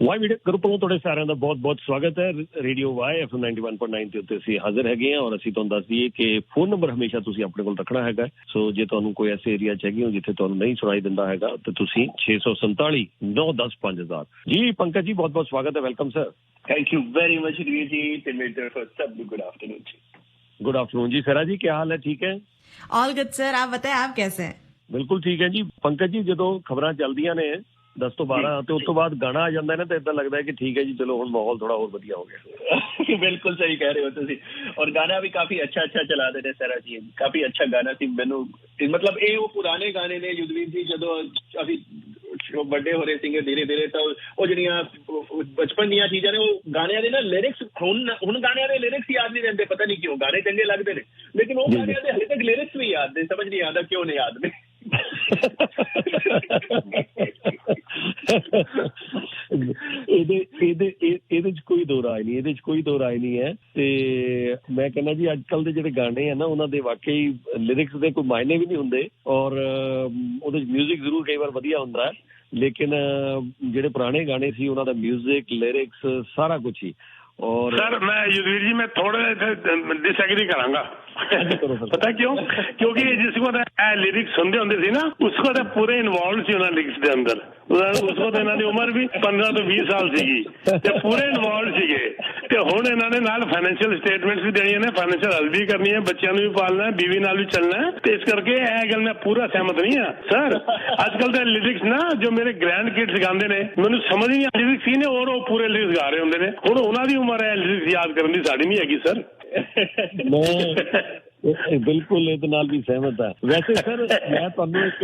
Y media group ਵੱਲੋਂ ਤੁਹਾਡੇ ਸਾਰਿਆਂ ਦਾ ਬਹੁਤ-ਬਹੁਤ ਸਵਾਗਤ ਹੈ। ਰੇਡੀਓ ਵਾਈ FM 91.9 ਤੇ ਉੱਤੇ ਅਸੀਂ ਹਾਜ਼ਰ ਹੈਗੇ ਹਾਂ ਔਰ ਅਸੀਂ ਤੁਹਾਨੂੰ ਦੱਸ ਦਈਏ ਕਿ ਫੋਨ ਨੰਬਰ ਹਮੇਸ਼ਾ ਤੁਸੀਂ ਆਪਣੇ ਕੋਲ ਰੱਖਣਾ ਹੈਗਾ। ਸੋ ਜੇ ਤੁਹਾਨੂੰ ਕੋਈ ਐਸੇ ਏਰੀਆ ਚ ਹੈਗੇ ਹੋ ਜਿੱਥੇ ਤੁਹਾਨੂੰ ਨਹੀਂ ਸੁਣਾਈ ਦਿੰਦਾ ਹੈਗਾ ਤਾਂ ਤੁਸੀਂ 647 910 5000। ਜੀ ਪੰਕਜ ਜੀ ਬਹੁਤ-ਬਹੁਤ ਸਵਾਗਤ ਹੈ। Welcome sir. Thank you very much वीर जी। मेरी तरफ सब गुड आफ्टरनून जी। गुड आफ्टरनून जी। सरा जी क्या हाल है? ठीक है, ऑल गुड सर। आप बताएं आप कैसे हैं? बिल्कुल ठीक है जी। पंकज जी ਜਦੋਂ ਖਬਰਾਂ ਚੱਲਦੀਆਂ ਨੇ 10 ਤੋਂ 12 ਤੇ ਉਸ ਤੋਂ ਬਾਅਦ ਗਾਣਾ ਆ ਜਾਂਦਾ ਨਾ ਤਾਂ ਇਦਾਂ ਲੱਗਦਾ ਹੈ ਕਿ ਠੀਕ ਹੈ ਜੀ ਚਲੋ ਹੁਣ ਮਾਹੌਲ ਥੋੜਾ ਹੋਰ ਵਧੀਆ ਹੋ ਗਿਆ। ਬਿਲਕੁਲ ਸਹੀ ਕਹਿ ਰਹੇ ਹੋ ਤੁਸੀਂ। ਔਰ ਗਾਣਾ ਵੀ ਕਾਫੀ ਅੱਛਾ ਚਲਾ ਦੇ ਨੇ ਸਰਾ ਜੀ। ਕਾਫੀ ਅੱਛਾ ਗਾਣਾ ਸੀ। ਮੈਨੂੰ ਮਤਲਬ ਇਹ ਉਹ ਪੁਰਾਣੇ ਗਾਣੇ ਨੇ ਯੁੱਧਵੀਰ ਜੀ, ਜਦੋਂ ਅਸੀਂ ਵੱਡੇ ਹੋ ਰਹੇ ਸੀਗੇ ਧੀਰੇ ਧੀਰੇ ਤਾਂ ਉਹ ਜਿਹੜੀਆਂ ਬਚਪਨ ਦੀਆਂ ਚੀਜ਼ਾਂ ਨੇ ਉਹ ਗਾਣਿਆਂ ਦੇ ਨਾ ਲਿਰਿਕਸ ਹੁਣ ਗਾਣਿਆਂ ਦੇ ਲਿਰਿਕਸ ਯਾਦ ਨਹੀਂ ਰਹਿੰਦੇ। ਪਤਾ ਨਹੀਂ ਕਿਉਂ। ਗਾਣੇ ਚੰਗੇ ਲੱਗਦੇ ਨੇ ਲੇਕਿਨ ਉਹ ਗਾਣਿਆਂ ਦੇ ਹਲੇ ਤੱਕ ਲਿਰਿਕਸ ਵੀ ਯਾਦ ਨੇ। ਸਮਝ ਨਹੀਂ ਆਉਂਦਾ ਕਿਉਂ ਨਹੀਂ ਯਾਦ ਨੇ। ਇਹਦੇ ਚ ਕੋਈ ਦੋ ਰਾਏ ਨਹੀਂ ਹੈ ਤੇ ਮੈਂ ਕਹਿੰਦਾ ਜੀ ਅੱਜ ਕੱਲ ਦੇ ਜਿਹੜੇ ਗਾਣੇ ਆ ਨਾ ਉਹਨਾਂ ਦੇ ਵਾਕਈ ਲਿਰਿਕਸ ਦੇ ਕੋਈ ਮਾਇਨੇ ਵੀ ਨਹੀਂ ਹੁੰਦੇ ਔਰ ਉਹਦੇ ਚ ਮਿਊਜ਼ਿਕ ਜ਼ਰੂਰ ਕਈ ਵਾਰ ਵਧੀਆ ਹੁੰਦਾ ਹੈ ਲੇਕਿਨ ਜਿਹੜੇ ਪੁਰਾਣੇ ਗਾਣੇ ਸੀ ਉਹਨਾਂ ਦਾ ਮਿਊਜ਼ਿਕ ਲਿਰਿਕਸ ਸਾਰਾ ਕੁਝ ਹੀ। और सर मैं युद्धवीर जी मैं थोड़ा डिसएग्री करांगा। पता क्यों? क्योंकि जिसको लिरिक्स सुनते होंगे सी ना उसको तो पूरे इन्वॉल्व सी उन्होंने लिरिक्स के अंदर। उसको तो इन्होंने उम्र भी 15 तो 20 साल सीगी ते पूरे इन्वॉल्व सीगे ते हुण इन्होंने नाल फाइनेंशियल स्टेटमेंट्स भी देनी है, फाइनेंशियल हेल्प भी करनी है, बच्चों भी पालना है, बीवी नाल भी चलना है। तो इस करके यह गल मैं पूरा सहमत नहीं हाँ सर। अजकल तो लिरिक्स ना जो मेरे ग्रैंड किड्स गाते हैं मैंने समझ नहीं आ लिरिक्स ही ने और वो पूरे लिरिक्स गा रहे होंगे ने। हुण उन्होंने उम्र है लिरिक्स याद करने की, साड़ी नहीं हैगी सर। ਬਿਲਕੁਲ ਇਹਦੇ ਨਾਲ ਵੀ ਸਹਿਮਤ ਹੈ। ਵੈਸੇ ਸਰ ਮੈਂ ਤੁਹਾਨੂੰ ਇੱਕ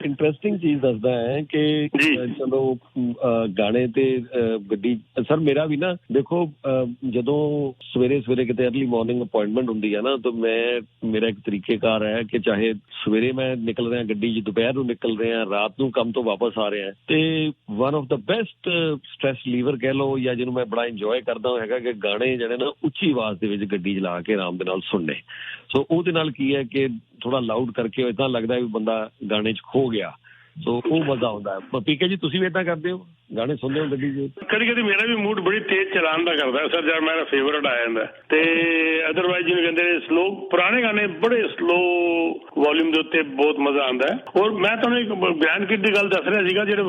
ਇੰਟਰਸਟਿੰਗ ਚੀਜ਼ ਦੱਸਦਾ ਹੈ ਕਿ ਚਲੋ ਗਾਣੇ ਤੇ ਗੱਡੀ ਸਰ ਮੇਰਾ ਵੀ ਨਾ ਦੇਖੋ ਜਦੋਂ ਸਵੇਰੇ ਕਿਤੇ ਅਰਲੀ ਮਾਰਨਿੰਗ ਅਪਾਇੰਟਮੈਂਟ ਹੁੰਦੀ ਹੈ ਨਾ ਤਾਂ ਮੇਰਾ ਇੱਕ ਤਰੀਕੇਕਾਰ ਹੈ ਕਿ ਚਾਹੇ ਸਵੇਰੇ ਮੈਂ ਨਿਕਲ ਰਿਹਾ ਗੱਡੀ 'ਚ, ਦੁਪਹਿਰ ਨੂੰ ਨਿਕਲ ਰਿਹਾ, ਰਾਤ ਨੂੰ ਕੰਮ ਤੋਂ ਵਾਪਸ ਆ ਰਿਹਾ ਤੇ one of the best stress liver ਕਹਿ ਲਓ ਜਾਂ ਜਿਹਨੂੰ ਮੈਂ ਬੜਾ ਇੰਜੋਏ ਕਰਦਾ ਹੈਗਾ ਕਿ ਗਾਣੇ ਜਿਹੜੇ ਨਾ ਉੱਚੀ ਆਵਾਜ਼ ਦੇ ਵਿੱਚ ਗੱਡੀ ਚਲਾ ਕੇ ਆਰਾਮ ਦੇ ਨਾਲ ਸੁਣਨੇ। ਸੋ ਉਹਦੇ ਨਾਲ ਕੀ ਹੈ ਕਿ ਥੋੜਾ ਲਾਊਡ ਕਰਕੇ ਏਦਾਂ ਲੱਗਦਾ ਵੀ ਬੰਦਾ ਗਾਣੇ 'ਚ ਖੋ ਗਿਆ। ਸੋ ਉਹ ਮਜ਼ਾ ਆਉਂਦਾ ਹੈ। ਪੀਕੇ ਜੀ ਤੁਸੀਂ ਵੀ ਏਦਾਂ ਕਰਦੇ ਹੋ? ਗਾਣੇ ਸੁਣਦੇ ਹੋ ਗੱਡੀ 'ਚ? ਕਦੀ ਮੇਰਾ ਵੀ ਮੂਡ ਬੜੀ ਤੇਜ਼ ਚਲਾਉਣ ਦਾ ਕਰਦਾ ਸਰ ਜਦ ਮੇਰਾ ਫੇਵਰਟ ਆ ਜਾਂਦਾ ਤੇ ਅਦਰਵਾਈਜ਼ ਜਿਹਨੂੰ ਕਹਿੰਦੇ ਨੇ ਸਲੋ ਪੁਰਾਣੇ ਗਾਣੇ ਬੜੇ ਸਲੋ ਵੋਲਿਊਮ ਦੇ ਉੱਤੇ ਬਹੁਤ ਮਜ਼ਾ ਆਉਂਦਾ ਹੈ। ਔਰ ਮੈਂ ਤੁਹਾਨੂੰ ਇੱਕ ਗ੍ਰੈਂਡ ਕਿਡ ਦੀ ਗੱਲ ਦੱਸ ਰਿਹਾ ਸੀਗਾ ਜਿਹੜਾ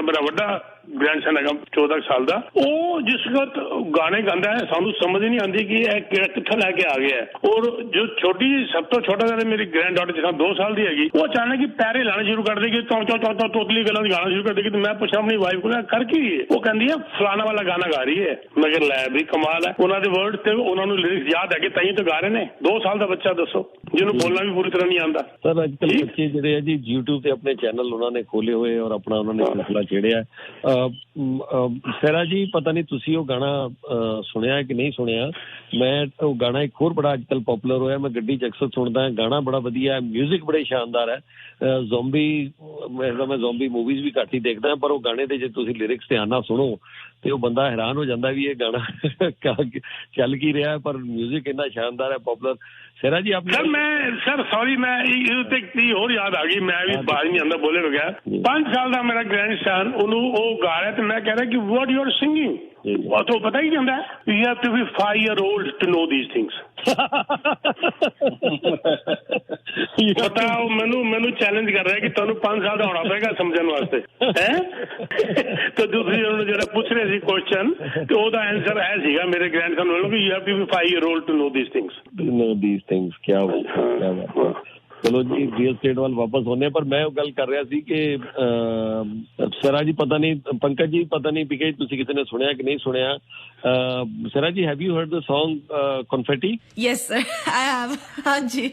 ਮੇਰਾ ਵੱਡਾ ਗ੍ਰੈਂਡਸਨ ਹੈਗਾ 14 ਸਾਲ ਦਾ, ਉਹ ਜਿਸ ਵਕਤ ਗਾਣੇ ਗਾਉਂਦਾ ਹੈ ਸਾਨੂੰ ਸਮਝ ਨਹੀਂ ਆਉਂਦੀ ਕਿ ਇਹ ਕਿੱਥੋਂ ਲੈ ਕੇ ਆ ਗਿਆ। ਔਰ ਜੋ ਛੋਟੀ ਸਭ ਤੋਂ ਛੋਟਾ ਜਿਹੜਾ ਮੇਰੀ ਗ੍ਰੈਂਡ ਡਾਟਰ ਜਿਸ 2 ਸਾਲ ਦੀ ਹੈਗੀ ਉਹ ਅਚਾਨਕ ਹੀ ਪੈਰੇ ਲਾਣੇ ਸ਼ੁਰੂ ਕਰ ਦੇਗੀ, ਤੋਤਲੀ ਗੱਲਾਂ ਗਾਣਾ ਸ਼ੁਰੂ ਕਰ ਦੇਗੀ। ਤੇ ਮੈਂ ਪੁੱਛਿਆ ਆਪਣੀ ਵਾਈਫ ਕੋਲ ਕਰ ਕੀ ਰਹੀ ਹੈ? ਉਹ ਕਹਿੰਦੀ ਹੈ ਫਲਾਣਾ ਵਾਲਾ ਗਾਣਾ ਗਾ ਰਹੀ ਹੈ। ਮੈਂ ਕਿਹਾ ਲੈ ਵੀ ਕਮਾਲ ਹੈ। ਉਹਨਾਂ ਦੇ ਵਰਡ ਤੇ ਉਹਨਾਂ ਨੂੰ ਲਿਰਿਕਸ ਯਾਦ ਹੈਗੇ ਤਾਂ ਹੀ ਤਾਂ ਗਾ ਰਹੇ ਨੇ। 2 ਸਾਲ ਦਾ ਬੱਚਾ ਦੱਸੋ ਜਿਹਨੂੰ ਬੋਲਣਾ ਵੀ ਪੂਰੀ ਤਰ੍ਹਾਂ ਨਹੀਂ ਆਉਂਦਾ। ਸਰ ਅੱਜ ਕੱਲ੍ਹ ਬੱਚੇ ਜਿਹੜੇ ਆ ਜੀ YouTube ਤੇ ਆਪਣੇ ਚੈਨਲ ਉਹਨਾਂ ਨੇ ਖੋਲੇ ਹੋਏ ਔਰ ਆਪਣਾ ਉਹਨਾਂ ਨੇ ਸਿਲਸਿਲਾ ਛੇੜਿਆ। ਸਰਾ ਜੀ ਪਤਾ ਨਹੀਂ ਤੁਸੀਂ ਉਹ ਗਾਣਾ ਸੁਣਿਆ ਕਿ ਨਹੀਂ ਸੁਣਿਆ? ਮੈਂ ਉਹ ਗਾਣਾ ਇੱਕ ਹੋਰ ਬੜਾ ਅੱਜ ਕੱਲ੍ਹ ਪੋਪੂਲਰ ਹੋਇਆ, ਮੈਂ ਗੱਡੀ 'ਚ ਅਕਸਰ ਸੁਣਦਾ। ਗਾਣਾ ਬੜਾ ਵਧੀਆ ਹੈ, ਮਿਊਜ਼ਿਕ ਬੜੇ ਸ਼ਾਨਦਾਰ ਹੈ। ਮੈਂ ਜ਼ੋਂਬੀ ਮੂਵੀਜ਼ ਵੀ ਘੱਟ ਹੀ ਦੇਖਦਾ ਪਰ ਉਹ ਗਾਣੇ ਦੇ ਜੇ ਤੁਸੀਂ ਲਿਰਿਕਸ ਧਿਆਨ ਨਾਲ ਸੁਣੋ ਤੇ ਉਹ ਬੰਦਾ ਹੈਰਾਨ ਹੋ ਜਾਂਦਾ ਵੀ ਇਹ ਗਾਣਾ ਚੱਲ ਕੀ ਰਿਹਾ ਪਰ ਮਿਊਜ਼ਿਕ ਇੰਨਾ ਸ਼ਾਨਦਾਰ ਹੈ, ਪੋਪੂਲਰ। ਸਰਾ ਜੀ ਆਪ ਸਰ ਸੌਰੀ ਮੈਂ ਇਹਦੇ ਹੋਰ ਯਾਦ ਆ ਗਈ, ਮੈਂ ਵੀ ਬਾਹਰ ਨਹੀਂ ਆਉਂਦਾ ਬੋਲੇ ਬਗੈਰ। 5 ਸਾਲ ਦਾ ਮੇਰਾ ਗ੍ਰੈਂਡ ਸਨ ਉਹਨੂੰ ਉਹ ਗਾ ਰਿਹਾ ਤੇ ਮੈਂ ਕਹਿ ਰਿਹਾ ਕਿ ਵਾਟ ਯੂ ਆਰ ਸਿੰਗਿੰਗ। ਉਹ ਤੋਂ ਪਤਾ ਕੀ ਹੁੰਦਾ you have to be 5 year old to know these things. ਪਤਾ ਉਹ ਮੈਨੂੰ ਚੈਲੰਜ ਕਰ ਰਿਹਾ ਕਿ ਤੁਹਾਨੂੰ 5 ਸਾਲ ਦਾ ਹੋਣਾ ਪਏਗਾ ਸਮਝਣ ਵਾਸਤੇ ਹੈ। ਤੇ ਦੂਸਰੀ ਉਹਨੂੰ ਜਿਹੜਾ ਪੁੱਛ ਰਹੇ ਸੀ ਕੁਐਸਚਨ ਤੇ ਉਹਦਾ ਆਨਸਰ ਹੈ ਸੀਗਾ ਮੇਰੇ ਗ੍ਰੈਂਡਸਨ ਵੱਲੋਂ ਕਿ you have to be 5 year old to know these things. ਕਿਆ ਬਾਤ। ਚਲੋ ਜੀ ਰੀਅਲ ਸਟੇਟ ਵੱਲ ਵਾਪਸ ਹੋਣੇ ਪਰ ਮੈਂ ਉਹ ਗੱਲ ਕਰ ਰਿਹਾ ਸੀ ਕਿ ਸਰਾ ਜੀ ਪਤਾ ਨਹੀਂ ਪੰਕਜ ਜੀ ਪਤਾ ਨਹੀਂ ਪੀਕੇ ਤੁਸੀਂ ਕਿਸੇ ਨੇ ਸੁਣਿਆ ਕਿ ਨਹੀਂ ਸੁਣਿਆ? Sra ji have you heard the song confetti? Yes sir I have. हाँ जी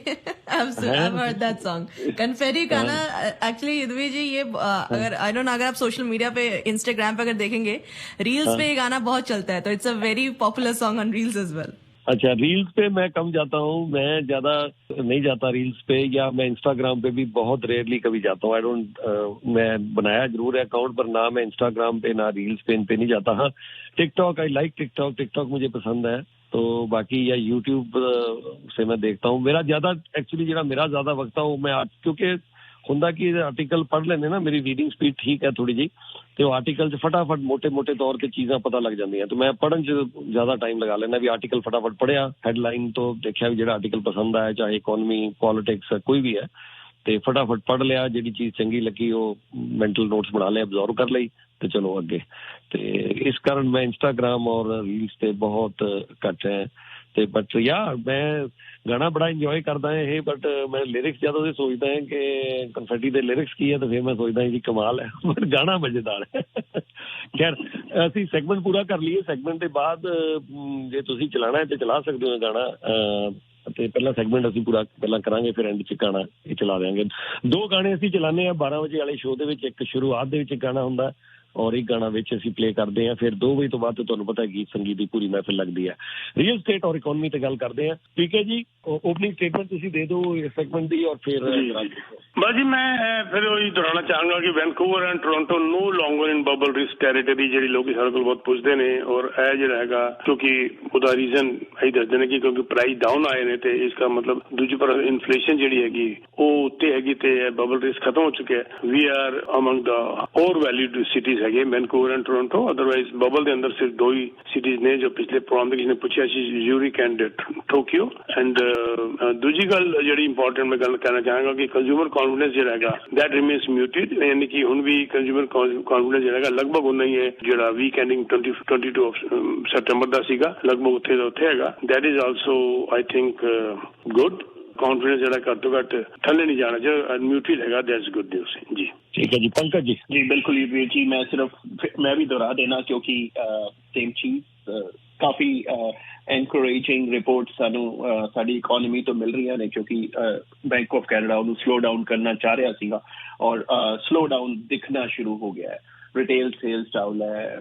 I've heard that song confetti गाना। एक्चुअली युद्धवीर जी ये अगर आई डोंट नो अगर आप सोशल मीडिया पे इंस्टाग्राम पे अगर देखेंगे रील्स पे ये गाना बहुत चलता है तो it's a very popular song on reels as well. अच्छा रील्स पे मैं कम जाता हूँ, मैं ज्यादा नहीं जाता रील्स पे या मैं इंस्टाग्राम पे भी बहुत रेयरली कभी जाता हूँ। आई डोंट मैं बनाया जरूर है अकाउंट पर ना मैं इंस्टाग्राम पे ना रील्स पे इन पे नहीं जाता। हाँ टिकटॉक आई लाइक टिकटॉक मुझे पसंद है तो बाकी या यूट्यूब से मैं देखता हूँ। मेरा ज्यादा एक्चुअली जो मेरा ज्यादा वक्त है वो मैं क्योंकि ਹੁੰਦਾ ਕਿ ਆਰਟੀਕਲ ਪੜ੍ਹ ਲੈਂਦੇ ਨਾ, ਮੇਰੀ ਰੀਡਿੰਗ ਸਪੀਡ ਠੀਕ ਹੈ ਥੋੜੀ ਜਿਹੀ, ਤੇ ਉਹ ਆਰਟੀਕਲ 'ਚ ਫਟਾਫਟ ਮੋਟੇ ਤੌਰ ਤੇ ਚੀਜ਼ਾਂ ਪਤਾ ਲੱਗ ਜਾਂਦੀਆਂ, ਤੇ ਮੈਂ ਪੜ੍ਹਨ 'ਚ ਜ਼ਿਆਦਾ ਟਾਈਮ ਲਗਾ ਲੈਂਦਾ, ਵੀ ਆਰਟੀਕਲ ਫਟਾਫਟ ਪੜ੍ਹਿਆ, ਹੈਡਲਾਈਨ ਤੋਂ ਦੇਖਿਆ ਵੀ ਜਿਹੜਾ ਆਰਟੀਕਲ ਪਸੰਦ ਆਇਆ, ਚਾਹੇ ਇਕੋਨਮੀ, ਪੋਲੀਟਿਕਸ, ਕੋਈ ਵੀ ਹੈ, ਤੇ ਫਟਾਫਟ ਪੜ੍ਹ ਲਿਆ, ਜਿਹੜੀ ਚੀਜ਼ ਚੰਗੀ ਲੱਗੀ ਉਹ ਮੈਂਟਲ ਨੋਟਸ ਬਣਾ ਲਿਆ, ਅਬਜ਼ਰਵ ਕਰ ਲਈ, ਤੇ ਚਲੋ ਅੱਗੇ। ਤੇ ਇਸ ਕਾਰਨ ਮੈਂ ਇੰਸਟਾਗ੍ਰਾਮ ਔਰ ਰੀਲਸ ਤੇ ਬਹੁਤ ਘੱਟ ਹੈ, ਤੇ ਬਟ ਯਾਰ ਮੈਂ ਗਾਣਾ ਬੜਾ ਇੰਜੋਏ ਕਰਦਾ ਹੈ ਇਹ, ਬਟ ਮੈਂ ਲਿਰਿਕਸ ਜਦੋਂ ਇਹ ਸੋਚਦਾ ਹੈ ਕਿ ਕਨਫੈਟੀ ਦੇ ਲਿਰਿਕਸ ਕੀ ਹੈ, ਤਾਂ ਫਿਰ ਮੈਂ ਸੋਚਦਾ ਜੀ ਕਮਾਲ ਹੈ, ਪਰ ਗਾਣਾ ਮਜ਼ੇਦਾਰ ਹੈ। ਖੈਰ ਅਸੀਂ ਸੈਗਮੈਂਟ ਪੂਰਾ ਕਰ ਲਈਏ, ਸੈਗਮੈਂਟ ਦੇ ਬਾਅਦ ਜੇ ਤੁਸੀਂ ਚਲਾਉਣਾ ਹੈ ਤੇ ਚਲਾ ਸਕਦੇ ਹੋ ਗਾਣਾ, ਤੇ ਪਹਿਲਾ ਸੈਗਮੈਂਟ ਅਸੀਂ ਪੂਰਾ ਪਹਿਲਾਂ ਕਰਾਂਗੇ, ਫਿਰ ਐਂਡ 'ਚ ਗਾਣਾ ਇਹ ਚਲਾ ਦਿਆਂਗੇ। 2 ਗਾਣੇ ਅਸੀਂ ਚਲਾਉਂਦੇ ਹਾਂ 12 ਵਜੇ ਵਾਲੇ ਸ਼ੋਅ ਦੇ ਵਿੱਚ, ਇੱਕ ਸ਼ੁਰੂਆਤ ਦੇ ਵਿੱਚ ਗਾਣਾ ਹੁੰਦਾ ਔਰ ਇੱਕ ਗਾਣਾ ਵਿੱਚ ਅਸੀਂ ਪਲੇ ਕਰਦੇ ਹਾਂ, ਫਿਰ 2 ਵਜੇ ਤੋਂ ਬਾਅਦ ਤੁਹਾਨੂੰ ਪਤਾ ਗੀਤ ਸੰਗੀਤ ਦੀ ਪੂਰੀ ਮਹਿਫਿਲ ਲੱਗਦੀ ਹੈ। ਰੀਅਲ ਸਟੇਟ ਔਰ ਇਕੋਨਮੀ ਤੇ ਗੱਲ ਕਰਦੇ ਹਾਂ। ਠੀਕ ਹੈ ਜੀ, ਓਪਨਿੰਗ ਸਟੇਟਮੈਂਟ ਤੁਸੀਂ ਦੇ ਦਿਓ ਇਸ ਸੈਗਮੈਂਟ ਦੀ, ਔਰ ਫਿਰ ਬਸ ਜੀ ਮੈਂ ਫਿਰ ਉਹੀ ਦੁਹਰਾਉਣਾ ਚਾਹਾਂਗਾ ਕਿ Vancouver and Toronto no longer in bubble risk territory, ਜਿਹੜੀ ਲੋਕੀ ਸਾਡੇ ਕੋਲ ਬਹੁਤ ਪੁੱਛਦੇ ਨੇ, ਔਰ ਇਹ ਜਿਹੜਾ ਹੈਗਾ ਕਿਉਂਕਿ ਉਹਦਾ ਰੀਜ਼ਨ ਅਸੀਂ ਦੱਸਦੇ ਨੇ ਕਿ ਕਿਉਂਕਿ ਪ੍ਰਾਈਸ ਡਾਊਨ ਆਏ ਨੇ, ਤੇ ਇਸ ਦਾ ਮਤਲਬ ਦੂਜੀ ਪਰ ਇਨਫਲੇਸ਼ਨ ਜਿਹੜੀ ਹੈਗੀ ਉਹ ਉੱਤੇ ਹੈਗੀ, ਤੇ ਬਬਲ ਰਿਸਕ ਖਤਮ ਹੋ ਚੁੱਕਿਆ। ਵੀ ਆਰ ਅਮੰਗ ਦਾ ਹੋਰ ਵੈਲਿਊਡ ਸਿਟੀਜ਼ ਹੈਗੇ Vancouver and Toronto, otherwise bubble ਦੇ ਅੰਦਰ ਸਿਰਫ 2 ਹੀ ਸਿਟੀਜ਼ ਨੇ ਜੋ ਪਿਛਲੇ ਪ੍ਰੋਗਰਾਮ ਵਿੱਚ ਨੇ ਪੁੱਛਿਆ ਸੀ, ਯੂਰਿਕ ਐਂਡ ਟੋਕੀਓ। ਐਂਡ ਦੂਜੀ ਗੱਲ ਜਿਹੜੀ ਇੰਪੋਰਟੈਂਟ ਮੈਂ ਗੱਲ ਕਹਿਣਾ ਚਾਹਾਂਗਾ ਕਿ ਕੰਜ਼ਿਊਮਰ ਕੌਨਫੀਡੈਂਸ ਜਿਹੜਾ ਹੈਗਾ ਦੈਟ ਰਿਮੇਨਸ ਮਿਊਟਿਡ, ਯਾਨੀ ਕਿ ਹੁਣ ਵੀ ਕੰਜ਼ਿਊਮਰ ਕੌਨਫੀਡੈਂਸ ਜਿਹੜਾ ਹੈਗਾ ਲਗਭਗ ਉਨਾ ਹੀ ਹੈ ਜਿਹੜਾ ਵੀਕ ਐਂਡਿੰਗ 22 ਸੈਪਟੈਂਬਰ ਦਾ ਸੀਗਾ, ਲਗਭਗ ਉੱਥੇ ਦਾ ਉੱਥੇ ਹੈਗਾ। That is also I think good. Confidence ਜਿਹੜਾ ਘੱਟ ਤੋਂ ਘੱਟ ਥੱਲੇ ਨਹੀਂ ਜਾਣਾ ਚਾਹੀਦਾ, ਮਿਊਟਿਡ ਹੈਗਾ, ਦੈਟਸ ਗੁੱਡ ਨਿਊਜ਼ ਜੀ। ਠੀਕ ਹੈ ਜੀ ਪੰਕਜ ਜੀ। ਜੀ ਬਿਲਕੁਲ ਜੀ, ਮੈਂ ਸਿਰਫ ਮੈਂ ਵੀ ਦੁਹਰਾ ਦੇਣਾ ਕਿਉਂਕਿ ਸੇਮ ਚੀਜ਼ ਕਾਫੀ ਐਨਕਰੇਜਿੰਗ ਰਿਪੋਰਟ ਸਾਨੂੰ ਸਾਡੀ ਇਕੋਨਮੀ ਤੋਂ ਮਿਲ ਰਹੀਆਂ ਨੇ, ਕਿਉਂਕਿ ਬੈਂਕ ਆਫ ਕੈਨੇਡਾ ਉਹਨੂੰ ਸਲੋ ਡਾਊਨ ਕਰਨਾ ਚਾਹ ਰਿਹਾ ਸੀਗਾ ਔਰ ਸਲੋ ਡਾਊਨ ਦਿਖਣਾ ਸ਼ੁਰੂ ਹੋ ਗਿਆ ਹੈ। ਰਿਟੇਲ ਸੇਲਸ ਡਾਊਨ ਹੈ,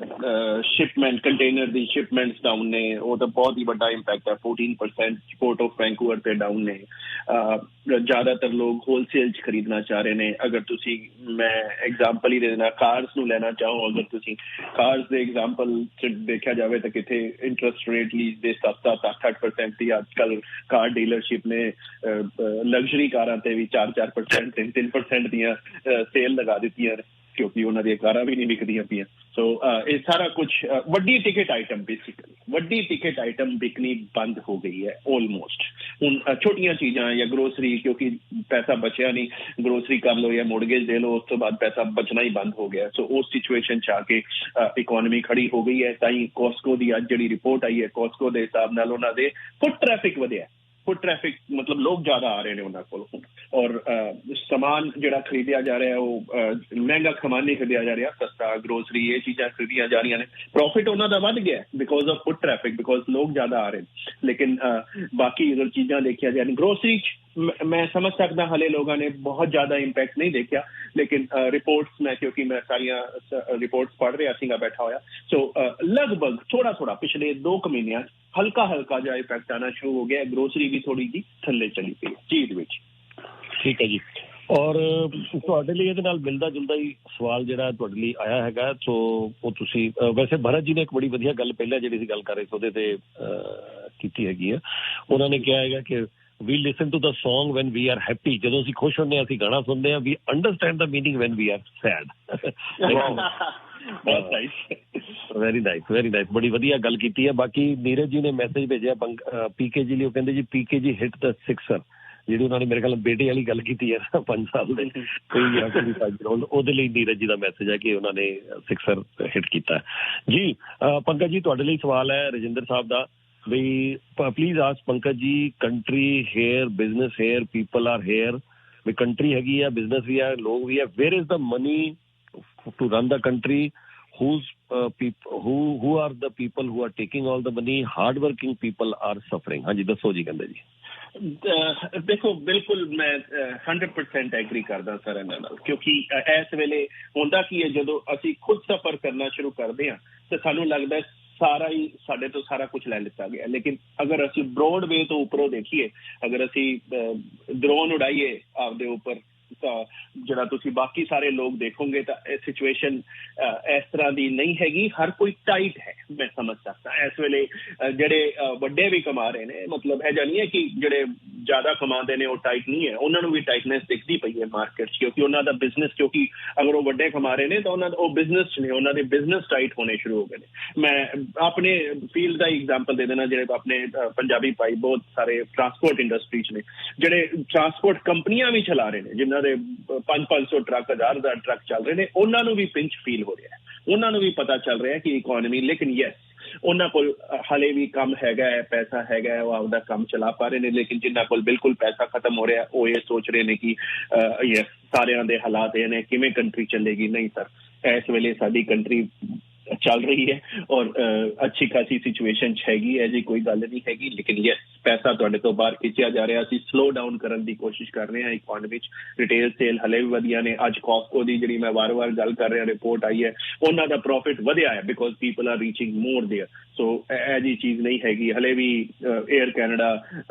ਸ਼ਿਪਮੈਂਟ ਕੰਟੇਨਰ ਦੀ ਸ਼ਿਪਮੈਂਟਸ ਡਾਊਨ ਨੇ, ਉਹ ਤਾਂ ਬਹੁਤ ਹੀ ਵੱਡਾ ਇੰਪੈਕਟ ਹੈ। 14% ਪੋਰਟ ਆਫ ਵੈਨਕੂਵਰ ਤੇ ਡਾਊਨ ਨੇ। ਜ਼ਿਆਦਾਤਰ ਲੋਕ ਹੋਲਸੇਲ 'ਚ ਖਰੀਦਣਾ ਚਾਹ ਰਹੇ ਨੇ। ਅਗਰ ਤੁਸੀਂ, ਮੈਂ ਐਗਜ਼ਾਮਪਲ ਹੀ ਦੇ ਦੇਣਾ, ਕਾਰਸ ਨੂੰ ਲੈਣਾ ਚਾਹੋ, ਅਗਰ ਤੁਸੀਂ ਕਾਰਸ ਦੇ ਐਗਜ਼ਾਮਪਲ 'ਚ ਦੇਖਿਆ ਜਾਵੇ ਤਾਂ ਕਿਤੇ ਇੰਟਰਸਟ ਰੇਟ ਲੀਜ਼ ਦੇ 7-8% ਦੀ ਅੱਜ ਕੱਲ੍ਹ ਕਾਰ ਡੀਲਰਸ਼ਿਪ ਨੇ ਲਗਜ਼ਰੀ ਕਾਰਾਂ ਤੇ ਵੀ 4-4%, 3% ਦੀਆਂ ਸੇਲ ਲਗਾ ਦਿੱਤੀਆਂ ਨੇ, ਕਿਉਂਕਿ ਉਹਨਾਂ ਦੀਆਂ ਕਾਰਾਂ ਵੀ ਨਹੀਂ ਵਿਕਦੀਆਂ ਪਈਆਂ। ਸੋ ਇਹ ਸਾਰਾ ਕੁਛ ਵੱਡੀ ਟਿਕਟ ਆਈਟਮ, ਬੇਸਿਕਲੀ ਵੱਡੀ ਟਿਕਟ ਆਈਟਮ ਵਿਕਣੀ ਬੰਦ ਹੋ ਗਈ ਹੈ ਆਲਮੋਸਟ। ਹੁਣ ਛੋਟੀਆਂ ਚੀਜ਼ਾਂ ਜਾਂ ਗਰੋਸਰੀ, ਕਿਉਂਕਿ ਪੈਸਾ ਬਚਿਆ ਨਹੀਂ, ਗਰੋਸਰੀ ਕਰ ਲਓ ਜਾਂ ਮੋਰਗੇਜ ਦੇ ਲਓ, ਉਸ ਤੋਂ ਬਾਅਦ ਪੈਸਾ ਬਚਣਾ ਹੀ ਬੰਦ ਹੋ ਗਿਆ। ਸੋ ਉਸ ਸਿਚੁਏਸ਼ਨ 'ਚ ਆ ਕੇ ਇਕੋਨਮੀ ਖੜੀ ਹੋ ਗਈ ਹੈ। ਤਾਂ ਹੀ ਕੋਸਕੋ ਦੀ ਅੱਜ ਜਿਹੜੀ ਰਿਪੋਰਟ ਆਈ ਹੈ, ਕੋਸਕੋ ਦੇ ਹਿਸਾਬ ਨਾਲ ਉਹਨਾਂ ਦੇ ਫੁੱਟ ਟ੍ਰੈਫਿਕ ਵਧਿਆ। ਫੁੱਟ ਟ੍ਰੈਫਿਕ ਮਤਲਬ ਲੋਕ ਜ਼ਿਆਦਾ ਆ ਰਹੇ ਨੇ ਉਹਨਾਂ ਕੋਲ, ਔਰ ਸਮਾਨ ਜਿਹੜਾ ਖਰੀਦਿਆ ਜਾ ਰਿਹਾ ਉਹ ਮਹਿੰਗਾ ਸਮਾਨ ਨਹੀਂ ਖਰੀਦਿਆ ਜਾ ਰਿਹਾ, ਸਸਤਾ ਗਰੋਸਰੀ ਇਹ ਚੀਜ਼ਾਂ ਖਰੀਦੀਆਂ ਜਾ ਰਹੀਆਂ ਨੇ। ਪ੍ਰੋਫਿਟ ਉਹਨਾਂ ਦਾ ਵੱਧ ਗਿਆ because of foot traffic, because ਲੋਕ ਜ਼ਿਆਦਾ ਆ ਰਹੇ ਨੇ। ਲੇਕਿਨ ਬਾਕੀ ਅਗਰ ਚੀਜ਼ਾਂ ਦੇਖਿਆ ਜਾਏ, ਗਰੋਸਰੀ 'ਚ ਮੈਂ ਸਮਝ ਸਕਦਾ ਹਾਲੇ ਲੋਕਾਂ ਨੇ ਬਹੁਤ ਜ਼ਿਆਦਾ ਇੰਪੈਕਟ ਨਹੀਂ ਦੇਖਿਆ, ਲੇਕਿਨ ਰਿਪੋਰਟਸ ਮੈਂ, ਕਿਉਂਕਿ ਮੈਂ ਸਾਰੀਆਂ ਰਿਪੋਰਟਸ ਪੜ੍ਹ ਰਿਹਾ ਸੀਗਾ ਬੈਠਾ ਹੋਇਆ, ਸੋ ਲਗਭਗ ਥੋੜਾ ਪਿਛਲੇ 2 ਮਹੀਨਿਆਂ ਹਲਕਾ ਜਿਹਾ ਇੰਪੈਕਟ ਆਉਣਾ ਸ਼ੁਰੂ ਹੋ ਗਿਆ। ਗਰੋਸਰੀ ਵੀ ਥੋੜੀ ਜਿਹੀ ਥੱਲੇ ਚਲੀ ਪਈ ਚੀਜ਼ ਵਿੱਚ। ਠੀਕ ਹੈ ਜੀ, ਔਰ ਤੁਹਾਡੇ ਲਈ ਇਹਦੇ ਨਾਲ ਮਿਲਦਾ ਜੁਲਦਾ ਹੀ ਸਵਾਲ ਜਿਹੜਾ ਤੁਹਾਡੇ ਲਈ ਆਇਆ ਹੈਗਾ, ਸੋ ਉਹ ਤੁਸੀਂ ਵੈਸੇ ਭਰਤ ਜੀ ਨੇ ਇੱਕ ਬੜੀ ਵਧੀਆ ਗੱਲ ਪਹਿਲਾਂ ਜਿਹੜੀ ਅਸੀਂ ਗੱਲ ਕਰ ਰਹੇ ਸੀ ਉਹਦੇ ਤੇ ਕੀਤੀ ਹੈਗੀ ਆ। ਉਹਨਾਂ ਨੇ ਕਿਹਾ ਹੈਗਾ ਕਿ we listen to the song when we are happy, ਜਦੋਂ ਅਸੀਂ ਖੁਸ਼ ਹੁੰਦੇ ਹਾਂ ਅਸੀਂ ਗਾਣਾ ਸੁਣਦੇ ਹਾਂ, we understand the meaning when we are sad। Very nice, ਬੜੀ ਵਧੀਆ ਗੱਲ ਕੀਤੀ ਹੈ। ਬਾਕੀ ਨੀਰਜ ਜੀ ਨੇ ਮੈਸੇਜ ਭੇਜਿਆ ਪੀਕੇ ਜੀ ਲਈ, ਉਹ ਕਹਿੰਦੇ ਜੀ ਪੀਕੇ ਜੀ ਹਿੱਟ ਦ ਸਿਕਸਰ, ਜਿਹੜੀ ਉਹਨਾਂ ਨੇ ਮੇਰੇ ਖਿਆਲ ਬੇਟੇ ਵਾਲੀ ਗੱਲ ਕੀਤੀ ਹੈ ਨਾ 5 ਸਾਲ ਦੇ, ਉਹਦੇ ਲਈ ਨੀਰਜ ਜੀ ਦਾ ਮੈਸੇਜ ਹੈ ਕਿ ਉਹਨਾਂ ਨੇ ਸਿਕਸਰ ਹਿੱਟ ਕੀਤਾ ਜੀ। ਪੰਕਜ ਜੀ ਤੁਹਾਡੇ ਲਈ ਸਵਾਲ ਹੈ ਰਜਿੰਦਰ ਸਾਹਿਬ ਦਾ, we please ask Pankaj ji, country here, business here, people are here, ਵੀ ਕੰਟਰੀ ਹੈਗੀ ਆ, ਬਿਜ਼ਨਸ ਵੀ ਹੈ, ਲੋਕ ਵੀ ਹੈ, where is the money to run the country, who are the people who are taking all the money, hard working people are suffering। ਹਾਂਜੀ ਦੱਸੋ ਜੀ। ਕਹਿੰਦੇ ਜੀ ਦੇਖੋ, ਬਿਲਕੁਲ ਮੈਂ 100% ਐਗਰੀ ਕਰਦਾ ਸਰ ਇਹਨਾਂ ਨਾਲ, ਕਿਉਂਕਿ ਇਸ ਵੇਲੇ ਹੁੰਦਾ ਕੀ ਹੈ, ਜਦੋਂ ਅਸੀਂ ਖੁਦ ਸਫ਼ਰ ਕਰਨਾ ਸ਼ੁਰੂ ਕਰਦੇ ਹਾਂ ਤਾਂ ਸਾਨੂੰ ਲੱਗਦਾ ਸਾਰਾ ਹੀ ਸਾਡੇ ਤੋਂ ਸਾਰਾ ਕੁਝ ਲੈ ਲਿੱਤਾ ਗਿਆ। ਲੇਕਿਨ ਅਗਰ ਅਸੀਂ ਬ੍ਰੌਡਵੇ ਤੋਂ ਉੱਪਰੋਂ ਦੇਖੀਏ, ਅਗਰ ਅਸੀਂ ਡਰੋਨ ਉਡਾਈਏ ਆਪਦੇ ਉੱਪਰ, ਤਾਂ ਜਿਹੜਾ ਤੁਸੀਂ ਬਾਕੀ ਸਾਰੇ ਲੋਕ ਦੇਖੋਗੇ ਤਾਂ ਇਹ ਸਿਚੁਏਸ਼ਨ ਇਸ ਤਰ੍ਹਾਂ ਦੀ ਨਹੀਂ ਹੈਗੀ। ਹਰ ਕੋਈ ਟਾਈਟ ਹੈ, ਮੈਂ ਸਮਝ ਸਕਦਾ ਇਸ ਵੇਲੇ। ਜਿਹੜੇ ਵੱਡੇ ਵੀ ਕਮਾ ਰਹੇ ਨੇ, ਮਤਲਬ ਇਹ ਜਾਣੀ ਹੈ ਕਿ ਜਿਹੜੇ ਜ਼ਿਆਦਾ ਕਮਾਉਂਦੇ ਨੇ ਉਹ ਟਾਈਟ ਨਹੀਂ ਹੈ, ਉਹਨਾਂ ਨੂੰ ਵੀ ਟਾਈਟਨੈਸ ਦਿਖਦੀ ਪਈ ਹੈ ਮਾਰਕੀਟ 'ਚ, ਕਿਉਂਕਿ ਉਹਨਾਂ ਦਾ ਬਿਜ਼ਨਸ, ਕਿਉਂਕਿ ਅਗਰ ਉਹ ਵੱਡੇ ਕਮਾ ਰਹੇ ਨੇ ਤਾਂ ਉਹਨਾਂ ਦਾ ਉਹ ਬਿਜ਼ਨਸ 'ਚ ਨੇ, ਉਹਨਾਂ ਦੇ ਬਿਜ਼ਨਸ ਟਾਈਟ ਹੋਣੇ ਸ਼ੁਰੂ ਹੋ ਗਏ ਨੇ। ਮੈਂ ਆਪਣੇ ਫੀਲਡ ਦਾ ਐਗਜ਼ਾਮਪਲ ਦੇ ਦੇਣਾ, ਜਿਹੜੇ ਆਪਣੇ ਪੰਜਾਬੀ ਭਾਈ ਬਹੁਤ ਸਾਰੇ ਟਰਾਂਸਪੋਰਟ ਇੰਡਸਟਰੀ 'ਚ ਨੇ, ਜਿਹੜੇ ਟਰਾਂਸਪੋਰਟ ਕੰਪਨੀਆਂ ਵੀ ਚਲਾ ਰਹੇ ਨੇ, ਜਿਨ੍ਹਾਂ ਦੇ 500 ਟਰੱਕ 1000 ਟਰੱਕ ਚੱਲ ਰਹੇ ਨੇ, ਉਹਨਾਂ ਨੂੰ ਵੀ ਪਿੰਚ ਫੀਲ ਹੋ ਰਿਹਾ ਹੈ, ਉਹਨਾਂ ਨੂੰ ਵੀ ਪਤਾ ਚੱਲ ਰਿਹਾ ਕਿ ਇਕੋਨਮੀ, ਲੇਕਿਨ ਯੈਸ ਉਹਨਾਂ ਕੋਲ ਹਾਲੇ ਵੀ ਕੰਮ ਹੈਗਾ ਹੈ, ਪੈਸਾ ਹੈਗਾ ਹੈ, ਉਹ ਆਪਦਾ ਕੰਮ ਚਲਾ ਪਾ ਰਹੇ ਨੇ, ਲੇਕਿਨ ਜਿਨ੍ਹਾਂ ਕੋਲ ਬਿਲਕੁਲ ਪੈਸਾ ਖਤਮ ਹੋ ਰਿਹਾ ਉਹ ਇਹ ਸੋਚ ਰਹੇ ਨੇ ਕਿ ਯੈਸ ਸਾਰਿਆਂ ਦੇ ਹਾਲਾਤ ਇਹ ਨੇ, ਕਿਵੇਂ ਕੰਟਰੀ ਚੱਲੇਗੀ। ਨਹੀਂ ਸਰ, ਇਸ ਵੇਲੇ ਸਾਡੀ ਕੰਟਰੀ ਚੱਲ ਰਹੀ ਹੈ ਔਰ ਅੱਛੀ ਖਾਸੀ ਸਿਚੁਏਸ਼ਨ 'ਚ ਹੈਗੀ ਹੈ ਜੀ, ਕੋਈ ਗੱਲ ਨਹੀਂ ਹੈਗੀ, ਲੇਕਿਨ ਯੈਸ ਪੈਸਾ ਤੁਹਾਡੇ ਤੋਂ ਬਾਹਰ ਖਿੱਚਿਆ ਜਾ ਰਿਹਾ। ਅਸੀਂ ਸਲੋ ਡਾਊਨ ਕਰਨ ਦੀ ਕੋਸ਼ਿਸ਼ ਕਰ ਰਹੇ ਹਾਂ ਇਕੋਨਮੀ 'ਚ। ਰਿਟੇਲ ਸੇਲ ਹਲੇ ਵੀ ਵਧੀਆ ਨੇ। ਅੱਜ ਕਾਸਕੋ ਦੀ ਜਿਹੜੀ ਮੈਂ ਵਾਰ-ਵਾਰ ਗੱਲ ਕਰ ਰਿਹਾ ਰਿਪੋਰਟ ਆਈ ਹੈ, ਉਹਨਾਂ ਦਾ ਪ੍ਰੋਫਿਟ ਵਧਿਆ ਹੈ because people are reaching more there. So ਇਹ ਜੀ ਚੀਜ਼ ਨਹੀਂ ਹੈਗੀ। ਹਲੇ ਵੀ ਏਅਰ ਕੈਨੇਡਾ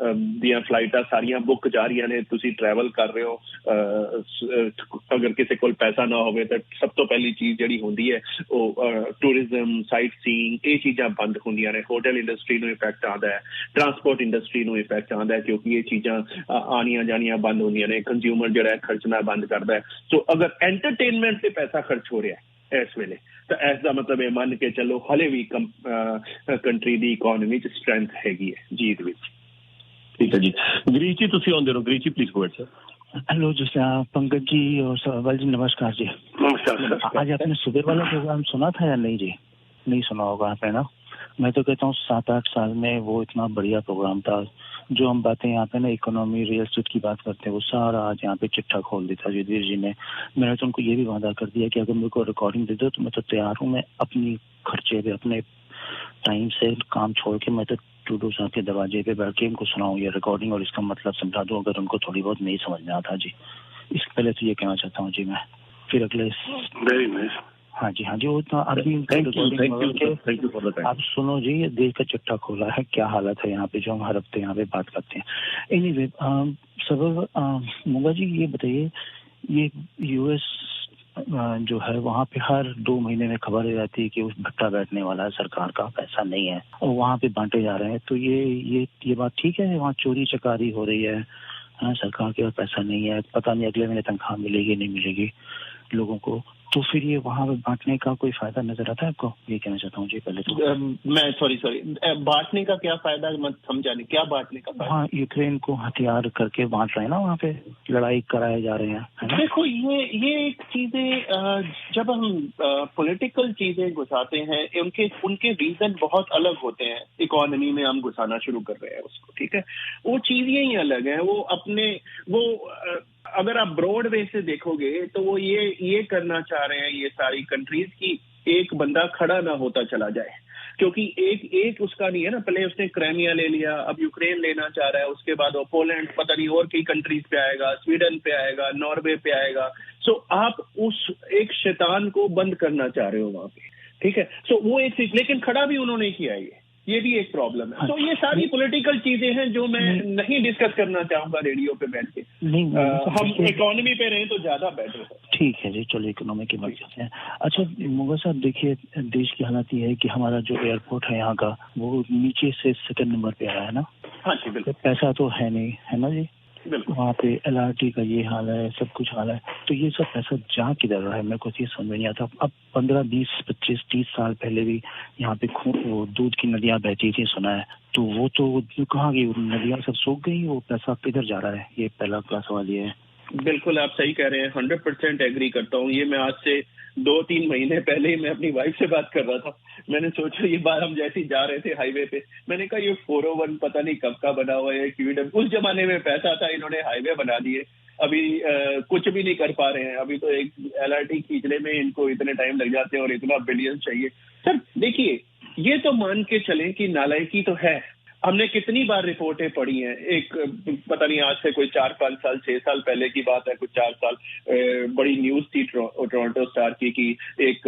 ਦੀਆਂ ਫਲਾਈਟਾਂ ਸਾਰੀਆਂ ਬੁੱਕ ਜਾ ਰਹੀਆਂ ਨੇ। ਤੁਸੀਂ ਟਰੈਵਲ ਕਰ ਰਹੇ ਹੋ, ਅਗਰ ਕਿਸੇ ਕੋਲ ਪੈਸਾ ਨਾ ਹੋਵੇ ਤਾਂ ਸਭ ਤੋਂ ਪਹਿਲੀ ਚੀਜ਼ ਜਿਹੜੀ ਹੁੰਦੀ ਹੈ ਉਹ ਟੂਰਿਜ਼ਮ, ਸਾਈਟ ਸੀਇੰਗ, ਇਹ ਚੀਜ਼ਾਂ ਬੰਦ ਹੁੰਦੀਆਂ ਨੇ। ਹੋਟਲ ਇੰਡਸਟਰੀ ਨੂੰ ਇਫੈਕਟ ਆਉਂਦਾ ਹੈ, ਟਰਾਂਸਪੋਰਟ ਇੰਡਸਟਰੀ ਨੂੰ ਇਫੈਕਟ ਆਉਂਦਾ ਹੈ, ਕਿਉਂਕਿ ਇਹ ਚੀਜ਼ਾਂ ਆਉਣੀਆਂ ਜਾਣੀਆਂ ਬੰਦ ਹੁੰਦੀਆਂ ਨੇ। ਕੰਜ਼ਿਊਮਰ ਜਿਹੜਾ ਹੈ ਖਰਚਣਾ ਬੰਦ ਕਰਦਾ ਹੈ। ਸੋ ਅਗਰ ਐਂਟਰਟੇਨਮੈਂਟ ਤੇ ਪੈਸਾ ਖਰਚ ਹੋ ਰਿਹਾ ਇਸ ਵੇਲੇ ਤਾਂ ਇਸ ਦਾ ਮਤਲਬ ਇਹ ਮੰਨ ਕੇ ਚੱਲੋ ਹਲੇ ਵੀ ਕੰਟਰੀ ਦੀ ਇਕੋਨਮੀ 'ਚ ਸਟਰੈਂਥ ਹੈਗੀ ਹੈ ਜੀ ਇਹਦੇ ਵਿੱਚ। ठीक है जी। गिरीश जी तुसी आउंदे रहो। Girish ji please go ahead sir. Hello जी, पंकज जी और सवाल जी, नमस्कार जी। नमस्कार। आज आपने सुबह वाला प्रोग्राम सुना था या नहीं जी? नहीं सुना होगा आपने ना। मैं तो कहता हूँ 7-8 साल में वो इतना बढ़िया प्रोग्राम था। जो हम बातें यहाँ पे ना इकोनॉमी, रियल एस्टेट की बात करते हैं, वो सारा आज यहाँ पे चिट्ठा खोल दिया युधिष्ठिर जी ने। मैंने तो उनको ये भी वादा कर दिया कि अगर मेरे को रिकॉर्डिंग दे दो तो मैं तो तैयार हूँ। मैं अपनी खर्चे पे, अपने टाइम से काम छोड़ के मैं तो टूडू साहब के दरवाजे पे बैठ के इनको सुनाऊं ये रिकॉर्डिंग और इसका मतलब समझा दूं अगर उनको थोड़ी बहुत नहीं समझ में आता जी। इससे पहले तो ये कहना चाहता हूँ जी मैं। फिर अगले वेरी नाइस। हाँ जी, वो इतना अभी thank you for the time. आप सुनो जी, ये देश का चिट्ठा खोला है, क्या हालत है यहाँ पे जो हम हर हफ्ते यहाँ पे बात करते हैं। एनीवे सबब मुंगा जी ये बताइए, ये यूएस जो है वहाँ पे हर 2 महीने में खबर रहती है कि उस भट्टा बैठने वाला है, सरकार का पैसा नहीं है और वहाँ पे बांटे जा रहे हैं। तो ये बात ठीक है? वहाँ चोरी चकारी हो रही है, हाँ, सरकार के पास पैसा नहीं है, पता नहीं अगले महीने तनख्वाह मिलेगी नहीं मिलेगी लोगों को, तो फिर ये वहाँ पे बांटने का कोई फायदा नजर आता है आपको? ये कहना चाहता हूँ जी पहले तो। मैं सॉरी बांटने का क्या फायदा, मत समझा नहीं, क्या बांटने का फायदा? हाँ, यूक्रेन को हथियार करके बांट रहे हैं ना, वहाँ पे लड़ाई कराए जा रहे हैं, है ना? देखो ये एक चीजें जब हम पॉलिटिकल चीजें घुसाते हैं, उनके रीजन बहुत अलग होते हैं। इकोनॉमी में हम घुसाना शुरू कर रहे हैं उसको, ठीक है, वो चीजें ही अलग है। वो अगर आप ब्रॉड वे से देखोगे तो वो ये करना चाह रहे हैं ये सारी कंट्रीज की एक बंदा खड़ा ना होता चला जाए, क्योंकि एक उसका नहीं है ना। पहले उसने क्राइमिया ले लिया, अब यूक्रेन लेना चाह रहा है, उसके बाद वो पोलैंड, पता नहीं और कई कंट्रीज पे आएगा, स्वीडन पे आएगा, नॉर्वे पे आएगा। सो आप उस एक शैतान को बंद करना चाह रहे हो वहां पे, ठीक है। सो वो एक चीज, लेकिन खड़ा भी उन्होंने किया ये भी एक प्रॉब्लम है। तो ये सारी पॉलिटिकल चीजें हैं जो मैं नहीं डिस्कस करना चाहूंगा रेडियो पे बैठ के। हम इकोनॉमी पे रहें तो ज्यादा बेटर है। ठीक है जी, चलो इकोनॉमी की बात करते हैं। अच्छा मुगा साहब, देखिए देश की हालत ये है कि हमारा जो एयरपोर्ट है यहाँ का वो नीचे से 2nd नंबर पे आया है ना। हाँ जी बिल्कुल। पैसा तो है नहीं, है ना जी। वहाँ पे LRT का ये हाल है, सब कुछ हाल है। तो ये सब पैसा जा किधर रहा है, मेरे को ये समझ में नहीं आता। अब 15, 20, 25, 30 साल पहले भी यहाँ पे वो दूध की नदियाँ बहती थी, सुना है। तो वो तो कहाँ गई, नदियाँ सब सूख गई, वो पैसा किधर जा रहा है? ये पहला सवाल ये है। बिल्कुल आप सही कह रहे हैं, 100% एग्री करता हूँ। ये मैं आज से 2-3 महीने पहले ही मैं अपनी वाइफ से बात कर रहा था। मैंने सोचा ये बार हम जैसे ही जा रहे थे हाईवे पे, मैंने कहा ये 401 पता नहीं कब का बना हुआ है, क्यूडम उस जमाने में पैसा था, इन्होंने हाईवे बना दिए, अभी कुछ भी नहीं कर पा रहे हैं। अभी तो एक LRT खींचने में इनको इतने टाइम लग जाते हैं और इतना बिलियन चाहिए। सर देखिए, ये तो मान के चलें कि नालायकी तो है। हमने कितनी बार रिपोर्टें पढ़ी हैं, एक पता नहीं आज से कोई 4-5 साल 6 साल पहले की बात है, कुछ 4 साल बड़ी न्यूज थी टोरंटो स्टार की एक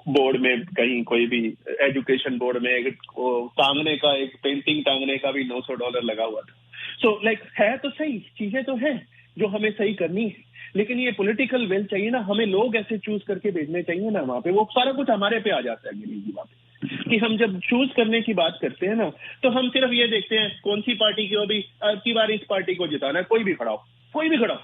बोर्ड में, कहीं कोई भी एजुकेशन बोर्ड में टांगने का, एक पेंटिंग टांगने का भी $900 लगा हुआ था। सो लाइक है तो सही, चीजें तो है जो हमें सही करनी है, लेकिन ये पॉलिटिकल विल चाहिए ना, हमें लोग ऐसे चूज करके भेजने चाहिए ना वहाँ पे, वो सारा कुछ हमारे पे आ जाता है गिरीश जी वहाँ पे। कि हम जब चूज करने की बात करते हैं ना, तो हम सिर्फ ये देखते हैं कौन सी पार्टी की हो, भी की बार इस पार्टी को जिताना है, कोई भी खड़ा हो, कोई भी खड़ा हो,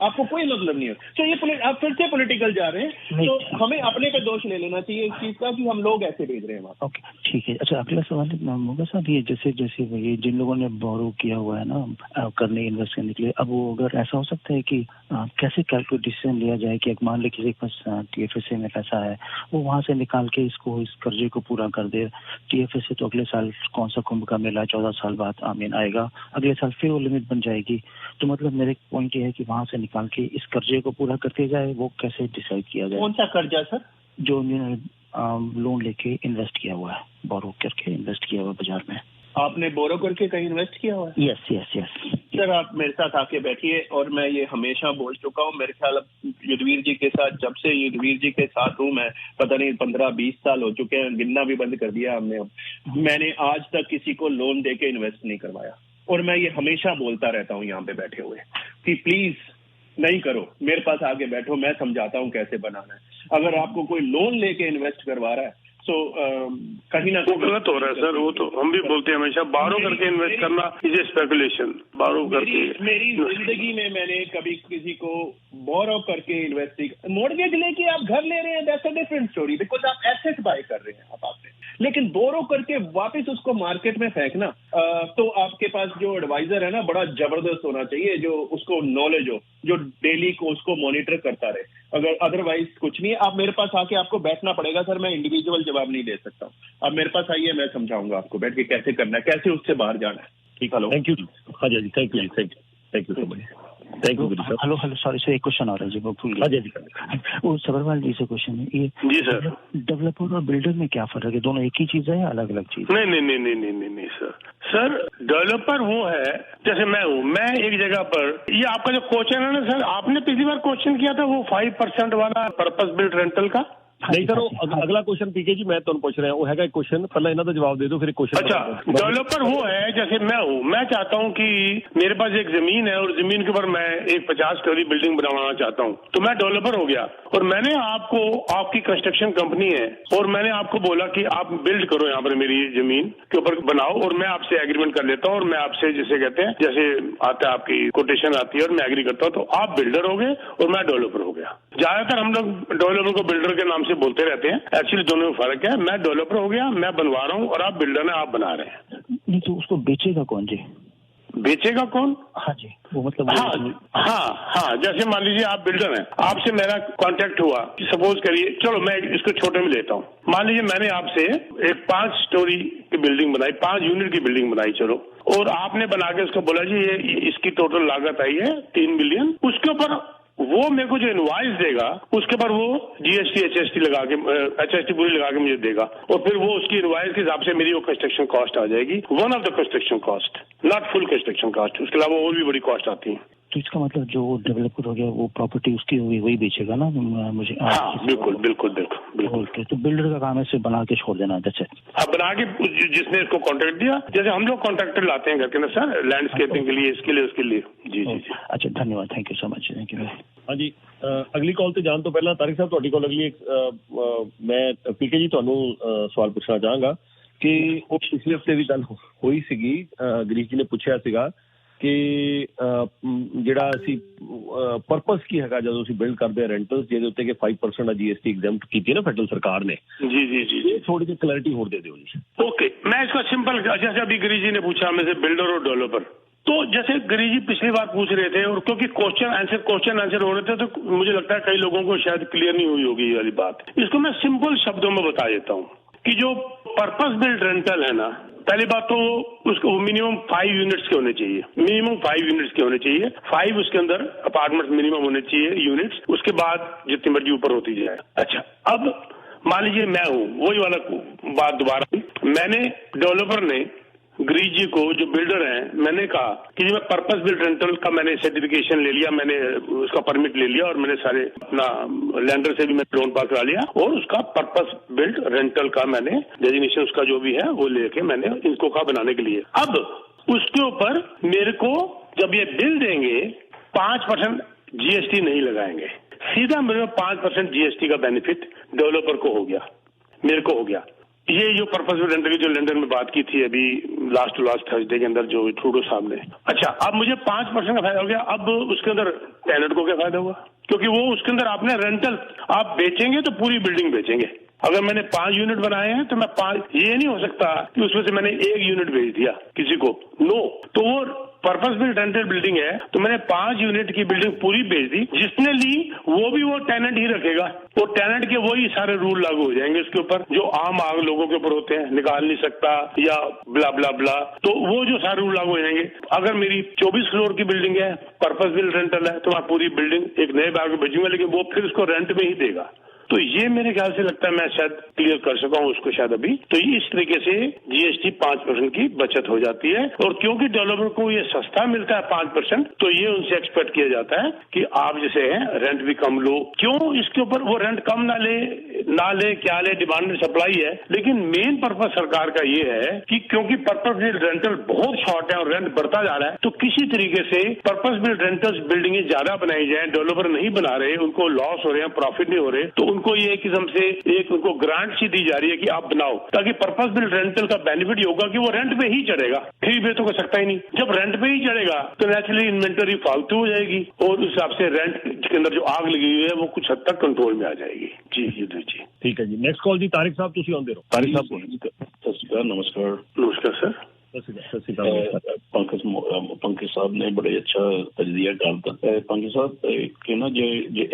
आपको कोई मतलब नहीं है। तो ये आप फिर से पॉलिटिकल जा रहे हैं, तो हमें अपने पे दोष ले लेना चाहिए इस चीज का कि हम लोग ऐसे भेज रहे हैं वहाँ। ओके, ठीक है। अच्छा, अगला सवाल मोगा साहब, ये जैसे ये जिन लोगों ने बोरो किया हुआ है ना करने इन्वेस्ट करने के लिए, अब वो अगर ऐसा हो सकता है कि कैसे कैलकुलेट डिसीजन लिया जाए कि एक मान ले किसी के पास TFSA में पैसा है, वो वहां से निकाल के इस कर्जे को पूरा कर दे। TFSA तो अगले साल कौन सा कुंभ का मेला 14 साल बाद आएगा, अगले साल फिर वो लिमिट बन जाएगी। तो मतलब मेरे पॉइंट ये है कि वहां से निकाल के इस कर्जे को पूरा करते जाए, वो कैसे डिसाइड किया जाए? कौन सा कर्जा सर? जो उन्होंने लोन लेके इन्वेस्ट किया हुआ है, बोरो करके इन्वेस्ट किया हुआ बाजार में। आपने बोरो करके कहीं इन्वेस्ट किया हुआ है? यस। सर आप मेरे साथ आके बैठिए, और मैं ये हमेशा बोल चुका हूँ, मेरे ख्याल युद्धवीर जी के साथ, जब से युद्धवीर जी के साथ हूँ मैं, पता नहीं 15-20 साल हो चुके हैं, गिनना भी बंद कर दिया हमने। अब मैंने आज तक किसी को लोन देके इन्वेस्ट नहीं करवाया, और मैं ये हमेशा बोलता रहता हूँ यहाँ पे बैठे हुए कि प्लीज नहीं करो, मेरे पास आगे बैठो, मैं समझाता हूँ कैसे बनाना है। अगर आपको कोई लोन लेके इन्वेस्ट करवा रहा है तो कहीं ना वो गलत हो रहा है सर। वो तो हम भी बोलते हैं हमेशा, बारो करके इन्वेस्ट करना इज ए स्पेकुलेशन। बारो करके मेरी जिंदगी में मैंने कभी किसी को बोरो करके इन्वेस्ट नहीं, मॉर्गेज लेके आप घर ले रहे हैं, that's a different story, because आप एसेट बाय कर रहे हैं आपने। लेकिन बोरो करके वापस उसको मार्केट में फेंकना, तो आपके पास जो एडवाइजर है ना, बड़ा जबरदस्त होना चाहिए, जो उसको नॉलेज हो, जो डेली को उसको मॉनिटर करता रहे। अगर अदरवाइज कुछ नहीं है, आप मेरे पास आके आपको बैठना पड़ेगा सर, मैं इंडिविजुअल जवाब नहीं दे सकता। आप मेरे पास आइए, मैं समझाऊंगा आपको बैठ के कैसे करना है, कैसे उससे बाहर जाना है। ठीक, हेलो, थैंक यू। हाँ जी, thank you so much. Thank you. Hello sorry sir, एक क्वेश्चन और है जी, वो भूल गया। वो सबरवाल जी से क्वेश्चन है ये। जी सर। डेवलपर और बिल्डर में क्या फर्क है? दोनों एक ही चीज है या अलग अलग चीज? नहीं सर, डेवलपर वो है, जैसे मैं हूँ, मैं एक जगह पर, ये आपका जो क्वेश्चन है ना सर, आपने पिछली बार क्वेश्चन किया था वो 5% वाला पर्पस बिल्ड रेंटल का। नहीं सर, अगला क्वेश्चन पीके जी मैं तुम पूछ रहा हूँ, वो है क्वेश्चन, पहले इन्हों का जवाब दे दो फिर क्वेश्चन। अच्छा, डेवलपर वो है, जैसे मैं हूँ, मैं चाहता हूँ कि मेरे पास एक जमीन है और जमीन के ऊपर मैं एक 50 स्टोरी बिल्डिंग बनवाना चाहता हूँ, तो मैं डेवलपर हो गया, और मैंने आपको, आपकी कंस्ट्रक्शन कंपनी है, और मैंने आपको बोला कि आप बिल्ड करो यहाँ पर मेरी जमीन के ऊपर बनाओ, और मैं आपसे एग्रीमेंट कर लेता हूँ, और मैं आपसे जिसे कहते हैं, जैसे आता है आपकी कोटेशन आती है और मैं एग्री करता हूँ, तो आप बिल्डर हो गए और मैं डेवलपर हो गया। ज्यादातर हम लोग डेवलपर को बिल्डर के नाम से बोलते रहते हैं, एक्चुअली दोनों में फर्क है। मैं डेवलपर हो गया, मैं बनवा रहा हूँ, और आप बिल्डर हैं, आप बना रहे हैं। नहीं तो उसको बेचेगा कौन जी? बेचेगा कौन? हाँ जी, वो मतलब हाँ, जैसे मान लीजिए आप बिल्डर हैं, आपसे मेरा कांटेक्ट हुआ, सपोज करिए, चलो मैं इसको छोटे में लेता हूँ, मान लीजिए मैंने आपसे एक 5 स्टोरी की बिल्डिंग बनाई, 5 यूनिट की बिल्डिंग बनाई, चलो, और आपने बना के उसको बोला जी ये इसकी टोटल लागत आई है 3 मिलियन, उसके ऊपर वो मेरे को जो इनवॉइस देगा उसके पर वो GST HST लगा के, HST पूरी लगा के मुझे देगा, और फिर वो उसकी इनवॉइस के हिसाब से मेरी वो कंस्ट्रक्शन कॉस्ट आ जाएगी, one of the construction cost, not full construction cost, उसके अलावा और भी बड़ी कॉस्ट आती है। तो इसका मतलब जो डेवलपर हो गया वो प्रॉपर्टी उसकी होगी, वही बेचेगा ना मुझे? हाँ, बिल्कुल। तो बिल्डर का काम है सिर्फ बना के छोड़ देना, जैसे अब बना के जिसने इसको कॉन्ट्रैक्ट दिया, जैसे हम लोग कॉन्ट्रैक्टर लाते हैं घर के अंदर सर, लैंडस्केपिंग के लिए, इसके लिए, उसके लिए। जी। अच्छा, धन्यवाद, thank you so much, thank you. हाँ जी, अगली कॉल ਤੇ ਜਾਣ ਤੋਂ ਪਹਿਲਾਂ ਤਾਰਿਕ ਸਾਹਿਬ ਤੁਹਾਡੀ ਕੋਲ ਅਗਲੀ ਮੈਂ ਪੀਕੇ ਜੀ ਤੁਹਾਨੂੰ ਸਵਾਲ ਪੁੱਛਣਾ ਚਾਹਾਂਗਾ ਕਿ ਉਹ ਪਿਛਲੇ ਹਫਤੇ ਦੀ ਗੱਲ ਹੋਈ ਸੀਗੀ, ਗਰੀਸ਼ ਜੀ ਨੇ ਪੁੱਛਿਆ ਸੀਗਾ ਕਿ ਜਿਹੜਾ ਅਸੀਂ ਪਰਪਸ ਕੀ ਹੈਗਾ ਜਦੋਂ ਅਸੀਂ ਬਿਲਡ ਕਰਦੇ ਹਾਂ ਰੈਂਟਲਸ, ਜਿਹਦੇ ਉੱਤੇ ਕਿ 5% ਦਾ GST ਐਗਜ਼ੈਂਪਟ ਕੀਤੀ ਹੈ ਨਾ ਫੈਡਰਲ ਸਰਕਾਰ ਨੇ। जी, थोड़ी सी क्लैरिटी और दे दो जी। ओके, मैं इसका सिंपल, जैसे अभी गिरीश जी ने पूछा हमें से बिल्डर और डेवलपर, तो जैसे गिरीश जी पिछली बार पूछ रहे थे, और क्योंकि क्वेश्चन आंसर हो रहे थे, तो मुझे लगता है कई लोगों को शायद क्लियर नहीं हुई होगी ये वाली बात। इसको मैं सिंपल शब्दों में बता देता हूँ कि जो पर्पस बिल्ड रेंटल है ना, पहली बात तो उसको मिनिमम 5 यूनिट्स के होने चाहिए, मिनिमम 5 यूनिट्स के होने चाहिए, 5 उसके अंदर अपार्टमेंट मिनिमम होने चाहिए यूनिट्स, उसके बाद जितनी मर्जी ऊपर होती जाए। अच्छा, अब मान लीजिए मैं हूँ, वही वाला बात दोबारा, मैंने डेवलपर ने गिरीश जी को, जो बिल्डर हैं, मैंने कहा कि जी मैं पर्पस बिल्ड रेंटल का मैंने सर्टिफिकेशन ले लिया, मैंने उसका परमिट ले लिया, और मैंने सारे अपना लैंडर से भी मैंने लोन पास करा लिया, और उसका पर्पस बिल्ड रेंटल का मैंने डेजिग्नेशन उसका जो भी है वो लेके मैंने इनको कहा बनाने के लिए। अब उसके ऊपर मेरे को जब ये बिल देंगे 5% GST नहीं लगाएंगे, सीधा मेरे 5% GST का बेनिफिट डेवलपर को हो गया, मेरे को हो गया। ये जो पर्पस रेंटल की जो लंदन में बात की थी अभी लास्ट टू लास्ट थर्सडे के अंदर जो ट्रूडो साहब ने, अच्छा अब मुझे 5% का फायदा हो गया, अब उसके अंदर टेनेंट को क्या फायदा हुआ? क्योंकि वो उसके अंदर आपने रेंटल आप बेचेंगे तो पूरी बिल्डिंग बेचेंगे। अगर मैंने 5 यूनिट बनाए हैं तो मैं 5, ये नहीं हो सकता कि उसमें से मैंने 1 यूनिट बेच दिया किसी को, नो। तो वो पर्पस बिल्ड रेंटेड बिल्डिंग है तो मैंने 5 यूनिट की बिल्डिंग पूरी बेच दी, जिसने ली वो भी वो टेनेंट ही रखेगा, वो टेनेंट के वही सारे रूल लागू हो जाएंगे उसके ऊपर जो आम आग लोगों के ऊपर होते हैं, निकाल नहीं सकता या ब्ला ब्ला ब्ला, तो वो जो सारे रूल लागू हो जाएंगे। अगर मेरी 24 फ्लोर की बिल्डिंग है, पर्पस बिल्ड रेंटल है, तो मैं पूरी बिल्डिंग एक नए बाग में भेजूंगा, लेकिन वो फिर उसको रेंट में ही देगा। तो ये मेरे ख्याल से लगता है मैं शायद क्लियर कर सका हूं उसको शायद अभी। तो इस तरीके से जीएसटी 5% की बचत हो जाती है, और क्योंकि डेवलपर को ये सस्ता मिलता है 5%, तो ये उनसे एक्सपेक्ट किया जाता है कि आप जैसे हैं रेंट भी कम लो। क्यों इसके ऊपर वो रेंट कम ना ले क्या ले, डिमांड एंड सप्लाई है। लेकिन मेन पर्पज सरकार का ये है कि क्योंकि पर्पज बिल्ड रेंटल बहुत शॉर्ट है और रेंट बढ़ता जा रहा है, तो किसी तरीके से पर्पज बिल्ड रेंटल्स बिल्डिंगें ज्यादा बनाई जाए, डेवलपर नहीं बना रहे, उनको लॉस हो रहे हैं, प्रॉफिट नहीं हो रहे, तो उनको ये किस्म से एक उनको ग्रांट सी दी जा रही है कि आप बनाओ, ताकि पर्पस बिल्ड रेंटल का बेनिफिट ये होगा कि वो रेंट पे ही चढ़ेगा, फ्री पे तो कर सकता ही नहीं। जब रेंट पे ही चढ़ेगा तो नेचुरली इन्वेंटरी फालतू हो जाएगी और उस हिसाब से रेंट के अंदर जो आग लगी हुई है वो कुछ हद तक कंट्रोल में आ जाएगी। जी जी ठीक है जी। नेक्स्ट कॉल जी तारिक साहब, तुसी आंदे रहो। तारिक साहब सत श्री अकाल। नमस्कार। नमस्कार सर। पंकज साहब ने बड़े अच्छा तजजिया करता। पंकज साहब कि ना जे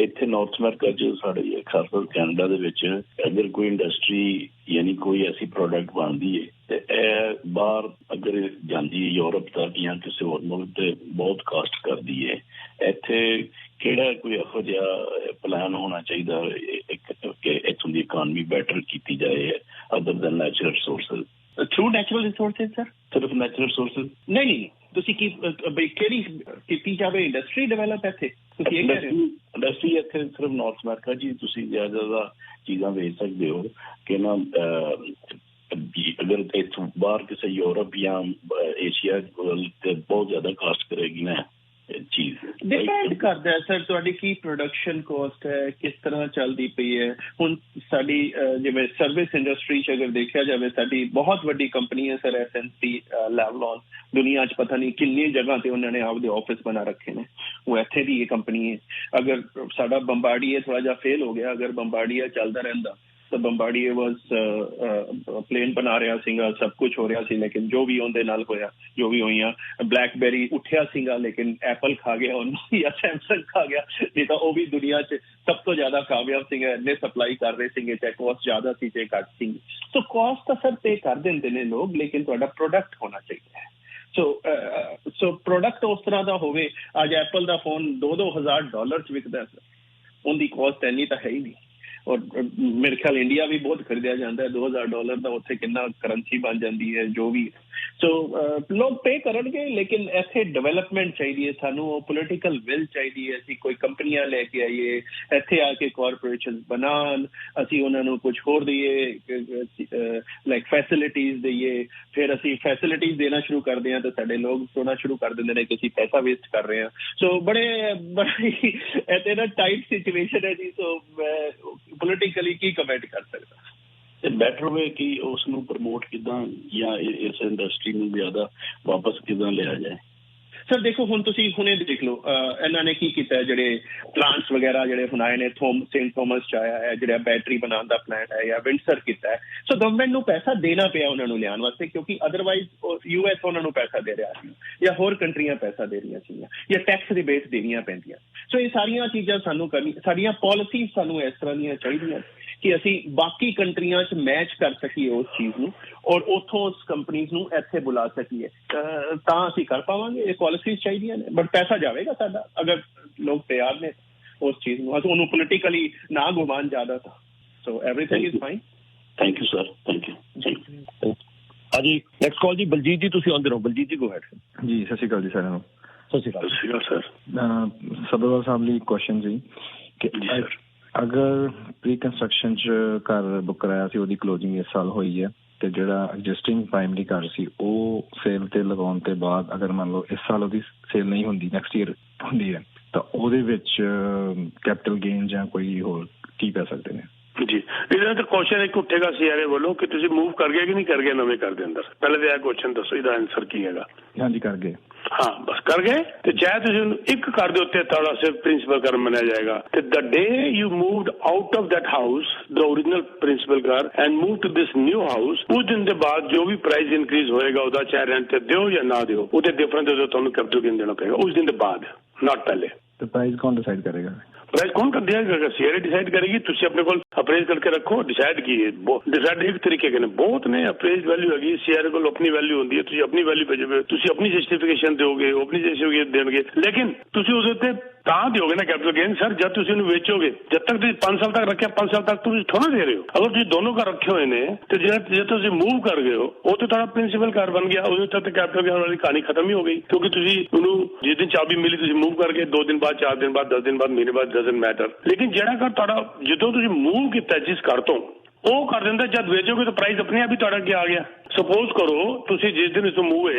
इत्थे नॉर्थ अमेरिका च साढ़े खासकर कैनेडा दे विच अगर कोई इंडस्ट्री यानी कोई ऐसी प्रोडक्ट बनदी है ते बाहर अगर जांदी है यूरोप तक या किसी होर मुल्क ते बहुत कास्ट करदी है। इत्थे केड़ा कोई इहो जिहा प्लान होना चाहिए कि इत्थों दी इकानमी बेटर की जाए other than natural resources? Through natural resources sir, सिर्फ नेचुरल रिसोर्सेज नहीं ਤੁਸੀਂ ਕੀ ਬਈ ਕਿਹੜੀ ਕੀਤੀ ਜਾਵੇ ਇੰਡਸਟਰੀ ਡਿਵੈਲਪ ਇੱਥੇ? ਤੁਸੀਂ ਇਹ ਕਹਿ ਰਹੇ ਹੋ ਇੰਡਸਟਰੀ ਇੱਥੇ ਸਿਰਫ ਨਾਰਥ ਅਮਰੀਕਾ ਜੀ ਤੁਸੀਂ ਜ਼ਿਆਦਾ ਚੀਜ਼ਾਂ ਵੇਚ ਸਕਦੇ ਹੋ ਕਿ ਨਾ ਅਗਰ ਇੱਥੋਂ ਬਾਹਰ ਕਿਸੇ ਯੂਰਪ ਜਾਂ ਏਸ਼ੀਆ ਤੇ ਬਹੁਤ ਜ਼ਿਆਦਾ ਕਾਸਟ ਕਰੇਗੀ ਨਾ ਚੀਜ਼। ਡਿਪੈਂਡ ਕਰਦਾ ਹੈ ਸਰ ਤੁਹਾਡੀ ਕੀ ਪ੍ਰੋਡਕਸ਼ਨ ਕੋਸਟ ਹੈ, ਕਿਸ ਤਰ੍ਹਾਂ ਚੱਲਦੀ ਪਈ ਹੈ। ਹੁਣ ਸਾਡੀ ਜਿਵੇਂ ਸਰਵਿਸ ਇੰਡਸਟਰੀ 'ਚ ਅਗਰ ਦੇਖਿਆ ਜਾਵੇ ਸਾਡੀ ਬਹੁਤ ਵੱਡੀ ਕੰਪਨੀ ਹੈ ਸਰ SNC ਲੈਵਲੋਨ। ਦੁਨੀਆ 'ਚ ਪਤਾ ਨਹੀਂ ਕਿੰਨੀ ਜਗ੍ਹਾ ਤੇ ਉਹਨਾਂ ਨੇ ਆਪਦੇ ਆਫਿਸ ਬਣਾ ਰੱਖੇ ਨੇ, ਉਹ ਇੱਥੇ ਦੀ ਇਹ ਕੰਪਨੀ ਹੈ। ਅਗਰ ਸਾਡਾ ਬੰਬਾਰਡੀਏ ਥੋੜਾ ਜਿਹਾ ਫੇਲ ਹੋ ਗਿਆ, ਅਗਰ ਬੰਬਾਰਡੀਆ ਚੱਲਦਾ ਰਹਿੰਦਾ ਤਾਂ ਬੰਬਾਰਡੀਏ ਵਾਸ ਪਲੇਨ ਬਣਾ ਰਿਹਾ ਸੀਗਾ, ਸਭ ਕੁਛ ਹੋ ਰਿਹਾ ਸੀ, ਲੇਕਿਨ ਜੋ ਵੀ ਉਹਦੇ ਨਾਲ ਹੋਇਆ, ਜੋ ਵੀ ਹੋਈਆਂ, ਬਲੈਕਬੈਰੀ ਉੱਠਿਆ ਸੀਗਾ ਲੇਕਿਨ ਐਪਲ ਖਾ ਗਿਆ ਉਹਨੂੰ ਜਾਂ ਸੈਮਸੰਗ ਖਾ ਗਿਆ, ਨਹੀਂ ਤਾਂ ਉਹ ਵੀ ਦੁਨੀਆ 'ਚ ਸਭ ਤੋਂ ਜ਼ਿਆਦਾ ਕਾਮਯਾਬ ਸੀਗਾ। ਇੰਨੇ ਸਪਲਾਈ ਕਰ ਰਹੇ ਸੀਗੇ, ਚਾਹੇ ਕੋਸਟ ਜ਼ਿਆਦਾ ਸੀ ਚਾਹੇ ਘੱਟ ਸੀ। ਸੋ ਕੋਸਟ ਤਾਂ ਸਰ ਪੇ ਕਰ ਦਿੰਦੇ ਨੇ ਲੋਕ, ਲੇਕਿਨ ਤੁਹਾਡਾ ਪ੍ਰੋਡਕਟ ਹੋਣਾ ਚਾਹੀਦਾ ਹੈ। ਸੋ ਪ੍ਰੋਡਕਟ ਉਸ ਤਰ੍ਹਾਂ ਦਾ ਹੋਵੇ। ਅੱਜ ਐਪਲ ਦਾ ਫੋਨ $2,000 'ਚ ਵਿਕਦਾ ਸਰ, ਉਹਦੀ ਕੋਸਟ ਇੰਨੀ ਤਾਂ ਹੈ ਹੀ ਨਹੀਂ। ਔਰ ਮੇਰੇ ਖਿਆਲ ਇੰਡੀਆ ਵੀ ਬਹੁਤ ਖਰੀਦਿਆ ਜਾਂਦਾ ਹੈ। $2,000 ਦਾ ਉੱਥੇ ਕਿੰਨਾ ਕਰੰਸੀ ਬਣ ਜਾਂਦੀ ਹੈ ਜੋ ਵੀ। ਸੋ ਲੋਕ ਪੇ ਕਰਨਗੇ, ਲੇਕਿਨ ਇੱਥੇ ਡਿਵੈਲਪਮੈਂਟ ਚਾਹੀਦੀ ਹੈ ਸਾਨੂੰ, ਉਹ ਪੋਲੀਟੀਕਲ ਵਿਲ ਚਾਹੀਦੀ ਹੈ। ਅਸੀਂ ਕੋਈ ਕੰਪਨੀਆਂ ਲੈ ਕੇ ਆਈਏ, ਇੱਥੇ ਆ ਕੇ ਕਾਰਪੋਰੇਸ਼ਨ ਬਣਾਉਣ, ਅਸੀਂ ਉਹਨਾਂ ਨੂੰ ਕੁਝ ਹੋਰ ਦਈਏ, ਲਾਈਕ ਫੈਸਿਲਿਟੀਜ਼ ਦਈਏ। ਫਿਰ ਅਸੀਂ ਫੈਸਿਲਿਟੀਜ਼ ਦੇਣਾ ਸ਼ੁਰੂ ਕਰਦੇ ਹਾਂ ਤਾਂ ਸਾਡੇ ਲੋਕ ਸੋਚਣਾ ਸ਼ੁਰੂ ਕਰ ਦਿੰਦੇ ਨੇ ਕਿ ਅਸੀਂ ਪੈਸਾ ਵੇਸਟ ਕਰ ਰਹੇ ਹਾਂ। ਸੋ ਬੜੀ ਇੱਥੇ ਨਾ ਟਾਈਟ ਸਿਚੁਏਸ਼ਨ ਹੈ ਜੀ। ਸੋ ਮੈਂ ਪੋਲੀਟੀਕਲੀ ਕੀ ਕਮੈਂਟ ਕਰ ਸਕਦਾ। ਬੈਟਰ ਵੇ ਕਿ ਉਸ ਨੂੰ ਪ੍ਰਮੋਟ ਕਿੱਦਾਂ ਜਾਂ ਇਸ ਇੰਡਸਟਰੀ ਨੂੰ ਜ਼ਿਆਦਾ ਵਾਪਸ ਕਿੱਦਾਂ ਲਿਆ ਜਾਏ? ਸਰ ਦੇਖੋ ਹੁਣ ਤੁਸੀਂ ਹੁਣੇ ਦੇਖ ਲਓ ਇਹਨਾਂ ਨੇ ਕੀ ਕੀਤਾ, ਜਿਹੜੇ ਪਲਾਂਟਸ ਵਗੈਰਾ ਜਿਹੜੇ ਹੁਣ ਆਏ ਨੇ ਸੇਂਟ ਥੋਮਸ 'ਚ ਆਇਆ ਹੈ, ਜਿਹੜਾ ਬੈਟਰੀ ਬਣਾਉਣ ਦਾ ਪਲਾਂਟ ਹੈ, ਜਾਂ ਵਿੰਡਸਰ ਕੀਤਾ ਹੈ। ਸੋ ਗਵਰਨਮੈਂਟ ਨੂੰ ਪੈਸਾ ਦੇਣਾ ਪਿਆ ਉਹਨਾਂ ਨੂੰ ਲਿਆਉਣ ਵਾਸਤੇ, ਕਿਉਂਕਿ ਅਦਰਵਾਈਜ਼ US ਉਹਨਾਂ ਨੂੰ ਪੈਸਾ ਦੇ ਰਿਹਾ ਸੀ ਜਾਂ ਹੋਰ ਕੰਟਰੀਆਂ ਪੈਸਾ ਦੇ ਰਹੀਆਂ ਸੀਗੀਆਂ ਜਾਂ ਟੈਕਸ ਰਿਬੇਟ ਦੇਣੀਆਂ ਪੈਂਦੀਆਂ। ਸੋ ਇਹ ਸਾਰੀਆਂ ਚੀਜ਼ਾਂ ਸਾਨੂੰ ਸਾਡੀਆਂ ਪਾਲਿਸੀਜ਼ ਸਾਨੂੰ ਇਸ ਤਰ੍ਹਾਂ ਦੀਆਂ ਚਾਹੀਦੀਆਂ ਕਿ ਅਸੀਂ ਬਾਕੀ ਕੰਟਰੀਆਂ 'ਚ ਮੈਚ ਕਰ ਸਕੀਏ ਉਸ ਚੀਜ਼ ਨੂੰ, ਔਰ ਉੱਥੋਂ ਉਸ ਕੰਪਨੀਜ਼ ਨੂੰ ਇੱਥੇ ਬੁਲਾ ਸਕੀਏ, ਤਾਂ ਅਸੀਂ ਕਰ ਪਾਵਾਂਗੇ। ਇਹ ਪਾਲਿਸੀਜ਼ ਚਾਹੀਦੀਆਂ ਨੇ, ਬਟ ਪੈਸਾ ਜਾਵੇਗਾ ਸਾਡਾ ਅਗਰ ਲੋਕ ਤਿਆਰ ਨੇ ਉਸ ਚੀਜ਼ ਨੂੰ, ਅਸੀਂ ਉਹਨੂੰ ਪੋਲੀਟੀਕਲੀ ਨਾ ਘੁਮਾਉਣ ਜ਼ਿਆਦਾ ਤਾਂ। So everything is fine. Thank you sir, thank you. ਹਾਂਜੀ ਨੈਕਸਟ ਕਾਲ ਜੀ ਬਲਜੀਤ ਜੀ, ਤੁਸੀਂ ਆਉਂਦੇ ਰਹੋ। ਬਲਜੀਤ ਜੀ ਗੋ ਹੈਡ। ਜੀ ਸਤਿ ਸ਼੍ਰੀ ਅਕਾਲ ਜੀ ਸਾਰਿਆਂ ਨੂੰ। ਸਤਿ ਸ਼੍ਰੀ ਅਕਾਲ ਸਰ। ਸਭਰਵਾਲ ਸਾਹਿਬ ਲਈ ਕੁਐਸਚਨ ਸੀ ਕਿ ਅਗਰ ਪ੍ਰੀ ਕੰਸਟਰਕਸ਼ਨ 'ਚ ਘਰ ਬੁੱਕ ਕਰਾਇਆ ਸੀ, ਉਹਦੀ ਕਲੋਜ਼ਿੰਗ ਇਸ ਸਾਲ ਹੋਈ ਹੈ, ਤੇ ਜਿਹੜਾ ਐਗਜ਼ਿਸਟਿੰਗ ਪ੍ਰਾਇਮਰੀ ਘਰ ਸੀ ਉਹ ਸੇਲ ਤੇ ਲਗਾਉਣ ਤੋਂ ਬਾਅਦ ਅਗਰ ਮੰਨ ਲਓ ਇਸ ਸਾਲ ਉਹਦੀ ਸੇਲ ਨਹੀਂ ਹੁੰਦੀ, ਨੈਕਸਟ ਈਅਰ ਹੁੰਦੀ ਹੈ, ਤਾਂ ਉਹਦੇ ਵਿੱਚ ਕੈਪੀਟਲ ਗੇਨ ਜਾਂ ਕੋਈ ਹੋਰ ਕੀ ਪੈ ਸਕਦੇ ਨੇ? ਜੀ ਇਹਦਾ ਤਾਂ ਕੁਐਸਚਨ ਇੱਕ ਉੱਠੇਗਾ ਸੀਆਰਏ ਵੱਲੋਂ ਕਿ ਤੁਸੀਂ ਮੂਵ ਕਰ ਗਏ ਕਿ ਨਹੀਂ ਕਰ ਗਏ ਨਵੇਂ ਘਰ ਦੇ ਅੰਦਰ। ਪਹਿਲੇ ਤਾਂ ਇਹ ਕੁਐਸਚਨ ਦੱਸੋ, ਇਹਦਾ ਆਨਸਰ ਕੀ ਹੈਗਾ? ਹਾਂਜੀ ਕਰ ਗਏ। ਹਾਂ ਬਸ ਕਰ ਗਏ ਤੇ ਚਾਹੇ ਤੁਸੀਂ ਉਹਨੂੰ ਇੱਕ ਘਰ ਦੇ ਉੱਤੇ ਤੁਹਾਡਾ ਸਿਰਫ ਪ੍ਰਿੰਸੀਪਲ ਘਰ ਮੰਨਿਆ ਜਾਏਗਾ ਤੇ the day you moved out of that house the original principal ਘਰ and move to this new house, ਉਸ ਦਿਨ ਦੇ ਬਾਅਦ ਜੋ ਵੀ ਪ੍ਰਾਈਸ ਇਨਕਰੀਜ਼ ਹੋਏਗਾ ਉਹਦਾ ਚਾਹੇ ਰੈਂਟ ਤੇ ਦਿਓ ਜਾਂ ਨਾ ਦਿਓ ਉਹਦੇ ਡਿਫਰੈਂਸ ਤੁਹਾਨੂੰ ਕੈਪੀਟਲ ਗੇਨ ਦੇਣਾ ਪਏਗਾ ਉਸ ਦਿਨ ਦੇ ਬਾਅਦ, ਨਾਟ ਪਹਿਲੇ। ਤੇ ਪ੍ਰਾਈਸ ਕੌਣ ਡਿਸਾਈਡ ਕਰੇਗਾ? प्राइस कौन कर दिया? सीआरए डिसाइड करेगी। तुम अपने को अप्रेज करके रखो, डिसाइड की डिसाइड एक तरीके के बहुत ने अप्रेज वैल्यू हैगी, सीआरए को अपनी वैल्यू होती है, तुम अपनी वैल्यू भेजोगे, तुम अपनी जस्टिफिकेशन दोगे, अपनी जस्टिफिकेशन देंगे, लेकिन तुम उसके ਤਾਂ ਦਿਓਗੇ ਨਾ ਕੈਪੀਟਲ ਗੇਨ ਸਰ ਜਦ ਤੁਸੀਂ ਉਹਨੂੰ ਵੇਚੋਗੇ। ਜਦ ਤੱਕ ਤੁਸੀਂ 5 ਸਾਲ ਤੱਕ ਰੱਖਿਆ 5 ਸਾਲ ਤੱਕ ਤੁਸੀਂ ਥੋੜਾ ਦੇ ਰਹੇ ਹੋ। ਅਗਰ ਤੁਸੀਂ ਦੋਨੋਂ ਘਰ ਰੱਖੇ ਹੋਏ ਨੇ ਤੇ ਜੇ ਤੁਸੀਂ ਮੂਵ ਕਰ ਗਏ ਹੋ ਉਹ ਤੇ ਤੁਹਾਡਾ ਪ੍ਰਿੰਸੀਪਲ ਘਰ ਬਣ ਗਿਆ, ਉਦੋਂ ਤੱਕ ਕੈਪੀਟਲ ਗੇਨ ਵਾਲੀ ਕਹਾਣੀ ਖਤਮ ਹੀ ਹੋ ਗਈ ਕਿਉਂਕਿ ਤੁਸੀਂ ਉਹਨੂੰ ਜਿਸ ਦਿਨ ਚਾਬੀ ਮਿਲੀ ਤੁਸੀਂ ਮੂਵ ਕਰ ਗਏ, 2 ਦਿਨ ਬਾਅਦ 4 ਦਿਨ ਬਾਅਦ 10 ਦਿਨ ਬਾਅਦ ਮਹੀਨੇ ਬਾਅਦ ਡਜ਼ਨਟ ਮੈਟਰ। ਲੇਕਿਨ ਜਿਹੜਾ ਘਰ ਤੁਹਾਡਾ ਜਦੋਂ ਤੁਸੀਂ ਮੂਵ ਕੀਤਾ ਜਿਸ ਘਰ ਤੋਂ ਉਹ ਕਰ ਦਿੰਦਾ ਜਦ ਵੇਚੋਗੇ ਤਾਂ ਪ੍ਰਾਈਸ ਆਪਣੇ ਆਪ ਹੀ ਤੁਹਾਡਾ ਅੱਗੇ ਆ ਗਿਆ। ਸਪੋਜ਼ ਕਰੋ ਤੁਸੀਂ ਜਿਸ ਦਿਨ ਇਸ ਨੂੰ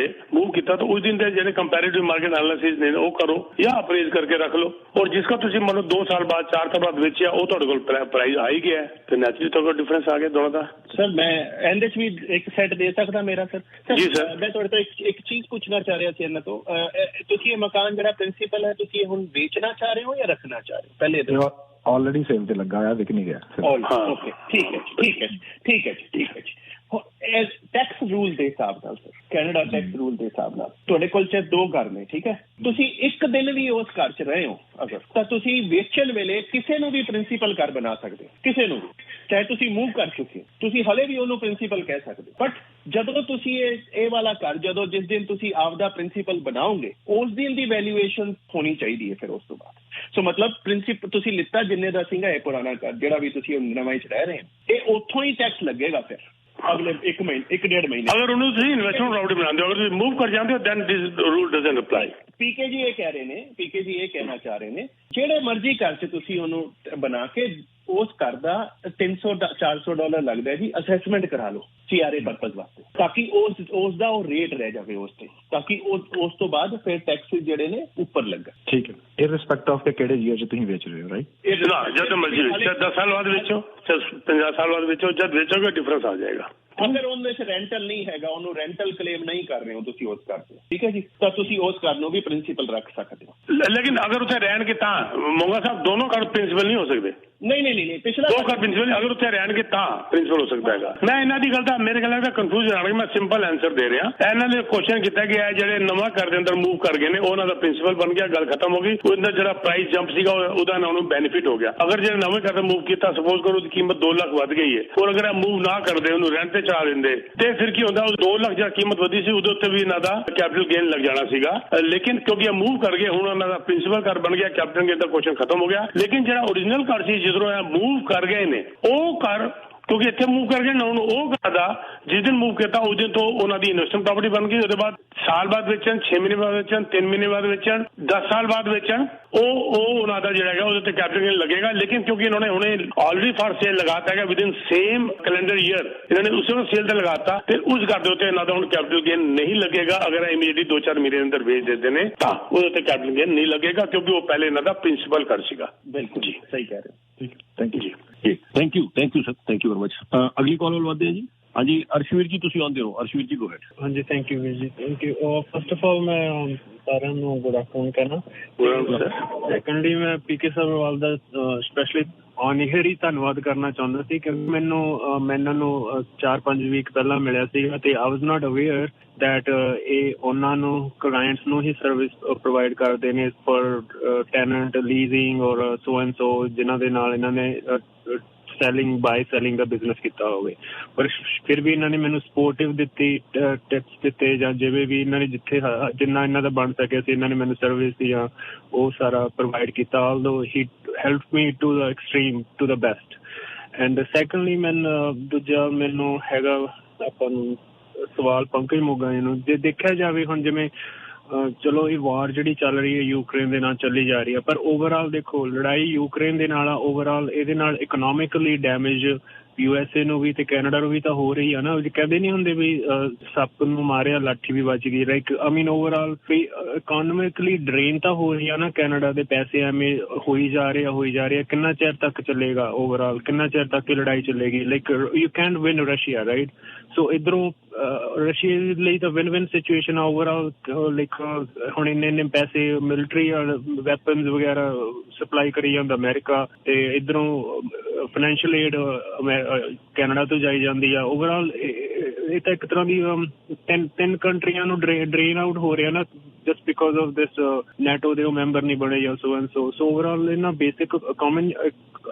ਮੂਵ ਕੀਤਾ ਤਾਂ ਉਸ ਦਿਨ ਦੇ ਜਿਹੜੇ ਕੰਪੈਰੀਟਿਵ ਮਾਰਕੀਟ ਐਨਾਲਿਸਿਸ ਨੇ ਉਹ ਕਰੋ ਜਾਂ ਅਪਰੇਜ਼ ਕਰਕੇ ਰੱਖ ਲਓ ਔਰ ਜਿਸਕਾ ਤੁਸੀਂ ਮੰਨ ਲਓ 2 ਸਾਲ ਬਾਅਦ 4 ਸਾਲ ਬਾਅਦ ਵੇਚਿਆ ਉਹ ਤੁਹਾਡੇ ਕੋਲ ਪ੍ਰਾਈਸ ਆ ਹੀ ਗਿਆ ਤੇ ਨੈਚੁਰਲੀ ਤੁਹਾਡਾ ਡਿਫਰੈਂਸ ਆ ਗਿਆ ਦੋਨਾਂ ਦਾ। ਸਰ ਮੈਂ ਇਹਦੇ 'ਚ ਵੀ ਇੱਕ ਸੈੱਟ ਦੇ ਸਕਦਾ ਮੇਰਾ ਸਰ? ਜੀ ਸਰ ਮੈਂ ਤੁਹਾਡੇ ਤੋਂ ਇੱਕ ਚੀਜ਼ ਪੁੱਛਣਾ ਚਾਹ ਰਿਹਾ ਸੀ ਇਹਨਾਂ ਤੋਂ, ਤੁਸੀਂ ਇਹ ਮਕਾਨ ਜਿਹੜਾ ਪ੍ਰਿੰਸੀਪਲ ਹੈ ਤੁਸੀਂ ਹੁਣ ਵੇਚਣਾ ਚਾਹ ਰਹੇ ਹੋ ਜਾਂ ਰੱਖਣਾ ਚਾਹ ਰਹੇ ਹੋ? ਪਹਿਲੇ ਆਲਰੇਡੀ ਸੇਲ ਤੇ ਲੱਗਾ ਹੋਇਆ, ਵਿਕ ਨਹੀਂ ਗਿਆ। ਓਕੇ ਠੀਕ ਹੈ ਟੈਕਸ ਰੂਲ ਦੇ ਹਿਸਾਬ ਨਾਲ ਸਰ, ਕੈਨੇਡਾ ਟੈਕਸ ਰੂਲ ਦੇ ਹਿਸਾਬ ਨਾਲ ਤੁਹਾਡੇ ਕੋਲ ਚਾਹੇ 2 ਘਰ ਨੇ, ਠੀਕ ਹੈ, ਤੁਸੀਂ ਇੱਕ ਦਿਨ ਵੀ ਉਸ ਘਰ 'ਚ ਰਹੇ ਹੋ ਅਗਰ ਤਾਂ ਤੁਸੀਂ ਵੇਚਣ ਵੇਲੇ ਕਿਸੇ ਨੂੰ ਵੀ ਪ੍ਰਿੰਸੀਪਲ ਘਰ ਬਣਾ ਸਕਦੇ ਹੋ, ਕਿਸੇ ਨੂੰ ਵੀ, ਚਾਹੇ ਤੁਸੀਂ ਮੂਵ ਕਰ ਚੁੱਕੇ ਤੁਸੀਂ ਹਲੇ ਵੀ ਉਹਨੂੰ ਪ੍ਰਿੰਸੀਪਲ ਕਹਿ ਸਕਦੇ ਹੋ। ਬਟ ਜਦੋਂ ਤੁਸੀਂ ਇਹ ਵਾਲਾ ਘਰ ਜਦੋਂ ਜਿਸ ਦਿਨ ਤੁਸੀਂ ਆਪਦਾ ਪ੍ਰਿੰਸੀਪਲ ਬਣਾਓਗੇ ਉਸ ਦਿਨ ਦੀ ਵੈਲਿਊਏਸ਼ਨ ਹੋਣੀ ਚਾਹੀਦੀ ਹੈ ਫਿਰ ਉਸ ਤੋਂ ਬਾਅਦ। ਸੋ ਮਤਲਬ ਪ੍ਰਿੰਸੀਪਲ ਤੁਸੀਂ ਲਿੱਤਾ ਜਿੰਨੇ ਦਾ ਸੀਗਾ ਇਹ ਪੁਰਾਣਾ ਘਰ ਜਿਹੜਾ ਵੀ ਤੁਸੀਂ ਨਵਾਂ 'ਚ ਰਹਿ ਰਹੇ ਹੋ ਇਹ ਉੱਥੋਂ ਹੀ ਟੈਕਸ ਲੱਗੇਗਾ ਫਿਰ ਅਗਲੇ 1 ਮਹੀਨੇ 1.5 ਮਹੀਨੇ। ਅਗਰ ਉਹਨੂੰ ਤੁਸੀਂ ਇਨਵੈਸਟਮੈਂਟ ਪ੍ਰਾਪਰਟੀ ਬਣਾਉਂਦੇ ਹੋ, ਅਗਰ ਤੁਸੀਂ ਮੂਵ ਕਰ ਜਾਂਦੇ ਹੋ then this rule doesn't apply. PK ji ਇਹ ਕਹਿ ਰਹੇ ਨੇ, ਪੀਕੇ ਜੀ ਇਹ ਕਹਿਣਾ ਚਾਹ ਰਹੇ ਨੇ ਜਿਹੜੇ ਮਰਜ਼ੀ ਘਰ 'ਚ ਤੁਸੀਂ ਉਹਨੂੰ ਬਣਾ ਕੇ ਉਸ ਘਰ ਦਾ $300-400 ਲੱਗਦਾ ਜੀ ਅਸੈਸਮੈਂਟ ਕਰਾ ਲਓ ਸੀਆਰਏ ਪਰਪਸ ਵਾਸਤੇ ਤਾਂ ਕਿ ਉਸ ਦਾ ਉਹ ਰੇਟ ਰਹਿ ਜਾਵੇ ਉਸ ਤੇ ਤਾਂ ਕਿ ਉਸ ਤੋਂ ਬਾਅਦ ਫਿਰ ਟੈਕਸਿਸ ਜਿਹੜੇ ਨੇ ਉੱਪਰ ਲੱਗਾ। ਠੀਕ ਹੈ, ਇਰਰਿਸਪੈਕਟ ਆਫ ਕਿ ਕਿਹੜੇ ਈਅਰ 'ਚ ਤੁਸੀਂ ਵੇਚ ਰਹੇ ਹੋ, ਰਾਈਟ? ਜਦ ਮਰਜ਼ੀ 10 ਸਾਲ ਬਾਅਦ ਵੇਚੋ 50 ਸਾਲ ਬਾਅਦ ਵੇਚੋ, ਜਦ ਵੇਚੋਗੇ ਡਿਫਰੈਂਸ ਆ ਜਾਏਗਾ। ਅਗਰ ਉਹਦੇ 'ਚ ਰੈਂਟਲ ਨਹੀਂ ਹੈਗਾ, ਉਹਨੂੰ ਰੈਂਟਲ ਕਲੇਮ ਨਹੀਂ ਕਰ ਰਹੇ ਹੋ ਤੁਸੀਂ ਉਸ ਘਰ ਤੇ, ਠੀਕ ਹੈ ਜੀ, ਤਾਂ ਤੁਸੀਂ ਉਸ ਘਰ ਨੂੰ ਵੀ ਪ੍ਰਿੰਸੀਪਲ ਰੱਖ ਸਕਦੇ ਹੋ। ਲੇਕਿਨ ਅਗਰ ਉੱਥੇ ਰਹਿਣਗੇ ਤਾਂ ਮੋਂਗਾ ਸਾਹਿਬ ਦੋਨੋਂ ਘਰ ਪ੍ਰਿੰਸੀਪਲ ਨਹੀਂ ਹੋ ਸਕਦੇ। ਨਹੀਂ ਪਿਛਲਾ 2 ਘਰ ਪ੍ਰਿੰਸੀਪਲ ਅਗਰ ਉੱਥੇ ਰਹਿਣਗੇ ਤਾਂ ਪ੍ਰਿੰਸੀਪਲ ਹੋ ਸਕਦਾ ਹੈਗਾ। ਮੈਂ ਇਹਨਾਂ ਦੀ ਗੱਲ ਦਾ ਮੇਰੇ ਖਿਆਲ ਨਾਲ ਕਨਫਿਊਜ਼ਨ ਆ ਰਹੀ, ਮੈਂ ਸਿੰਪਲ ਆਨਸਰ ਦੇ ਰਿਹਾ। ਇਹਨਾਂ ਨੇ ਕੁਐਸਚਨ ਕੀਤਾ ਗਿਆ ਜਿਹੜੇ ਨਵਾਂ ਘਰ ਦੇ ਅੰਦਰ ਮੂਵ ਕਰ ਗਏ ਨੇ ਉਹਨਾਂ ਦਾ ਪ੍ਰਿੰਸੀਪਲ ਬਣ ਗਿਆ, ਗੱਲ ਖਤਮ ਹੋ ਗਈ, ਉਹਦਾ ਜਿਹੜਾ ਪ੍ਰਾਈਸ ਜੰਪ ਸੀਗਾ ਉਹਦਾ ਉਹਨੂੰ ਬੈਨੀਫਿਟ ਹੋ ਗਿਆ। ਅਗਰ ਜਿਹੜੇ ਨਵੇਂ ਘਰ ਦਾ ਮੂਵ ਕੀਤਾ ਸਪੋਜ਼ ਕਰੋ ਉਹਦੀ ਕੀਮਤ 2 ਲੱਖ ਵੱਧ ਗਈ ਹੈ ਔਰ ਅਗਰ ਇਹ ਮੂਵ ਨਾ ਕਰਦੇ ਉਹਨੂੰ ਰੈਂਟ ਤੇ ਚੜਾ ਦਿੰਦੇ ਤੇ ਫਿਰ ਕੀ ਹੁੰਦਾ, ਉਹ 2 ਲੱਖ ਜਿਹੜਾ ਕੀਮਤ ਵਧੀ ਸੀ ਉਹਦੇ ਉੱਤੇ ਵੀ ਇਹਨਾਂ ਦਾ ਕੈਪੀਟਲ ਗੇਨ ਲੱਗ ਜਾਣਾ ਸੀਗਾ। ਲੇਕਿਨ ਕਿਉਂਕਿ ਇਹ ਮੂਵ ਕਰ ਗਏ ਹੁਣ ਉਹਨਾਂ ਦਾ ਪ੍ਰਿੰਸੀਪਲ ਘਰ ਬਣ ਗਿਆ, ਕੈਪੀਟਲ ਗੇਨ ਦਾ ਕੁਐਸਚਨ ਖਤਮ ਹੋ ਗਿਆ। ਲੇਕਿਨ ਜਿਹੜਾ ਓਰੀਜਨਲ ਘਰ ਸੀ ਜਦੋਂ ਇਹ ਮੂਵ ਕਰ ਗਏ ਨੇ ਉਹ ਘਰ ਕਿਉਂਕਿ ਇੱਥੇ ਮੂਵ ਕਰ ਗਏ ਨਾ ਉਹਨੂੰ ਉਹ ਘਰ ਦਾ ਜਿਸ ਦਿਨ ਮੂਵ ਕੀਤਾ ਉਸ ਦਿਨ ਤੋਂ ਉਹਨਾਂ ਦੀ ਇਨਵੈਸਟਮੈਂਟ ਪ੍ਰਾਪਰਟੀ ਬਣ ਗਈ। ਉਹਦੇ ਬਾਅਦ ਸਾਲ ਬਾਅਦ ਵੇਚਣ, 6 ਮਹੀਨੇ ਬਾਅਦ ਵੇਚਣ, 3 ਮਹੀਨੇ ਬਾਅਦ ਵੇਚਣ, 10 ਸਾਲ ਬਾਅਦ ਵੇਚਣ, ਉਹ ਉਹਨਾਂ ਦਾ ਜਿਹੜਾ ਹੈਗਾ ਉਹਦੇ ਤੇ ਕੈਪੀਟਲ ਗੇਨ ਲੱਗੇਗਾ। ਲੇਕਿਨ ਕਿਉਂਕਿ ਇਹਨਾਂ ਨੇ ਹੁਣੇ ਆਲਰੇਡੀ ਫਾਰ ਸੇਲ ਲਗਾਤਾ ਹੈਗਾ ਵਿਦਿਨ ਸੇਮ ਕੈਲੰਡਰ ਈਅਰ ਇਹਨਾਂ ਨੇ ਉਸੇ ਨੂੰ ਸੇਲ ਤੇ ਲਗਾਤਾ ਤੇ ਉਸ ਘਰ ਦੇ ਉੱਤੇ ਇਹਨਾਂ ਦਾ ਹੁਣ ਕੈਪੀਟਲ ਗੇਨ ਨਹੀਂ ਲੱਗੇਗਾ। ਅਗਰ ਇਮੀਡੀਏਟਲੀ 2-4 ਮਹੀਨੇ ਦੇ ਅੰਦਰ ਵੇਚ ਦਿੰਦੇ ਨੇ ਤਾਂ ਉਹਦੇ ਤੇ ਕੈਪੀਟਲ ਗੇਨ ਨਹੀਂ ਲੱਗੇਗਾ ਕਿਉਂਕਿ ਉਹ ਪਹਿਲੇ ਇਹਨਾਂ ਦਾ ਪ੍ਰਿੰਸੀਪਲ ਘਰ ਸੀਗਾ। ਬਿਲਕੁਲ ਜੀ ਸਹੀ ਕਹਿ ਰਹੇ ਹੋ। ਠੀਕ, ਥੈਂਕ ਯੂ ਜੀ। Thank you sir, thank you very much. ਅਗਲੀ ਕਾਲ ਵੱਲ ਵਧਦੇ ਹਾਂ ਜੀ। ਹਾਂਜੀ ਅਰਸ਼ਵੀਰ ਜੀ ਤੁਸੀਂ ਆਉਂਦੇ ਹੋ, ਅਰਸ਼ਵੀਰ ਜੀ ਗੋ ਹੈਡ। ਹਾਂਜੀ ਥੈਂਕ ਯੂ ਵੀਰ ਜੀ, thank you. First of all ਮੈਂ ਸਾਰਿਆਂ ਨੂੰ ਗੁੱਡ ਆਫਟਰਨੂਨ ਕਹਿਣਾ। ਸੈਕੰਡਲੀ ਮੈਂ ਪੀਕੇ ਸਭਰਵਾਲ ਦਾ ਸਪੈਸ਼ਲੀ ਔਨ ਏਅਰ ਹੀ ਧੰਨਵਾਦ ਕਰਨਾ ਚਾਹੁੰਦਾ ਸੀ ਕਿਉਂਕਿ ਮੈਂ ਇਹਨਾਂ ਨੂੰ 4-5 ਵੀਕ ਪਹਿਲਾਂ ਮਿਲਿਆ ਸੀਗਾ ਤੇ ਆਈ ਵਾਜ਼ ਨਾਟ ਅਵੇਅਰ ਦੈਟ ਇਹ ਉਹਨਾਂ ਨੂੰ ਕਲਾਇੰਟਸ ਨੂੰ ਹੀ ਸਰਵਿਸ ਪ੍ਰੋਵਾਈਡ ਕਰਦੇ ਨੇ ਫॉर ਟੈਨੈਂਟ ਲੀਜ਼ਿੰਗ ਔਰ ਸੋ ਐਂਡ ਸੋ ਜਿਨ੍ਹਾਂ ਦੇ ਨਾਲ ਇਹਨਾਂ ਨੇ ਬਾਈ ਸੈਲਿੰਗ ਦਾ ਬਿਜ਼ਨਸ ਕੀਤਾ ਹੋਵੇ। ਪਰ ਫਿਰ ਵੀ ਇਹਨਾਂ ਨੇ ਮੈਨੂੰ ਸਪੋਰਟਿਵ ਦਿੱਤੀ, ਟਿਪਸ ਦਿੱਤੇ ਜਾਂ ਜਿਵੇਂ ਵੀ ਇਹਨਾਂ ਨੇ ਜਿੰਨਾ ਇਹਨਾਂ ਦਾ ਬਣ ਸਕਿਆ ਸੀ ਇਹਨਾਂ ਨੇ ਮੈਨੂੰ ਸਰਵਿਸ ਜਾਂ ਉਹ ਸਾਰਾ ਪ੍ਰੋਵਾਈਡ ਕੀਤਾ। Although he help me to the extreme to the best. And secondly ਦੂਜਾ ਮੈਨੂੰ ਹੈਗਾ ਆਪਾਂ ਨੂੰ ਸਵਾਲ ਪੰਕਜ ਮੋਗਾ ਜੀ ਨੂੰ, ਜੇ ਦੇਖਿਆ ਜਾਵੇ ਹੁਣ ਜਿਵੇਂ ਚਲੋ ਇਹ ਵਾਰ ਜਿਹੜੀ ਚੱਲ ਰਹੀ ਹੈ ਯੂਕਰੇਨ ਦੇ ਨਾਲ ਚੱਲੀ ਜਾ ਰਹੀ ਹੈ ਪਰ ਓਵਰਆਲ ਦੇਖੋ ਲੜਾਈ ਯੂਕਰੇਨ ਦੇ ਨਾਲ ਆ, ਓਵਰਆਲ ਇਹਦੇ ਨਾਲ ਇਕਨੋਮਿਕਲੀ ਡੈਮੇਜ USA ਨੂੰ ਵੀ ਤੇ ਕੈਨੇਡਾ ਨੂੰ ਵੀ ਤਾਂ ਹੋ ਰਹੀ ਆ ਨਾ। ਕਹਿੰਦੇ ਨਹੀਂ ਹੁੰਦੇ ਵੀ ਸੱਪ ਨੂੰ ਮਾਰਿਆ ਲਾਠੀ ਵੀ ਵੱਜ ਗਈ। Like I mean overall economically drain ਤਾਂ ਹੋ ਰਹੀ ਆ ਨਾ ਕੈਨੇਡਾ ਦੇ ਪੈਸੇ, ਐਵੇਂ ਹੋਈ ਜਾ ਰਹੇ। ਕਿੰਨਾ ਚਿਰ ਤੱਕ ਚੱਲੇਗਾ ਓਵਰਆਲ, ਕਿੰਨਾ ਚਿਰ ਤੱਕ ਇਹ ਲੜਾਈ ਚੱਲੇਗੀ? Like you can't win Russia, right? So ਇੱਧਰੋਂ ਰਸ਼ੀਆ ਲਈ ਤਾਂ ਵਿਨ ਸਿਚੁਏਸ਼ਨ ਆ ਓਵਰਆਲ। ਲਾਈਕ ਹੁਣ ਇੰਨੇ ਪੈਸੇ ਮਿਲਟਰੀ ਵੈਪਨਸ ਵਗੈਰਾ ਸਪਲਾਈ ਕਰੀ ਜਾਂਦਾ ਅਮਰੀਕਾ, ਤੇ ਇੱਧਰੋਂ ਫਾਈਨੈਂਸ਼ੀਅਲ ਏਡ ਕੈਨੇਡਾ ਤੋਂ ਜਾਈ ਜਾਂਦੀ ਆ। ਓਵਰਆਲ ਇਹ ਤਾਂ ਇੱਕ ਤਰ੍ਹਾਂ ਦੀ ਤਿੰਨ ਕੰਟਰੀਆਂ ਨੂੰ ਡਰੇਨ ਆਊਟ ਹੋ ਰਿਹਾ ਨਾ, just because of this NATO ਦੇ ਉਹ ਮੈਂਬਰ ਨਹੀਂ ਬਣੇ ਜਾਂ so and so। So overall ਇਹਨਾਂ ਬੇਸਿਕ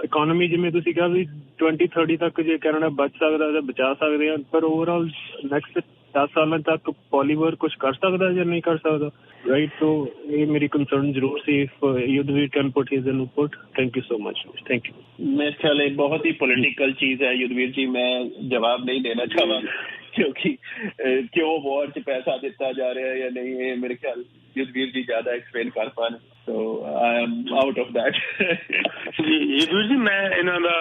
ਇਕੋਨਮੀ ਜਿਵੇਂ ਤੁਸੀਂ ਕਿਹਾ ਵੀ 2030 ਤੱਕ ਜੇ ਕੈਨੇਡਾ ਬਚ ਸਕਦਾ ਤਾਂ ਬਚਾ ਸਕਦੇ ਆ, ਪਰ ਓਵਰਆਲ ਨੈਕਸਟ 10 ਸਾਲਾਂ ਤੱਕ ਪੋਲੀਵਰ ਕੁਝ ਕਰ ਸਕਦਾ ਜਾਂ ਨਹੀਂ ਕਰ ਸਕਦਾ, ਰਾਈਟ? ਸੋ ਇਹ ਮੇਰੀ ਕੰਸਰਨ ਜ਼ਰੂਰ ਸੀ। Yudhveer can put his input. Thank you so much. Thank you. मेरे ख्याल है बहुत ही पॉलिटिकल चीज है युद्धवीर जी, मैं जवाब नहीं देना चाहूँगा क्योंकि क्यों वॉर च पैसा दिता जा रहा है या नहीं है, मेरे ख्याल युद्धवीर जी ज्यादा एक्सप्लेन कर पाने, so I am out of that। जी युद्धवीर जी, मैं इन्हां दा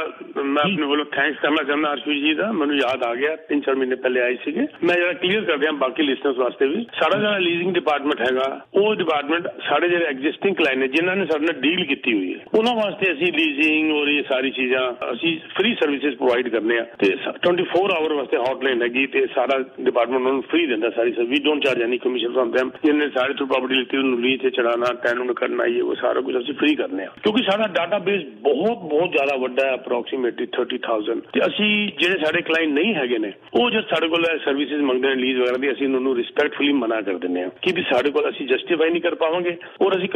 मैं अपने ਵੱਲੋਂ थैंक्स करना चाहना अर्शवीर जी ਦਾ। ਮੈਨੂੰ ਯਾਦ ਆ ਗਿਆ 3-4 ਮਹੀਨੇ ਪਹਿਲੇ ਆਏ ਸੀਗੇ। ਮੈਂ ਜਰਾ ਕਲੀਅਰ ਕਰ ਦਿਆਂ ਬਾਕੀ ਲਿਸਨਰਸ ਵਾਸਤੇ ਵੀ, ਸਾਡਾ ਜਿਹੜਾ ਲੀਜ਼ਿੰਗ ਡਿਪਾਰਟਮੈਂਟ ਹੈਗਾ ਉਹ ਡਿਪਾਰਟਮੈਂਟ ਸਾਡੇ ਜਿਹੜੇ ਐਗਜ਼ਿਸਟਿੰਗ ਕਲਾਇੰਟ ਨੇ ਜਿਨ੍ਹਾਂ ਨੇ ਸਾਡੇ ਨਾਲ ਡੀਲ ਕੀਤੀ ਹੋਈ ਹੈ ਉਹਨਾਂ ਵਾਸਤੇ ਅਸੀਂ ਲੀਜ਼ਿੰਗ ਔਰ ਇਹ ਸਾਰੀ ਚੀਜ਼ਾਂ ਅਸੀਂ ਫ੍ਰੀ ਸਰਵਿਸਿਜ਼ ਪ੍ਰੋਵਾਈਡ ਕਰਨੇ ਆ, ਤੇ 24 ਆਵਰ ਵਾਸਤੇ ਹੌਟਲਾਈਨ ਹੈਗੀ ਤੇ ਸਾਰਾ ਡਿਪਾਰਟਮੈਂਟ ਉਹਨਾਂ ਨੂੰ ਫ੍ਰੀ ਦਿੰਦਾ ਸਾਰੀ service. We don't charge any commission from them। ਜਿਹਨੇ ਸਾਰੇ ਤੋਂ ਪ੍ਰੋਪਰਟੀ ਲਿੱਤੀ ਉਹਨੂੰ ਲੀਜ਼ ਤੇ ਚੜਾਉਣਾ, ਟੈਨਨ ਕਰਨਾ, ਇਹ ਉਹ ਸਾਰਾ ਕੁਝ ਅਸੀਂ ਫ੍ਰੀ ਕਰਨੇ ਆ ਕਿਉਂਕਿ ਸਾਡਾ ਡਾਟਾਬੇਸ ਬਹੁਤ ਜ਼ਿਆਦਾ ਵੱਡਾ ਹੈ, ਅਪਰੋਕਸੀਮੇਟਲੀ 30,000। ਤੇ ਅਸੀਂ ਜਿਹੜੇ ਸਾਡੇ ਕਲਾਇੰਟ ਨਹੀਂ ਹੈਗੇ ਨੇ ਉਹ ਜਦ ਸਾਡੇ ਕੋਲ ਸਰਵਿਸਿਜ਼ ਮੰਗਦੇ ਨੇ ਲੀਜ਼ ਵਗੈਰਾ ਦੀ, ਅਸੀਂ ਉਹਨਾਂ ਨੂੰ ਰਿਸਪੈਕਟਫੁਲੀ ਮਨਾ ਕਰ ਦਿੰਦੇ ਹਾਂ ਕਿ ਵੀ ਸਾਡੇ ਕੋਲ ਅਸੀਂ ਜਸਟੀਫਾਈ ਨਹੀਂ ਕਰ ਪਾਵਾਂਗੇ ਔਰ ਅਸੀਂ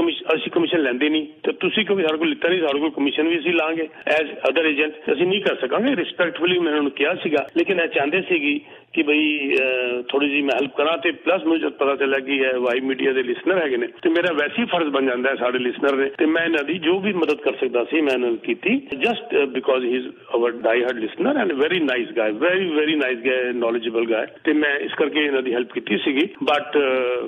ਕਮਿਸ਼ਨ ਲੈਂਦੇ ਨਹੀਂ, ਤੇ ਤੁਸੀਂ ਕਿਉਂਕਿ ਸਾਡੇ ਕੋਲ ਲਿੱਤਾ ਨਹੀਂ, ਸਾਡੇ ਕੋਲ ਕਮਿਸ਼ਨ ਵੀ ਅਸੀਂ ਲਾਂਗੇ ਐਜ਼ ਅਦਰ ਏਜੰਟ, ਅਸੀਂ ਨਹੀਂ ਕਰ ਸਕਾਂਗੇ। ਰਿਸਪੈਕਟਫੁਲੀ ਮੈਂ ਉਹਨਾਂ ਨੂੰ ਕਿਹਾ ਸੀਗਾ, ਲੇਕਿਨ ਇਹ ਚਾਹੁੰਦੇ ਸੀਗੀ ਕਿ ਬਈ ਥੋੜੀ ਜਿਹੀ ਮੈਂ ਹੈਲਪ ਕਰਾਂ, ਤੇ ਪਲੱਸ ਮੈਨੂੰ ਜਦ ਪਤਾ ਚੱਲਿਆ ਕਿ ਇਹ ਵਾਈ ਮੀਡੀਆ ਦੇ ਲਿਸਨਰ ਹੈਗੇ ਨੇ ਤੇ ਮੇਰਾ ਵੈਸੇ ਹੀ ਫਰਜ਼ ਬਣ ਜਾਂਦਾ ਹੈ ਸਾਡੇ ਲਿਸਨਰ ਦੇ, ਤੇ ਮੈਂ ਇਹਨਾਂ ਦੀ ਜੋ ਵੀ ਮਦਦ ਕਰ ਸਕਦਾ ਸੀ ਮੈਂ ਇਹਨਾਂ ਨੂੰ ਕੀਤੀ, just because he is our dye hard listener and very nice ਗਾਏ, ਵੈਰੀ ਨਾਈਸ ਗਾਏ, ਨੌਲੇਜੇਬਲ ਗਾਏ, ਤੇ ਮੈਂ ਇਸ ਕਰਕੇ ਇਹਨਾਂ ਦੀ ਹੈਲਪ ਕੀਤੀ ਸੀਗੀ। But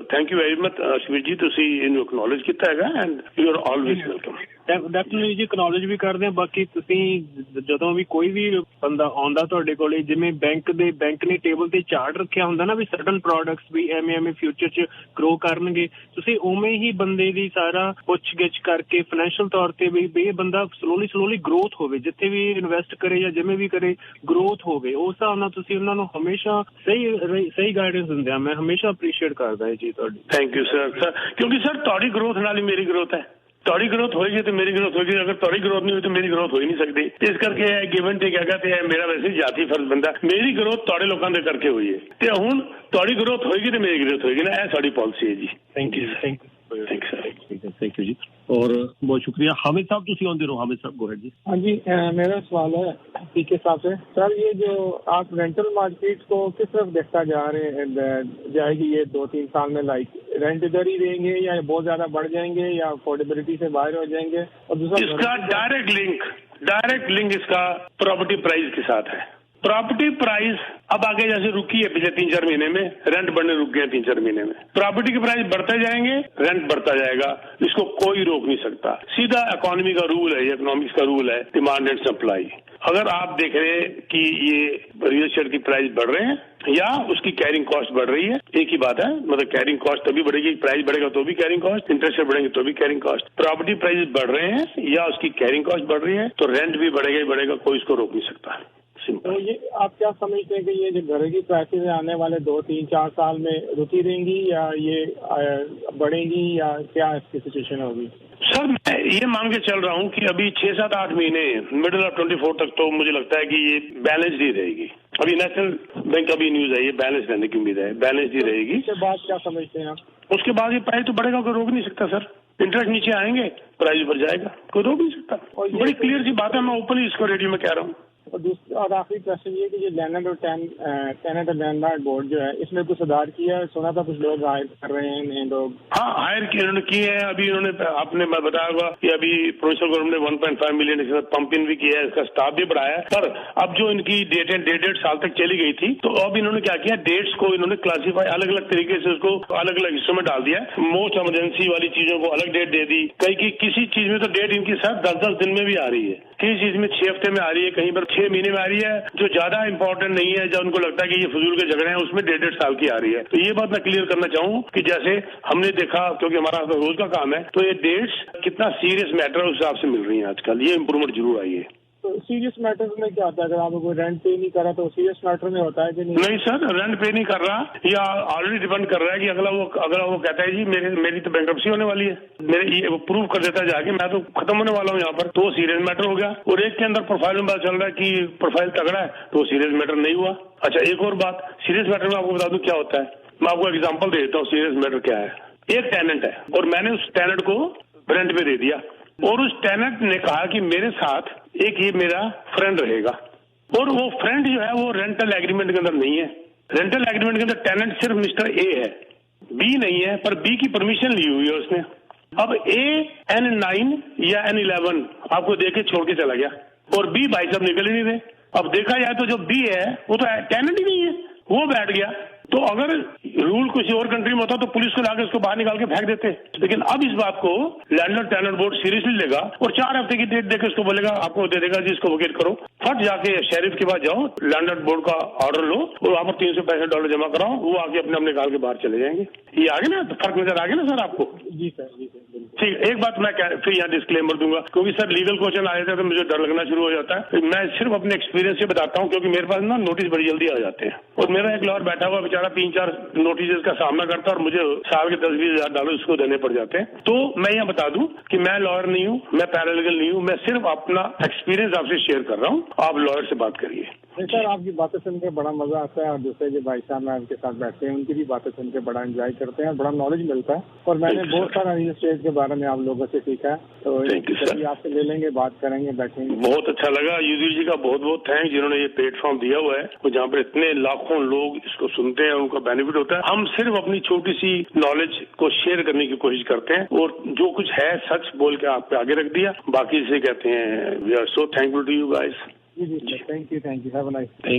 thank you very much Ashveer ji, ਤੁਸੀਂ ਇਹਨੂੰ ਐਕਨੋਲੇਜ ਕੀਤਾ ਹੈਗਾ and you are always welcome. Definitely ਜੀ ਐਕਨੋਲੇਜ ਵੀ ਕਰਦੇ ਹਾਂ। ਬਾਕੀ ਤੁਸੀਂ ਜਦੋਂ ਵੀ ਕੋਈ ਵੀ ਬੰਦਾ ਆਉਂਦਾ ਤੁਹਾਡੇ ਕੋਲੇ, ਜਿਵੇਂ ਬੈਂਕ ਨੇ ਟੇਬਲ ਤੇ ਚਾਰਟ ਰੱਖਿਆ ਹੁੰਦਾ ਨਾ ਵੀ ਸਰਟਨ ਪ੍ਰੋਡਕਟਸ ਵੀ ਐਵੇਂ ਫਿਊਚਰ 'ਚ ਗਰੋ ਕਰਨਗੇ, ਤੁਸੀਂ ਉਵੇਂ ਹੀ ਬੰਦੇ ਦੀ ਸਾਰਾ ਪੁੱਛ ਗਿੱਛ ਕਰਕੇ ਫਾਈਨੈਂਸ਼ੀਅਲ ਤੌਰ ਤੇ ਵੀ ਇਹ ਬੰਦਾ ਸਲੋਲੀ ਗਰੋਥ ਹੋਵੇ, ਜਿੱਥੇ ਵੀ ਇਨਵੈਸਟ ਕਰੇ ਜਾਂ ਜਿਵੇਂ ਵੀ ਕਰੇ ਗਰੋਥ ਹੋਵੇ, ਉਸ ਹਿਸਾਬ ਨਾਲ ਤੁਸੀਂ ਉਹਨਾਂ ਨੂੰ ਹਮੇਸ਼ਾ ਸਹੀ ਗਾਈਡੈਂਸ ਦਿੰਦੇ ਆ। ਮੈਂ ਹਮੇਸ਼ਾ ਅਪਰੀਸ਼ੀਏਟ ਕਰਦਾ ਇਹ ਚੀਜ਼ ਤੁਹਾਡੀ। Thank you sir. ਕਿਉਂਕਿ ਸਰ ਤੁਹਾਡੀ ਗਰੋਥ ਨਾਲ ਹੀ ਮੇਰੀ ਗਰੋਥ ਹੈ, ਤੁਹਾਡੀ ਗਰੋਥ ਹੋਏਗੀ ਤੇ ਮੇਰੀ ਗਰੋਥ ਹੋਏਗੀ, ਅਗਰ ਤੁਹਾਡੀ ਗਰੋਥ ਨਹੀਂ ਹੋਈ ਤਾਂ ਮੇਰੀ ਗਰੋਥ ਹੋ ਹੀ ਨਹੀਂ ਸਕਦੀ। ਇਸ ਕਰਕੇ ਇਹ ਗਿਵ ਐਂਡ ਟੇਕ ਹੈਗਾ, ਤੇ ਇਹ ਮੇਰਾ ਵੈਸੇ ਜਾਤੀ ਫਰਜ਼ ਬੰਦਾ, ਮੇਰੀ ਗਰੋਥ ਤੁਹਾਡੇ ਲੋਕਾਂ ਦੇ ਕਰਕੇ ਹੋਈ ਹੈ, ਤੇ ਹੁਣ ਤੁਹਾਡੀ ਗਰੋਥ ਹੋਏਗੀ ਤੇ ਮੇਰੀ ਗਰੋਥ ਹੋਏਗੀ ਨਾ, ਇਹ ਸਾਡੀ ਪਾਲਿਸੀ ਹੈ ਜੀ। ਥੈਂਕ ਯੂ थैंक यू जी, और बहुत शुक्रिया। हामिद साहब तुसी आंदे रहो। हामिद साहब गो अहेड जी। हाँ जी, मेरा सवाल है पीके साहब से। सर ये जो आप रेंटल मार्केट को किस तरफ देखता जाएगी ये 2-3 साल में? लाइक रेंट इधर ही रहेंगे या बहुत ज्यादा बढ़ जाएंगे या अफोर्डेबिलिटी से बाहर हो जाएंगे? और दूसरा इसका डायरेक्ट लिंक इसका प्रॉपर्टी प्राइस के साथ है। प्रॉपर्टी प्राइस अब आगे जैसे रुकी है पिछले 3-4 महीने में, रेंट बढ़ने रुक गए 3-4 महीने में, प्रॉपर्टी के प्राइस बढ़ते जाएंगे, रेंट बढ़ता जाएगा, इसको कोई रोक नहीं सकता। सीधा इकोनॉमी का रूल है, इकोनॉमिक्स का रूल है, डिमांड एंड सप्लाई। अगर आप देख रहे हैं कि ये रियल एस्टेट की प्राइस बढ़ रहे हैं या उसकी कैरिंग कॉस्ट बढ़ रही है, एक ही बात है, मतलब कैरिंग कॉस्ट तभी बढ़ेगी, प्राइस बढ़ेगा तो भी कैरिंग कॉस्ट, इंटरेस्ट रेट बढ़ेंगे तो भी कैरिंग कॉस्ट। प्रॉपर्टी प्राइस बढ़ रहे हैं या उसकी कैरिंग कॉस्ट बढ़ रही है तो रेंट भी बढ़ेगा ही बढ़ेगा, कोई इसको रोक नहीं सकता। तो ये आप क्या समझते हैं कि ये जो घर की प्राइसेस आने वाले 2-3-4 साल में रुकी रहेंगी या ये बढ़ेंगी या क्या इसकी सिचुएशन होगी? सर मैं ये मान के चल रहा हूँ कि अभी 6-7-8 महीने मिडिल ऑफ 24 तक तो मुझे लगता है कि ये बैलेंस्ड ही रहेगी। अभी नेशनल बैंक का भी न्यूज है, ये बैलेंस रहने की उम्मीद है, बैलेंस्ड ही रहेगी। उसके बाद क्या समझते हैं आप? उसके बाद ये प्राइस तो बढ़ेगा, कोई रोक नहीं सकता सर। इंटरेस्ट नीचे आएंगे, प्राइस बढ़ जाएगा, कोई रोक नहीं सकता। बड़ी क्लियर सी बात है, मैं ओपनली इसको रेडियो में कह रहा हूँ। और आखिरी क्वेश्चन ये कि जो लैंड और कैनेडा लैंडलॉर्ड बोर्ड जो है इसमें कुछ सुधार किया है? सुना था कुछ लोग हायर कर रहे हैं, नए लोग। हाँ हायर किए उन्होंने किए हैं। अभी उन्होंने आपने मैं बताया होगा कि अभी प्रोविंशियल गवर्नमेंट ने 1.5 मिलियन इसके साथ पंप इन भी किया है, इसका स्टाफ भी बढ़ाया है। पर अब जो इनकी डेढ़ साल तक चली गई थी, तो अब इन्होंने क्या किया, डेट्स को इन्होंने क्लासीफाई अलग अलग तरीके से उसको अलग अलग हिस्सों में डाल दिया। मोस्ट इमरजेंसी वाली चीजों को अलग डेट दे दी, कहीं की किसी चीज में तो डेट इनकी शायद 10-10 दिन में भी आ रही है किसी चीज में 6 हफ्ते में आ रही है, कहीं पर 6 महीने में आ रही है, जो ज्यादा इंपॉर्टेंट नहीं है, जब उनको लगता है कि ये फजूल के झगड़े हैं, उसमें 1.5 साल की आ रही है। तो ये बात मैं क्लियर करना चाहूँ कि जैसे हमने देखा, क्योंकि हमारा रोज का काम है, तो ये डेट्स कितना सीरियस मैटर उस हिसाब से मिल रही है आजकल, ये इंप्रूवमेंट जरूर आई है। तो सीरियस मैटर में क्या होता है, अगर आप कोई रेंट पे नहीं कर रहा तो सीरियस मैटर में होता है कि नहीं? नहीं सर, रेंट पे नहीं कर रहा, या ऑलरेडी डिपेंड कर रहा है कि अगला वो कहता है जी मेरी तो बैंक्रप्सी होने वाली है, मेरे ये प्रूव कर देता है जाके मैं तो खत्म होने वाला हूँ यहाँ पर, तो सीरियस मैटर हो गया। और एक के अंदर प्रोफाइल में पता चल रहा है कि प्रोफाइल तगड़ा है, तो सीरियस मैटर नहीं हुआ। अच्छा, एक और बात, सीरियस मैटर में आपको बता दूं क्या होता है, मैं आपको एग्जाम्पल दे देता हूँ सीरियस मैटर क्या है। एक टेनेंट है और मैंने उस टेनेंट को रेंट पे दे दिया, और उस टेनेंट ने कहा कि मेरे साथ एक ये मेरा फ्रेंड रहेगा, और वो फ्रेंड जो है वो रेंटल एग्रीमेंट के अंदर नहीं है। रेंटल एग्रीमेंट के अंदर टेनेंट सिर्फ मिस्टर ए है, बी नहीं है, पर बी की परमिशन ली हुई है उसने। अब ए N9 या N11 आपको देके छोड़ के चला गया, और बी भाई साहब निकल ही नहीं रहे। अब देखा जाए तो जो बी है वो तो टेनेंट ही नहीं है, वो बैठ गया। तो अगर रूल किसी और कंट्री में होता तो पुलिस को लाके उसको बाहर निकाल के फेंक देते, लेकिन अब इस बात को लैंडलॉर्ड टेनेंट बोर्ड सीरियसली लेगा और 4 हफ्ते की डेट देकर उसको बोलेगा, आपको दे देगा जी, इसको वकेट करो, फट जाके शेरिफ के पास जाओ, लैंडलॉर्ड बोर्ड का ऑर्डर लो और वहां पर $365 जमा कराओ, वो आके अपने निकाल के बाहर चले जाएंगे। ये आगे ना, तो फर्क नजर आ गया ना सर आपको? जी सर, जी सर। ठीक, एक बात मैं फिर यहाँ डिस्क्लेमर दूंगा, क्योंकि सर लीगल क्वेश्चन आए थे तो मुझे डर लगना शुरू हो जाता है। मैं सिर्फ अपने एक्सपीरियंस से बताता हूँ, क्योंकि मेरे पास ना नोटिस बड़ी जल्दी आ जाते हैं, और मेरा एक लॉयर बैठा हुआ बेचारा 3-4 नोटिस का सामना करता है, और मुझे साल के $10-20 उसको देने पड़ जाते हैं। तो मैं यहाँ बता दूं कि मैं लॉयर नहीं हूँ, मैं पैरालीगल नहीं हूँ, मैं सिर्फ अपना एक्सपीरियंस आपसे शेयर कर रहा हूँ, आप लॉयर से बात करिए। सर, आपकी बातें सुनकर बड़ा मजा आता है, और दूसरे जो भाई साहब मैं उनके साथ बैठते हैं उनकी भी बातें सुनकर बड़ा एंजॉय करते हैं, बड़ा नॉलेज मिलता है। और मैंने बहुत सारा रियल एस्टेट के बारे में आप लोगों से सीखा है, तो आपसे ले लेंगे, बात करेंगे, बैठेंगे। बहुत अच्छा लगा। युधिष्ठिर जी का बहुत बहुत थैंक, जिन्होंने ये प्लेटफॉर्म दिया हुआ है, जहाँ पर इतने लाखों लोग इसको सुनते हैं, उनका बेनिफिट होता है। हम सिर्फ अपनी छोटी सी नॉलेज को शेयर करने की कोशिश करते हैं, और जो कुछ है सच बोल के आप पे आगे रख दिया। बाकी से कहते हैं we are so thankful to you guys. Thank you, have a nice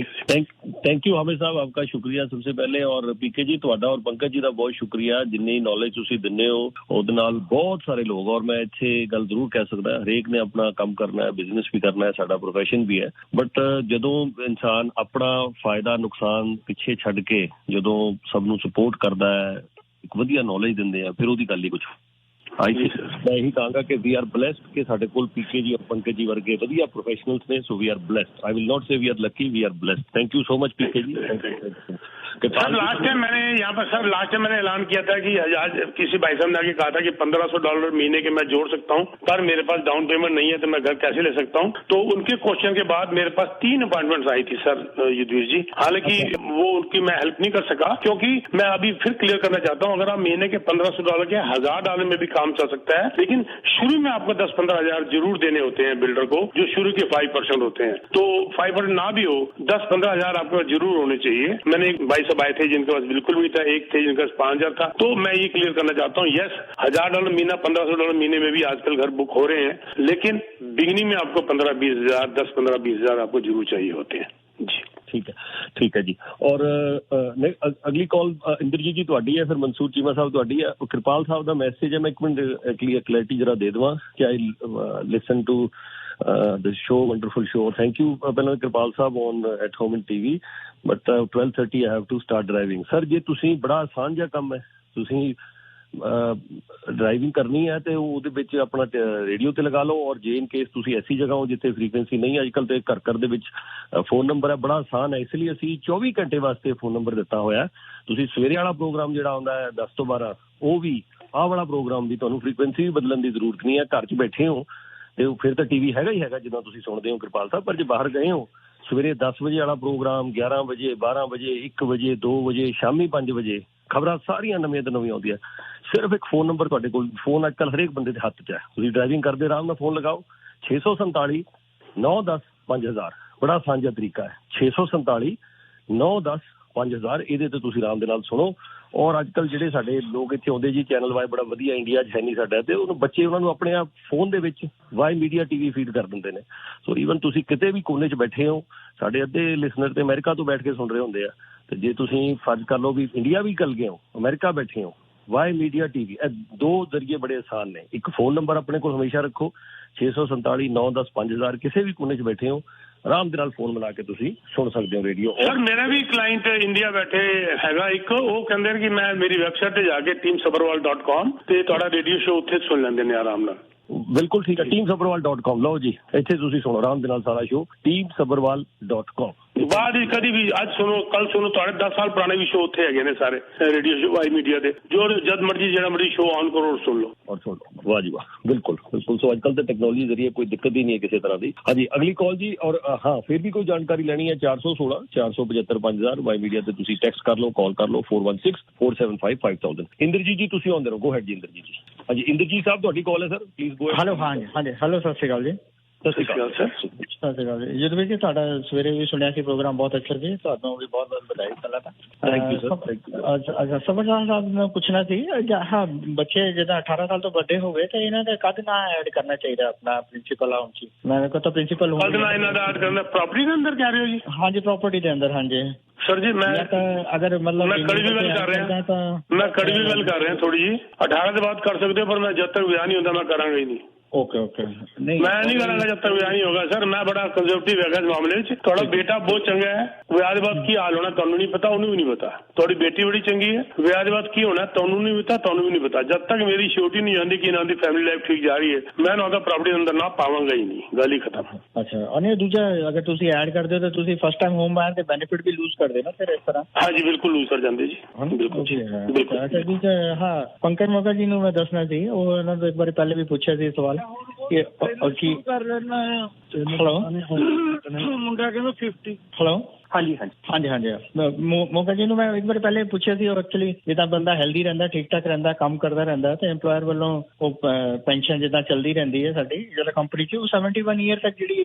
thank you Hamid sahab, आपका शुक्रिया सबसे पहले, और पीके जी ਤੁਹਾਡਾ और पंकज जी ਦਾ बहुत शुक्रिया, जिन्नी नॉलेज ਤੁਸੀਂ ਦਿੰਦੇ ਹੋ ਉਹਦੇ ਨਾਲ ਬਹੁਤ ਸਾਰੇ ਲੋਕ, और मैं ਇੱਥੇ ਗੱਲ ਜ਼ਰੂਰ ਕਹਿ ਸਕਦਾ, ਹਰੇਕ ਨੇ ਆਪਣਾ ਕੰਮ ਕਰਨਾ ਹੈ, ਬਿਜ਼ਨਸ ਵੀ ਕਰਨਾ ਹੈ, ਸਾਡਾ ਪ੍ਰੋਫੈਸ਼ਨ ਵੀ ਹੈ, ਬਟ ਜਦੋਂ ਇਨਸਾਨ ਆਪਣਾ ਫਾਇਦਾ ਨੁਕਸਾਨ ਪਿੱਛੇ ਛੱਡ ਕੇ ਜਦੋਂ ਸਭ ਨੂੰ ਸਪੋਰਟ ਕਰਦਾ ਹੈ, ਇੱਕ ਵਧੀਆ ਨੌਲੇਜ ਦਿੰਦੇ ਆ, ਫਿਰ ਉਹਦੀ ਗੱਲ ਹੀ ਕੁਝ। मैं यही कहूँगा कि वी आर ब्लेस्ड कि साढ़े कोल पीके जी और पंकज जी वर्गे वधिया प्रोफेशनल्स ने, so we are blessed. I will not say we are lucky, we are blessed. Thank you so much PK ji. Sir last time मैंने यहाँ पर मैंने ऐलान किया था कि किसी भाई साहब ने आगे कहा था कि $1500 महीने के मैं जोड़ सकता हूँ, पर मेरे पास डाउन पेमेंट नहीं है तो मैं घर कैसे ले सकता हूँ। तो उनके क्वेश्चन के बाद मेरे पास 3 अपॉइंटमेंट्स आई थी सर युधिष्ठिर जी, हालांकि वो उनकी मैं हेल्प नहीं कर सका, क्योंकि मैं अभी फिर क्लियर करना चाहता हूँ, अगर आप महीने के $1500 के $1000 में भी काम चल सकता है, लेकिन शुरू में आपको 10-15 हजार जरूर देने होते हैं बिल्डर को, जो शुरू के 5% होते हैं। तो 5% ना भी हो, 10-15 हजार आपके जरूर होने चाहिए। मैंने एक भाई साहब आए थे जिनके पास बिल्कुल भी था, एक थे जिनके पास 5000 था। तो मैं ये क्लियर करना चाहता हूँ, यस $1000 महीना, $1500 महीने में भी आजकल घर बुक हो रहे हैं, लेकिन बिगिनिंग में आपको 15-20 हजार, 10-15-20 हजार आपको जरूर चाहिए होते हैं जी। ठीक है जी। और अगली कॉल इंद्रजीत जी ਤੁਹਾਡੀ है, फिर मंसूर चीमा साहब ਤੁਹਾਡੀ है, कृपाल साहब ਦਾ मैसेज है, मैं एक मिनट क्लैरिटी जरा दे देवां कि I listen to the show, wonderful show, thank you ਪਹਿਲਾਂ Kripal sahab on at home in TV, but 12:30 I have to start driving. Sir ਜੇ ਤੁਸੀਂ ਬੜਾ ਆਸਾਨ ਜਿਹਾ ਕੰਮ ਹੈ, ਤੁਸੀਂ ਡਰਾਈਵਿੰਗ ਕਰਨੀ ਹੈ ਤੇ ਉਹਦੇ ਵਿੱਚ ਆਪਣਾ ਰੇਡੀਓ ਤੇ ਲਗਾ ਲਓ, ਔਰ ਜੇ ਇਨ ਕੇਸ ਤੁਸੀਂ ਐਸੀ ਜਗ੍ਹਾ ਹੋ ਜਿੱਥੇ ਫ੍ਰੀਕੁਐਂਸੀ ਨਹੀਂ, ਅੱਜ ਕੱਲ੍ਹ ਤੇ ਘਰ ਦੇ ਵਿੱਚ ਫੋਨ ਨੰਬਰ ਹੈ, ਬੜਾ ਆਸਾਨ ਹੈ, ਇਸ ਲਈ ਅਸੀਂ 24 ਘੰਟੇ ਵਾਸਤੇ ਫੋਨ ਨੰਬਰ ਦਿੱਤਾ ਹੋਇਆ। ਤੁਸੀਂ ਸਵੇਰੇ ਵਾਲਾ ਪ੍ਰੋਗਰਾਮ ਜਿਹੜਾ ਆਉਂਦਾ ਹੈ 10 ਤੋਂ 12, ਉਹ ਵੀ ਆਹ ਵਾਲਾ ਪ੍ਰੋਗਰਾਮ ਵੀ ਤੁਹਾਨੂੰ ਫ੍ਰੀਕੁਐਂਸੀ ਵੀ ਬਦਲਣ ਦੀ ਜ਼ਰੂਰਤ ਨਹੀਂ ਹੈ, ਘਰ 'ਚ ਬੈਠੇ ਹੋ ਤੇ ਫਿਰ ਤਾਂ ਟੀਵੀ ਹੈਗਾ ਹੀ ਹੈਗਾ ਜਿੱਦਾਂ ਤੁਸੀਂ ਸੁਣਦੇ ਹੋ ਕਿਰਪਾਲ ਸਾਹਿਬ, ਪਰ ਜੇ ਬਾਹਰ ਗਏ ਹੋ ਸਵੇਰੇ 10 ਵਜੇ ਵਾਲਾ ਪ੍ਰੋਗਰਾਮ 11 ਵਜੇ, 12 ਵਜੇ, 1 ਵਜੇ, 2 ਵਜੇ, ਸ਼ਾਮੀ 5 ਵਜੇ, ਖਬਰਾਂ ਸਾਰੀਆਂ ਨਵੀਆਂ ਤੋਂ ਨਵੀਆਂ ਆਉਂਦੀਆਂ। ਸਿਰਫ ਇੱਕ ਫੋਨ ਨੰਬਰ ਤੁਹਾਡੇ ਕੋਲ, ਫੋਨ ਅੱਜ ਕੱਲ੍ਹ ਹਰੇਕ ਬੰਦੇ ਦੇ ਹੱਥ 'ਚ ਹੈ, ਤੁਸੀਂ ਡਰਾਈਵਿੰਗ ਕਰਦੇ ਆਰਾਮ ਨਾਲ ਫੋਨ ਲਗਾਓ, 647 910 5000, ਬੜਾ ਸਾਂਝਾ ਤਰੀਕਾ ਹੈ, 647 910 5000, ਇਹਦੇ ਤੇ ਤੁਸੀਂ ਆਰਾਮ ਦੇ ਨਾਲ ਸੁਣੋ। ਔਰ ਅੱਜ ਕੱਲ੍ਹ ਜਿਹੜੇ ਸਾਡੇ ਲੋਕ ਇੱਥੇ ਆਉਂਦੇ ਜੀ, ਚੈਨਲ ਵਾਈ ਬੜਾ ਵਧੀਆ ਇੰਡੀਆ 'ਚ ਹੈ ਨਹੀਂ ਸਾਡਾ, ਤੇ ਉਹਨੂੰ ਬੱਚੇ ਉਹਨਾਂ ਨੂੰ ਆਪਣੇ ਆਪ ਫੋਨ ਦੇ ਵਿੱਚ ਵਾਈ ਮੀਡੀਆ ਟੀਵੀ ਫੀਡ ਕਰ ਦਿੰਦੇ ਨੇ। ਸੋ ਈਵਨ ਤੁਸੀਂ ਕਿਤੇ ਵੀ ਕੋਨੇ 'ਚ ਬੈਠੇ ਹੋ, ਸਾਡੇ ਅੱਧੇ ਲਿਸਨਰ ਤੇ ਅਮਰੀਕਾ ਤੋਂ ਬੈਠ ਕੇ ਸੁਣ ਰਹੇ ਹੁੰਦੇ ਆ, ਤੇ ਜੇ ਤੁਸੀਂ ਫਰਜ਼ ਕਰ ਲਓ ਵੀ ਇੰਡੀਆ ਵੀ ਚੱਲ ਗਏ ਹੋ, ਅਮਰੀਕਾ ਬੈਠੇ ਹੋ, ਵਾਈ ਮੀਡੀਆ TV। ਇਹ 2 ਜ਼ਰੀਏ ਬੜੇ ਆਸਾਨ ਨੇ। ਇੱਕ ਫੋਨ ਨੰਬਰ ਆਪਣੇ ਕੋਲ ਹਮੇਸ਼ਾ ਰੱਖੋ 647 910 5000। ਕਿਸੇ ਵੀ ਕੋਨੇ 'ਚ ਬੈਠੇ ਹੋ ਆਰਾਮ ਦੇ ਨਾਲ ਫੋਨ ਮਿਲਾ ਕੇ ਤੁਸੀਂ ਸੁਣ ਸਕਦੇ ਹੋ ਰੇਡੀਓ। ਸਰ ਮੇਰਾ ਵੀ ਕਲਾਇੰਟ ਇੰਡੀਆ ਬੈਠੇ ਹੈਗਾ ਇੱਕ, ਉਹ ਕਹਿੰਦੇ ਨੇ ਕਿ ਮੈਂ ਮੇਰੀ ਵੈਬਸਾਈਟ ਤੇ ਜਾ ਕੇ teamsabarwal.com ਤੇ ਤੁਹਾਡਾ ਰੇਡੀਓ ਸ਼ੋ ਉੱਥੇ ਸੁਣ ਲੈਂਦੇ ਨੇ ਆਰਾਮ ਨਾਲ। ਬਿਲਕੁਲ ਠੀਕ ਹੈ, teamsabarwal.com। ਲਓ ਜੀ ਇੱਥੇ ਤੁਸੀਂ ਸੁਣੋ ਆਰਾਮ ਦੇ ਨਾਲ ਸਾਰਾ ਸ਼ੋ teamsabarwal.com। ਬਾਅਦ ਵਿੱਚ ਕਦੀ ਵੀ ਅੱਜ ਸੁਣੋ ਕੱਲ ਸੁਣੋ, ਤੁਹਾਡੇ 10 ਸਾਲ ਪੁਰਾਣੇ ਵੀ ਸ਼ੋ ਉੱਥੇ ਹੈਗੇ ਨੇ ਸਾਰੇ ਰੇਡੀਓ ਸ਼ੋ ਵਾਈ ਮੀਡੀਆ ਦੇ, ਜੋ ਜਦ ਮਰਜੀ ਜਿਹੜਾ ਮਰਜੀ ਸ਼ੋ ਆਨ ਕਰੋ ਔਰ ਸੁਣ ਲਓ। ਔਰ ਸੁਣ ਲਓ, ਵਾਹ ਜੀ ਵਾਹ, ਬਿਲकुल बिल्कुल। सो आजकल तो टेक्नोलॉजी जरिए कोई दिक्कत ही नहीं है किसी तरह की। हाँ जी अगली कॉल जी। और हाँ फिर भी कोई जानकारी लेनी है 416 475 5000 वाई मीडिया से तुसी टेक्स्ट कर लो, कॉल कर लो 416 475 5000। इंद्रजीत जी तुसी ऑन दे रहो, गो हैड जी इंद्रजीत जी। हाँ जी इंद्रजीत साहब ਤੁਹਾਡੀ ਕਾਲ ਹੈ ਸਰ, ਪਲੀਜ਼ ਗੋ। ਹੈਲੋ हाँ जी ਹੈਲੋ ਸਤਿ ਸ਼੍ਰੀ ਅਕਾਲ ਜੀ। ਸਤਿ ਸ਼੍ਰੀ ਅਕਾਲ ਸਰ। ਸਤਿ ਸ਼੍ਰੀ ਅਕਾਲ ਜੀ। ਜਦੋਂ ਵੀ ਤੁਹਾਡਾ ਸਵੇਰੇ ਵੀ ਸੁਣਿਆ ਸੀ ਪ੍ਰੋਗਰਾਮ ਬਹੁਤ ਅੱਛਾ ਸੀ, ਤੁਹਾਨੂੰ ਵੀ ਬਹੁਤ ਬਹੁਤ ਵਧਾਈ ਪਹਿਲਾਂ ਤਾਂ। Thank you sir. ਅੱਛਾ ਸਬਰਨਾਮ ਸਾਹਿਬ ਨੂੰ ਪੁੱਛਣਾ ਸੀ, ਹਾਂ ਬੱਚੇ ਜਿੱਦਾਂ 18 ਸਾਲ ਤੋਂ ਵੱਡੇ ਹੋ ਗਏ ਤੇ ਇਹਨਾਂ ਦਾ ਕਦ ਨਾ ਐਡ ਕਰਨਾ ਚਾਹੀਦਾ ਆਪਣਾ ਪ੍ਰਿੰਸੀਪਲ ਆਉਣ ਚ? ਮੈਂ ਕਹਤਾ ਪ੍ਰਿੰਸੀਪਲ ਕਦ ਨਾ ਇਹਨਾਂ ਦਾ ਐਡ ਕਰਨਾ ਪ੍ਰਾਪਰਟੀ ਦੇ ਅੰਦਰ ਕਹਿ ਰਹੇ ਹੋ ਜੀ? ਹਾਂਜੀ ਪ੍ਰਾਪਰਟੀ ਦੇ ਅੰਦਰ। ਹਾਂਜੀ ਸਰ ਜੀ ਮੈਂ ਅਗਰ ਮਤਲਬ ਮੈਂ ਕੜਵੀ ਗੱਲ ਕਰ ਰਿਹਾ ਥੋੜੀ ਜੀ। 18 ਦੇ ਬਾਅਦ ਕਰ ਸਕਦੇ ਹੋ, ਪਰ ਮੈਂ ਜਦ ਤੱਕ ਵਿਆਹ ਨਹੀਂ ਹੁੰਦਾ ਮੈਂ ਕਰਾਂਗਾ ਹੀ ਨਹੀਂ। ਓਕੇ ਨਹੀਂ ਮੈਂ ਨਹੀਂ ਕਰਾਂਗਾ ਜਦ ਤੱਕ ਵਿਆਹ ਨਹੀਂ ਹੋਗਾ ਸਰ। ਮੈਂ ਬੜਾ ਕੰਜ਼ਰਵੇਟਿਵ ਹੈਗਾ ਇਸ ਮਾਮਲੇ ਵਿੱਚ। ਤੁਹਾਡਾ ਬੇਟਾ ਬਹੁਤ ਚੰਗਾ ਹੈ, ਵਿਆਹ ਦੇ ਬਾਅਦ ਕੀ ਹਾਲ ਹੋਣਾ ਤੁਹਾਨੂੰ ਨਹੀਂ ਪਤਾ, ਉਹਨੂੰ ਵੀ ਨਹੀਂ ਪਤਾ। ਤੁਹਾਡੀ ਬੇਟੀ ਬੜੀ ਚੰਗੀ ਹੈ, ਵਿਆਹ ਦੇ ਬਾਅਦ ਕੀ ਹੋਣਾ ਤੁਹਾਨੂੰ ਨਹੀਂ ਪਤਾ, ਤੁਹਾਨੂੰ ਵੀ ਨਹੀਂ ਪਤਾ। ਜਦ ਤੱਕ ਮੇਰੀ ਸ਼ੋਰਟੀ ਨਹੀਂ ਜਾਂਦੀ ਕਿ ਇਹਨਾਂ ਦੀ ਫੈਮਿਲੀ ਲਾਈਫ ਠੀਕ ਜਾ ਰਹੀ ਹੈ, ਮੈਂ ਨਾ ਉਹਦਾ ਪ੍ਰਾਪਰਟੀ ਦੇ ਅੰਦਰ ਨਾ ਪਾਵਾਂਗਾ ਹੀ ਨਹੀਂ, ਗੱਲ ਹੀ ਖਤਮ। ਅੱਛਾ ਔਰ ਦੂਜਾ ਅਗਰ ਤੁਸੀਂ ਐਡ ਕਰਦੇ ਹੋ ਤਾਂ ਤੁਸੀਂ ਫਸਟ ਟਾਈਮ ਹੋਮ ਬਾਇਰ ਦੇ ਬੈਨੀਫਿਟ ਵੀ ਲੂਜ਼ ਕਰਦੇ ਨਾ ਫਿਰ ਇਸ ਤਰ੍ਹਾਂ? ਹਾਂਜੀ ਬਿਲਕੁਲ ਲੂਜ਼ ਕਰ ਜਾਂਦੇ ਜੀ, ਬਿਲਕੁਲ। ਅੱਛਾ ਜੀ ਹਾਂ ਪੰਕਜ ਮੋਗਾ ਜੀ ਨੂੰ ਮੈਂ ਦੱਸਣਾ ਸੀ, ਉਹ ਉਹਨਾਂ ਤੋਂ ਇੱਕ ਵਾਰੀ ਪਹਿਲੇ ਵੀ ਪੁੱਛਿਆ ਸੀ ਸਵਾਲ ਕਿ ਕਰ ਲੈਣਾ। ਹੈਲੋ ਮੁੰਡਾ ਕਹਿੰਦਾ 50। ਹੈਲੋ ਹਾਂਜੀ ਮੋਗਾ ਜੀ ਨੂੰ ਮੈਂ ਇੱਕ ਵਾਰ ਪਹਿਲੇ ਪੁੱਛਿਆ ਸੀ, ਔਰ ਐਕਚੁਅਲੀ ਜਿੱਦਾਂ ਬੰਦਾ ਹੈਲਦੀ ਰਹਿੰਦਾ, ਠੀਕ ਠਾਕ ਰਹਿੰਦਾ, ਕੰਮ ਕਰਦਾ ਰਹਿੰਦਾ ਤੇ EMPLOYER ਵੱਲੋਂ ਉਹ ਪੈਨਸ਼ਨ ਜਿੱਦਾਂ ਚੱਲਦੀ ਰਹਿੰਦੀ ਹੈ ਸਾਡੀ ਜਿਹੜਾ ਕੰਪਨੀ 'ਚ, ਉਹ 71 ਈਅਰ ਤੱਕ ਜਿਹੜੀ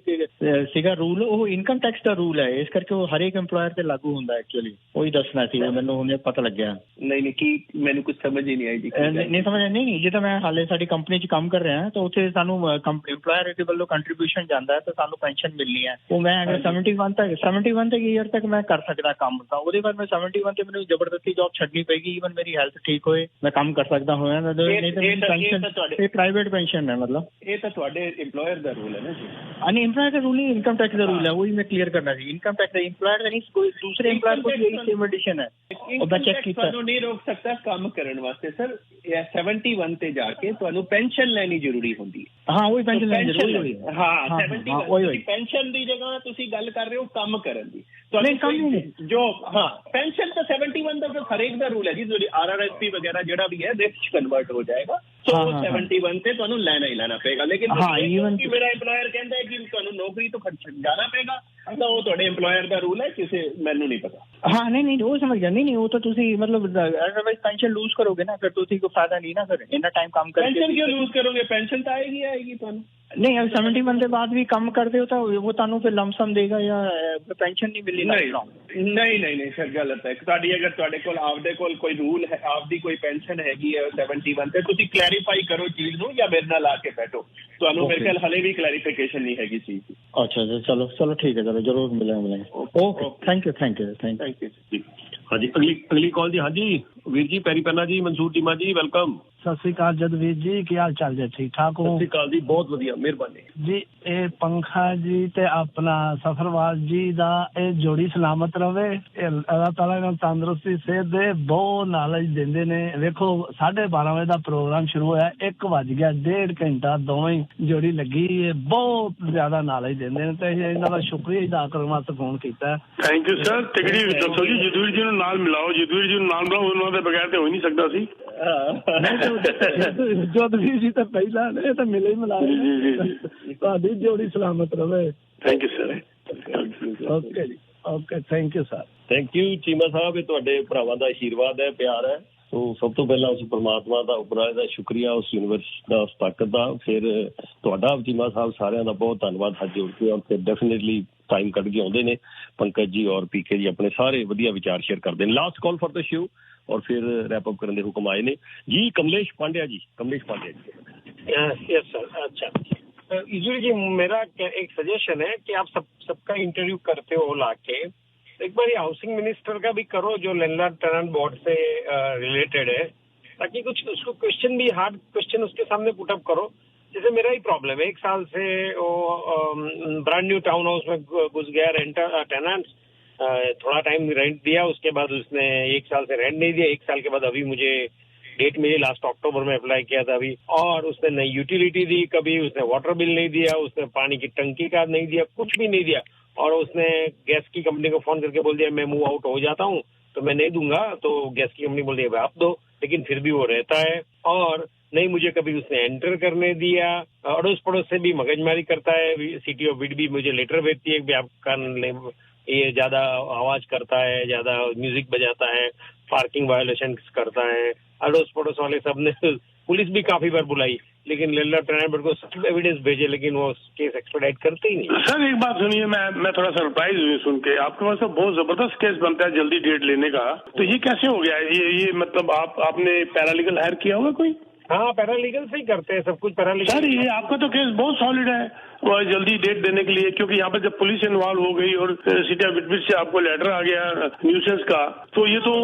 ਸੀਗਾ ਰੂਲ, ਉਹ ਇਨਕਮ ਟੈਕਸ ਦਾ ਰੂਲ ਹੈ, ਇਸ ਕਰਕੇ ਉਹ ਹਰੇਕ EMPLOYER ਤੇ ਲਾਗੂ ਹੁੰਦਾ ਐਕਚੁਅਲੀ। ਉਹੀ ਦੱਸਣਾ ਸੀ, ਮੈਨੂੰ ਹੁਣੇ ਪਤਾ ਲੱਗਿਆ। ਨਹੀਂ ਕੀ ਮੈਨੂੰ ਕੁਝ ਸਮਝ ਹੀ ਨਹੀਂ ਆਈ ਜੀ। ਨਹੀਂ ਸਮਝ ਨਹੀਂ ਜਿੱਦਾਂ ਮੈਂ ਹਾਲੇ ਸਾਡੀ ਕੰਪਨੀ 'ਚ ਕੰਮ ਕਰ ਰਿਹਾ ਤਾਂ ਉੱਥੇ ਸਾਨੂੰ EMPLOYER ਦੇ ਵੱਲੋਂ ਕੰਟਰੀਬਿਊਸ਼ਨ ਜਾਂਦਾ ਹੈ ਤਾਂ ਸਾਨੂੰ ਪੈਨਸ਼ਨ ਮਿਲਣੀ ਹੈ। ਉਹ ਮੈਂ ਅਗਰ 71 ਤੱਕ ਈਅਰ ਤੱਕ ਮੈਂ ਕਰ ਸਕਦਾ ਕੰਮ, ਤਾਂ ਉਹਦੇ ਬਾਅਦ ਮੈਂ 71 ਤੇ ਮੈਨੂੰ ਜ਼ਬਰਦਸਤੀ ਜੌਬ ਛੱਡਣੀ ਪਏਗੀ। ਈਵਨ ਮੇਰੀ ਹੈਲਥ ਠੀਕ ਹੋਏ ਮੈਂ ਕੰਮ ਕਰ ਸਕਦਾ ਹੋਇਆ ਨਹੀਂ ਤਾਂ ਪ੍ਰਾਈਵੇਟ ਪੈਨਸ਼ਨ ਹੈ। ਮਤਲਬ ਇਹ ਤਾਂ ਤੁਹਾਡੇ EMPLOYER ਦਾ ਰੂਲ ਹੈ ਨਾ ਜੀ? ਨਹੀਂ EMPLOYER ਦਾ ਰੂਲ ਨਹੀਂ, ਇਨਕਮ ਟੈਕਸ ਦਾ ਰੂਲ ਹੈ। ਉਹੀ ਮੈਂ ਕਲੀਅਰ ਕਰਨਾ ਸੀ। ਇਨਕਮ ਟੈਕਸ ਦਾ EMPLOYER ਦਾ ਨਹੀਂ, ਕੋਈ ਦੂਸਰੇ EMPLOYER ਕੋਲ ਵੀ ਸੇਮ ਐਡੀਸ਼ਨ ਹੈ। ਉਹ ਮੈਂ ਚੈੱਕ ਕੀਤਾ। ਤੁਹਾਨੂੰ ਨਹੀਂ ਰੋਕ ਸਕਦਾ ਕੰਮ ਕਰਨ ਵਾਸਤੇ ਸਰ। 71 ਤੇ ਜਾ ਕੇ ਤੁਹਾਨੂੰ ਪੈਨਸ਼ਨ ਲੈਣੀ ਜ਼ਰੂਰੀ ਹੁੰਦੀ ਹੈ। ਹਾਂ ਉਹੀ ਪੈਨਸ਼ਨ ਲੈਣੀ ਜ਼ਰੂਰੀ ਹੈ। ਹਾਂ 71 ਪੈਨਸ਼ਨ ਦੀ ਜਗ੍ਹਾ ਤੁਸੀਂ ਗੱਲ ਕਰ ਰਹੇ ਹੋ ਕੰਮ ਕਰਨ ਦੀ। ਜੋ ਹਾਂ ਪੈਨਸ਼ਨ ਤਾਂ 71 ਦਾ ਹਰੇਕ ਦਾ ਰੂਲ ਹੈ ਜੀ। ਜਿਹੜੀ RRSP ਵਗੈਰਾ ਜਿਹੜਾ ਵੀ ਹੈ ਵਿੱਚ ਕਨਵਰਟ ਹੋ ਜਾਏਗਾ। ਸੋ 71 ਤੇ ਤੁਹਾਨੂੰ ਲੈਣਾ ਹੀ ਲੈਣਾ ਪਏਗਾ। ਲੇਕਿਨ ਮੇਰਾ EMPLOYER ਕਹਿੰਦਾ ਹੈ ਕਿ ਤੁਹਾਨੂੰ ਨੌਕਰੀ ਤੋਂ ਜਾਣਾ ਪਏਗਾ, ਤਾਂ ਉਹ ਤੁਹਾਡੇ EMPLOYER ਦਾ ਰੂਲ ਹੈ, ਕਿਸੇ ਮੈਨੂੰ ਨਹੀਂ ਪਤਾ। ਹਾਂ ਨਹੀਂ ਉਹ ਸਮਝ ਗਿਆ। ਨਹੀਂ ਉਹ ਤਾਂ ਤੁਸੀਂ ਮਤਲਬ ਅਦਰਵਾਈਜ਼ ਪੈਨਸ਼ਨ ਲੂਜ਼ ਕਰੋਗੇ ਨਾ, ਫਿਰ ਤੁਸੀਂ ਕੋਈ ਫਾਇਦਾ ਨਹੀਂ ਨਾ ਫਿਰ ਇੰਨਾ ਟਾਈਮ ਕੰਮ ਕਰਕੇ। ਪੈਨਸ਼ਨ ਕਿਉਂ ਲੂਜ਼ ਕਰੋਗੇ? ਪੈਨਸ਼ਨ ਤਾਂ ਆਏਗੀ ਤੁਹਾਨੂੰ। ਨਹੀਂ ਅਗਰ 71 ਦੇ ਬਾਅਦ ਵੀ ਕੰਮ ਕਰਦੇ ਹੋ ਤਾਂ ਉਹ ਤੁਹਾਨੂੰ ਫਿਰ ਲਮਸਮ ਦੇਗਾ ਜਾਂ ਪੈਨਸ਼ਨ ਨਹੀਂ ਮਿਲੇਗੀ? ਨਹੀਂ ਸਰ ਗਲਤ ਹੈ ਤੁਹਾਡੀ। ਅਗਰ ਤੁਹਾਡੇ ਕੋਲ ਆਪਦੇ ਕੋਲ ਕੋਈ ਰੂਲ ਹੈ, ਆਪਦੀ ਕੋਈ ਪੈਨਸ਼ਨ ਹੈਗੀ ਹੈ 71 ਤੇ, ਤੁਸੀਂ ਕਲੈਰੀਫਾਈ ਕਰੋ ਚੀਜ਼ ਨੂੰ ਜਾਂ ਮੇਰੇ ਨਾਲ ਆ ਕੇ ਬੈਠੋ। ਤੁਹਾਨੂੰ ਮੇਰੇ ਖਿਆਲ ਹਲੇ ਵੀ ਕਲੈਰੀਫਿਕੇਸ਼ਨ ਨਹੀਂ ਹੈਗੀ ਚੀਜ਼ ਦੀ। ਅੱਛਾ ਜੀ ਚਲੋ ਠੀਕ ਹੈ, ਚਲੋ ਜ਼ਰੂਰ ਮਿਲਾਂਗੇ। ਓਕੇ ਥੈਂਕ ਯੂ ਜੀ। ਹਾਂਜੀ ਅਗਲੀ ਕਾਲ ਜੀ। ਹਾਂਜੀ ਵੀਰ ਜੀ ਪੈਰੀ ਪੈਨਾ ਜੀ, ਮਨਸੂਰ ਚੀਮਾ ਜੀ, ਵੈਲਕਮ। ਸਤਿ ਸ੍ਰੀ ਅਕਾਲ ਜਦਵੀਰ ਜੀ, ਕੀ ਹਾਲ ਚਾਲ ਜੀ? ਠੀਕ ਠਾਕ ਹੋ? ਸਤਿ ਸ੍ਰੀ ਅਕਾਲ ਜੀ, ਬਹੁਤ ਵਧੀਆ, ਮਿਹਰਬਾਨੀ ਜੀ। ਇਹ ਪੰਖਾ ਜੀ ਤੇ ਆਪਣਾ ਸਫਰਵਾਲ ਜੀ ਦਾ ਇਹ ਜੋੜੀ ਸਲਾਮਤ ਰਵੇ। ਅੱਲਾਹ ਤਾਲਾ ਇਹਨਾਂ ਨੂੰ ਤੰਦਰੁਸਤੀ ਸਿਹਤ ਦੇ, ਬਹੁਤ ਨੌਲੇਜ ਦਿੰਦੇ ਨੇ। ਵੇਖੋ 12:30 ਵਜੇ ਦਾ ਪ੍ਰੋਗਰਾਮ ਸ਼ੁਰੂ ਹੋਇਆ, 1 ਵੱਜ ਗਿਆ, 1.5 ਘੰਟਾ ਦੋਵੇਂ ਜੋੜੀ ਲੱਗੀ ਹੈ, ਬਹੁਤ ਜ਼ਿਆਦਾ ਨੌਲੇਜ ਦਿੰਦੇ ਨੇ ਤੇ ਇਹਨਾਂ ਦਾ ਸ਼ੁਕਰੀਆ ਅਦਾ ਕਰਨ ਵਾਸਤੇ ਫੋਨ ਕੀਤਾ। Thank you sir. ਟਿਕੜੀ ਦੱਸੋ ਜੀ, ਜਦਵੀਰ ਜੀ ਨੂੰ ਨਾਲ ਮਿਲਾਓ। ਜਦਵੀਰ ਜੀ ਨੂੰ ਨਾਲ ਮਿਲਾਓ, ਉਹਨਾਂ ਦੇ ਬਗੈਰ ਤੇ ਹੋ ਹੀ ਨਹੀਂ ਸਕਦਾ ਸੀ। ਜਦਵੀਰ ਜੀ ਤਾਂ ਪਹਿਲਾਂ ਨੇ ਤਾਂ ਮਿਲੇ ਹੀ ਮਿਲਾਏ। ਤੁਹਾਡੀ ਜੋੜੀ ਸਲਾਮਤ ਰਵੇ। Thank you sir. ਓਕੇ ਜੀ, okay thank you sir. Thank you Cheema ਸਾਹਿਬ। ਇਹ ਤੁਹਾਡੇ ਭਰਾਵਾਂ ਦਾ ਆਸ਼ੀਰਵਾਦ ਹੈ, ਪਿਆਰ ਹੈ। ਸੋ ਸਭ ਤੋਂ ਪਹਿਲਾਂ ਉਸ ਪਰਮਾਤਮਾ ਦਾ ਉਪਰਾਲੇ ਦਾ ਸ਼ੁਕਰੀਆ, ਉਸ ਯੂਨੀਵਰਸ ਦਾ, ਉਸ ਤਾਕਤ ਦਾ। ਫਿਰ ਤੁਹਾਡਾ ਚੀਮਾ ਸਾਹਿਬ ਸਾਰਿਆਂ ਦਾ ਬਹੁਤ ਧੰਨਵਾਦ ਹੱਥ ਜੋੜ ਕੇ। ਔਰ ਫਿਰ ਡੈਫੀਨੇਟਲੀ ਟਾਈਮ ਕੱਢ ਕੇ ਆਉਂਦੇ ਨੇ ਪੰਕਜ ਜੀ ਔਰ ਪੀਕੇ ਜੀ, ਆਪਣੇ ਸਾਰੇ ਵਧੀਆ ਵਿਚਾਰ ਸ਼ੇਅਰ ਕਰਦੇ ਨੇ। Last call for the show और फिर रैप अप करने के हुक्म आए ने जी। कमलेश पांड्या जी यस सर। अच्छा यूजुअली जी मेरा एक सजेशन है कि आप सबका इंटरव्यू करते हो लाके, एक बार हाउसिंग मिनिस्टर का भी करो जो लैंडलॉर्ड टेनेंट बोर्ड से रिलेटेड है, ताकि कुछ उसको क्वेश्चन भी, हार्ड क्वेश्चन उसके सामने पुटअप करो। जैसे मेरा ही प्रॉब्लम है, 1 साल से वो ब्रांड न्यू टाउन हाउस में घुस गया टेनेंट, थोड़ा टाइम रेंट दिया, उसके बाद उसने 1 साल से रेंट नहीं दिया। 1 साल के बाद अभी मुझे डेट मिली, लास्ट अक्टूबर में अप्लाई किया था अभी, और उसने नई यूटिलिटी दी, कभी उसने वाटर बिल नहीं दिया, उसने पानी की टंकी का नहीं दिया, कुछ भी नहीं दिया। और उसने गैस की कंपनी को फोन करके बोल दिया मैं मूव आउट हो जाता हूँ, तो मैं नहीं दूंगा। तो गैस की कंपनी बोल दिया आप दो, लेकिन फिर भी वो रहता है। और नहीं मुझे कभी उसने एंटर करने दिया, अड़ोस पड़ोस से भी मगजमारी करता है। सिटी ऑफ विडबी मुझे लेटर भेजती है कि आपका ये ज्यादा आवाज करता है, ज्यादा म्यूजिक बजाता है, पार्किंग वायोलेशन करता है। अड़ोस पड़ोस वाले सब ने पुलिस भी काफी बार बुलाई, लेकिन लैंडलॉर्ड टेनेंट बोर्ड को सब एविडेंस भेजे, लेकिन वो केस एक्सपेडाइट करते ही नहीं। सर एक बात सुनिए, मैं थोड़ा सरप्राइज हुई सुन के, आपके पास तो बहुत जबरदस्त केस बनता है जल्दी डेट लेने का, तो ये कैसे हो गया? ये मतलब आपने पैरालीगल हायर किया होगा कोई? हाँ, पैरालीगल से ही करते हैं सब कुछ पैरालीगल। सर ये आपका तो केस बहुत सॉलिड है वो जल्दी डेट देने के लिए, क्योंकि यहाँ पर जब पुलिस इन्वॉल्व हो गई और सिटी ऑफ विडबी से आपको लेटर आ गया न्यूसेंस का, तो ये तो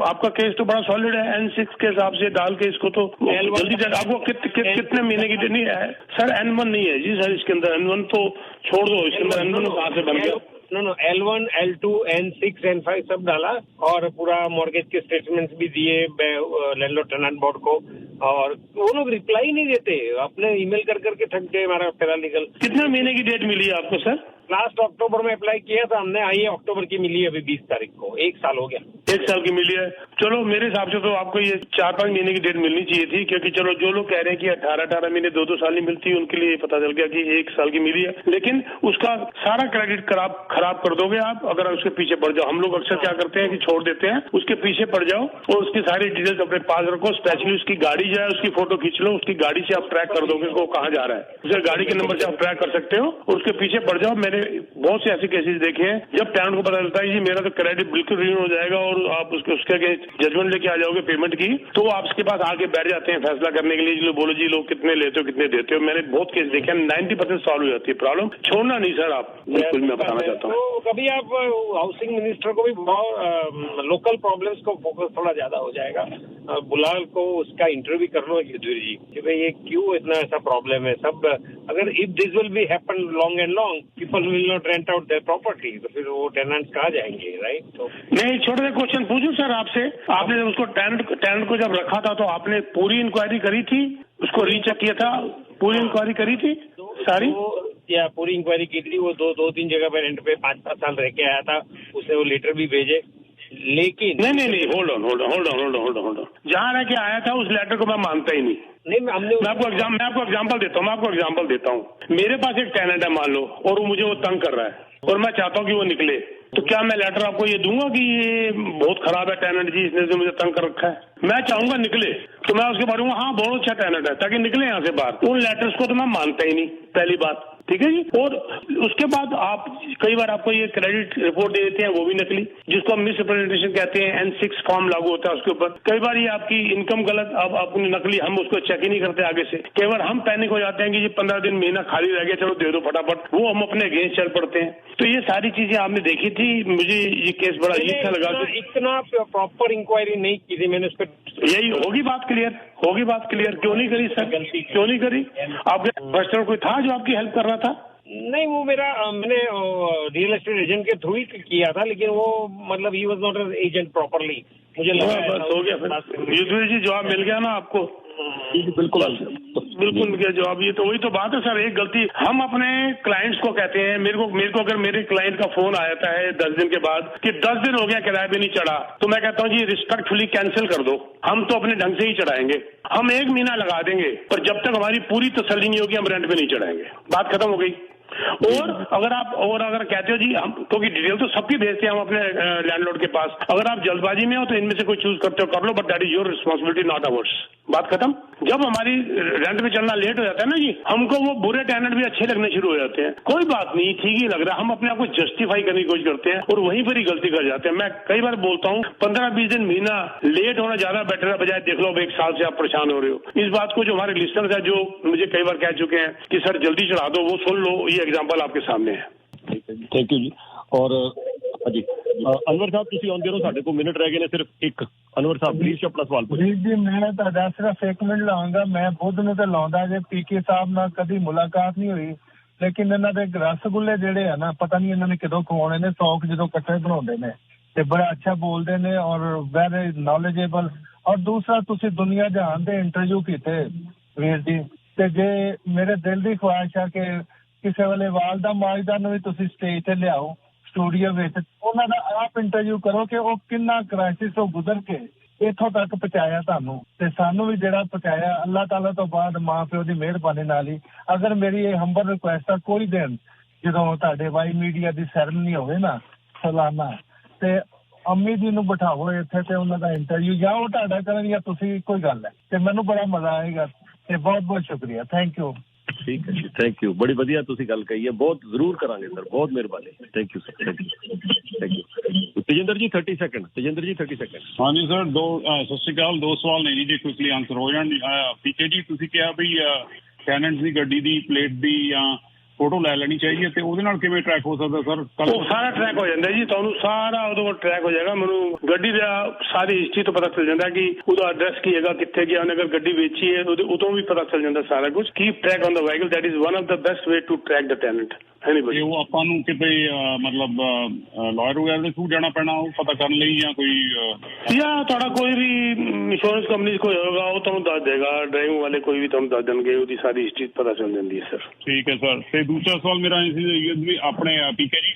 आपका केस तो बड़ा सॉलिड है। N6 के हिसाब से डाल के इसको तो जल्दी डेट आपको कितने महीने की डेट नहीं है सर? N1 नहीं है जी सर इसके अंदर, N1 तो छोड़ दो, इसके अंदर N1 कहाँ से बन गया? No L1, L2, N6, N5 सब डाला, और पूरा मॉर्गेज के स्टेटमेंट्स भी दिए लैंडलॉर्ड टेनेंट बोर्ड को, और वो लोग रिप्लाई नहीं देते। अपने ईमेल कर करके थक गए हमारा पैरालीगल। कितने महीने की डेट मिली है आपको सर? लास्ट अक्टूबर में अप्लाई किया था हमने, आई अक्टूबर की मिली अभी 20 तारीख को, 1 साल हो गया। 1 साल की मिली है। चलो मेरे हिसाब से तो आपको ये 4-5 महीने की डेट मिलनी चाहिए थी, क्योंकि चलो जो लोग कह रहे हैं कि 18 महीने 2-2 साल नहीं मिलती, उनके लिए पता चल गया कि 1 साल की मिली है। लेकिन उसका सारा क्रेडिट खराब कर दोगे आप अगर उसके पीछे पड़ जाओ। हम लोग अक्सर क्या करते हैं कि छोड़ देते हैं, उसके पीछे पड़ जाओ और उसकी सारी डिटेल्स अपने पास रखो। स्पेशली उसकी गाड़ी जो है उसकी फोटो खींच लो, उसकी गाड़ी से आप ट्रैक कर दोगे वो कहाँ जा रहा है, उसे गाड़ी के नंबर से आप ट्रैक कर सकते हो और उसके पीछे पड़ जाओ। मैंने बहुत से ऐसे केसेस देखे हैं जब टेनेंट को पता चलता है जी मेरा तो क्रेडिट बिल्कुल रिन्यू हो जाएगा और आप उसके अगेंस्ट जजमेंट लेके आ जाओगे पेमेंट की, तो वो आपके पास आके बैठ जाते हैं फैसला करने के लिए। जो बोलो जी लोग कितने लेते हो कितने देते हो। मैंने बहुत केस देखे हैं, 90% सॉल्व हो जाती है प्रॉब्लम। छोड़ना नहीं सर आप, बिल्कुल मैं बताना चाहता हूँ। तो कभी आप हाउसिंग मिनिस्टर को भी लोकल प्रॉब्लम्स को फोकस थोड़ा ज्यादा हो जाएगा, बुलाल को उसका इंटरव्यू कर लो युद्धवीर जी कि भाई ये क्यों इतना ऐसा प्रॉब्लम है। सब अगर if this will be happen long and long, people will not rent out their property, तो फिर वो टेनेंट्स कहाँ जाएंगे, राइट? तो नहीं, छोटे क्वेश्चन पूछूं सर आपसे, आपने उसको टेनेंट को जब रखा था तो आपने पूरी इंक्वायरी करी थी, उसको रीचेक किया था, पूरी इंक्वायरी करी थी सारी? या पूरी इंक्वायरी की थी। वो 2-3 जगह पे रेंट पे 5-7 साल रह के आया था, उसने वो लेटर भी भेजे, लेकिन नहीं होल्ड ऑन, जहाँ रह के आया था उस लेटर को मैं मानता ही नहीं। मैं आपको एग्जांपल देता हूँ। मेरे पास एक टेनेंट है मान लो, और वो मुझे तंग कर रहा है और मैं चाहता हूँ कि वो निकले, तो क्या मैं लेटर आपको ये दूंगा कि ये बहुत खराब है टेनेंट जी, इसने तो मुझे तंग कर रखा है? मैं चाहूंगा निकले, तो मैं उसके बारे में हाँ बहुत अच्छा टेनेंट है ताकि निकले यहाँ से बाहर। उन लेटर्स को तो मैं मानता ही नहीं, पहली बात, ठीक है जी। और उसके बाद आप कई बार आपको ये क्रेडिट रिपोर्ट दे देते हैं, वो भी नकली, जिसको हम मिस रिप्रेजेंटेशन कहते हैं। N6 फॉर्म लागू होता है उसके ऊपर। कई बार ये आपकी इनकम गलत, अब अपनी नकली, हम उसको चेक ही नहीं करते आगे से। कई बार हम पैनिक हो जाते हैं कि ये 15 दिन महीना खाली रह गया, चलो दे दो फटाफट, वो हम अपने अगेंस्ट चल पड़ते हैं। तो ये सारी चीजें आपने देखी थी। मुझे ये केस बड़ा अच्छा लगा। इतना प्रॉपर इंक्वायरी नहीं की थी मैंने उस पर। यही होगी बात क्लियर, क्यों नहीं करी सर, क्यों नहीं करी? आपके पर्सनल कोई था जो आपकी हेल्प कर रहा था? नहीं, वो मैंने रियल एस्टेट एजेंट के थ्रू ही किया था, लेकिन वो मतलब he was not an agent properly. मुझे लगा बस हो गया फिर युद्धवीर जी, जवाब मिल गया ना आपको? बिल्कुल मिल गया जवाब। ये तो वही तो बात है सर, एक गलती हम अपने क्लाइंट्स को कहते हैं। मेरे को अगर मेरे क्लाइंट का फोन आता है 10 दिन के बाद कि 10 दिन हो गया किराया भी नहीं चढ़ा, तो मैं कहता हूँ जी रिस्पेक्टफुली कैंसिल कर दो, हम तो अपने ढंग से ही चढ़ाएंगे, हम 1 महीना लगा देंगे, पर जब तक हमारी पूरी तसल्ली नहीं होगी हम रेंट पे नहीं चढ़ाएंगे। बात खत्म हो गई। और अगर कहते हो जी हम, क्योंकि डिटेल तो सबकी भेजते हैं हम अपने लैंडलॉर्ड के पास, अगर आप जल्दबाजी में हो तो इनमें से कोई चूज करते हो कर लो, but that is your responsibility not ours. बात खत्म। जब हमारी रेंट में चलना लेट हो जाता है ना जी, हमको वो बुरे टेनेंट भी अच्छे लगने शुरू हो जाते हैं। कोई बात नहीं, ठीक ही लग रहा है, हम अपने आप को जस्टिफाई करने की कोशिश करते हैं और वहीं पर ही गलती कर जाते हैं। मैं कई बार बोलता हूँ 15-20 दिन महीना लेट होना ज्यादा बेटर है, बजाय देख लो 1 साल से आप परेशान हो रहे हो। इस बात को जो हमारे लिस्टनर्स है जो मुझे कई बार कह चुके हैं कि सर जल्दी चढ़ा दो, वो सुन लो, ये एग्जाम्पल आपके सामने है। थैंक यू जी। और जी ਅਨਵਰ ਸਾਹਿਬ ਤੁਸੀਂ ਆਉਂਦੇ ਰਹੋ, ਸਾਡੇ ਕੋਲ ਮਿੰਟ ਰਹਿ ਗਏ ਨੇ ਸਿਰਫ ਇੱਕ। ਅਨਵਰ ਸਾਹਿਬ ਪਲੀਜ਼ ਆਪਣਾ ਸਵਾਲ ਪੁੱਛੋ। ਜੀ ਮੈਂ ਤੁਹਾਡਾ ਸਿਰਫ 1 ਮਿੰਟ ਲਾਉਂਗਾ। ਮੈਂ ਬੁੱਧ ਨੂੰ ਤਾਂ ਲਾਉਂਦਾ ਜੇ ਪੀਕੇ ਸਾਹਿਬ ਨਾਲ ਕਦੀ ਮੁਲਾਕਾਤ ਨਹੀਂ ਹੋਈ, ਲੇਕਿਨ ਇਹਨਾਂ ਦੇ ਰਸਗੁੱਲੇ ਜਿਹੜੇ ਆ ਨਾ, ਪਤਾ ਨਹੀਂ ਇਹਨਾਂ ਨੇ ਕਦੋਂ ਖਵਾਉਣੇ ਨੇ। ਸੌਕ ਜਦੋਂ ਇਕੱਠੇ ਬਣਾਉਂਦੇ ਨੇ ਤੇ ਬੜਾ ਅੱਛਾ ਬੋਲਦੇ ਨੇ ਔਰ ਵੈਰੀ ਨੌਲੇਜੇਬਲ। ਔਰ ਦੂਸਰਾ ਤੁਸੀਂ ਦੁਨੀਆ ਜਹਾਨ ਦੇ ਇੰਟਰਵਿਊ ਕੀਤੇ ਵੀਰ ਜੀ, ਤੇ ਜੇ ਮੇਰੇ ਦਿਲ ਦੀ ਖੁਆਇਸ਼ ਆ ਕਿ ਕਿਸੇ ਵੇਲੇ ਵਾਲਦਾ ਮਾਜਦਾ ਨੂੰ ਵੀ ਤੁਸੀਂ ਸਟੇਜ ਤੇ ਲਿਆਓ ਸਟੂਡੀਓ ਵਿੱਚ, ਉਹਨਾਂ ਦਾ ਆਪ ਇੰਟਰਵਿਊ ਕਰੋ ਕਿ ਉਹ ਕਿੰਨਾ ਕ੍ਰਾਈਸਿਸ ਤੋਂ ਗੁਜ਼ਰ ਕੇ ਇੱਥੋਂ ਤੱਕ ਪਹੁੰਚਾਇਆ ਤੁਹਾਨੂੰ, ਤੇ ਸਾਨੂੰ ਵੀ ਜਿਹੜਾ ਪਹੁੰਚਾਇਆ ਅੱਲਾਹ ਤਾਲਾ ਤੋਂ ਬਾਅਦ ਮਾਂ ਪਿਓ ਦੀ ਮਿਹਰਬਾਨੀ ਨਾਲ ਹੀ। ਅਗਰ ਮੇਰੀ ਇਹ ਹੰਬਲ ਰਿਕੁਐਸਟ ਆ, ਕੋਈ ਦਿਨ ਜਦੋਂ ਤੁਹਾਡੇ ਵਾਈ ਮੀਡੀਆ ਦੀ ਸੈਰਮਨੀ ਹੋਵੇ ਨਾ ਸਾਲਾਨਾ, ਤੇ ਅੰਮੀ ਜੀ ਨੂੰ ਬਿਠਾਵੋ ਇੱਥੇ ਤੇ ਉਹਨਾਂ ਦਾ ਇੰਟਰਵਿਊ ਜਾਂ ਉਹ ਤੁਹਾਡਾ ਕਰਨ ਜਾਂ ਤੁਸੀਂ, ਕੋਈ ਗੱਲ ਹੈ, ਤੇ ਮੈਨੂੰ ਬੜਾ ਮਜ਼ਾ ਆਏਗਾ। ਤੇ ਬਹੁਤ ਬਹੁਤ ਸ਼ੁਕਰੀਆ, ਥੈਂਕ ਯੂ। ਠੀਕ ਹੈ ਜੀ, ਥੈਂਕ ਯੂ। ਬੜੀ ਵਧੀਆ ਤੁਸੀਂ ਗੱਲ ਕਹੀ ਹੈ, ਬਹੁਤ ਜ਼ਰੂਰ ਕਰਾਂਗੇ ਸਰ, ਬਹੁਤ ਮਿਹਰਬਾਨੀ। Thank you sir, thank you. Tejinder ਜੀ 30 ਸੈਕਿੰਡ। ਤੇਜਿੰਦਰ ਜੀ 30 ਸੈਕਿੰਡ। ਹਾਂਜੀ ਸਰ, ਸਤਿ ਸ਼੍ਰੀ ਅਕਾਲ। 2 ਸਵਾਲ ਨੇ ਜੀ, ਕੁਇਕਲੀ ਆਨਸਰ ਹੋ ਜਾਣ। ਪੀਕੇ ਜੀ ਤੁਸੀਂ ਕਿਹਾ ਵੀ ਟੈਨੈਂਟਸ ਦੀ ਗੱਡੀ ਦੀ ਪਲੇਟ ਦੀ ਜਾਂ ਫੋਟੋ ਲੈ ਲੈਣੀ ਚਾਹੀਦੀ ਹੈ, ਤੇ ਉਹਦੇ ਨਾਲ ਕਿਵੇਂ ਟਰੈਕ ਹੋ ਸਕਦਾ ਸਰ? ਉਹ ਸਾਰਾ ਟਰੈਕ ਹੋ ਜਾਂਦਾ ਜੀ, ਤੁਹਾਨੂੰ ਸਾਰਾ ਉਹਦੇ ਕੋਲ ਟਰੈਕ ਹੋ ਜਾਏਗਾ। ਮੈਨੂੰ ਗੱਡੀ ਦਾ ਸਾਰੀ ਹਿਸਟਰੀ ਤੋਂ ਪਤਾ ਚੱਲ ਜਾਂਦਾ ਕਿ ਉਹਦਾ ਐਡਰੈਸ ਕੀ ਹੈਗਾ, ਕਿੱਥੇ ਗਿਆ ਉਹਨੇ, ਅਗਰ ਗੱਡੀ ਵੇਚੀ ਹੈ ਉਹਦੇ ਉਦੋਂ ਵੀ ਪਤਾ ਚੱਲ ਜਾਂਦਾ ਸਾਰਾ ਕੁਝ। Keep track on the vehicle, that is one of the best way to track the tenant. ਤੇ ਉਹ ਆਪਾਂ ਨੂੰ ਕਿਤੇ ਮਤਲਬ ਲਾਇਰ ਵਗੈਰਾ ਦੇ ਥਰੂ ਜਾਣਾ ਪੈਣਾ ਉਹ ਪਤਾ ਕਰਨ ਲਈ, ਜਾਂ ਕੋਈ ਜਾਂ ਤੁਹਾਡਾ ਕੋਈ ਵੀ ਇੰਸ਼ੋਰੈਂਸ ਕੰਪਨੀ ਕੋਈ ਹੋਗਾ ਉਹ ਤੁਹਾਨੂੰ ਦੱਸ ਦੇਗਾ, ਡਰਾਈਵਿੰਗ ਵਾਲੇ ਕੋਈ ਵੀ ਤੁਹਾਨੂੰ ਦੱਸ ਦੇਣਗੇ, ਉਹਦੀ ਸਾਰੀ ਹਿਸਟਰੀ ਪਤਾ ਚੱਲ ਜਾਂਦੀ ਹੈ ਸਰ। ਠੀਕ ਹੈ ਸਰ। ਤੇ ਦੂਸਰਾ ਸਵਾਲ ਮੇਰਾ ਇਹ ਸੀ ਵੀ ਆਪਣੇ ਪੀਕੇ ਜੀ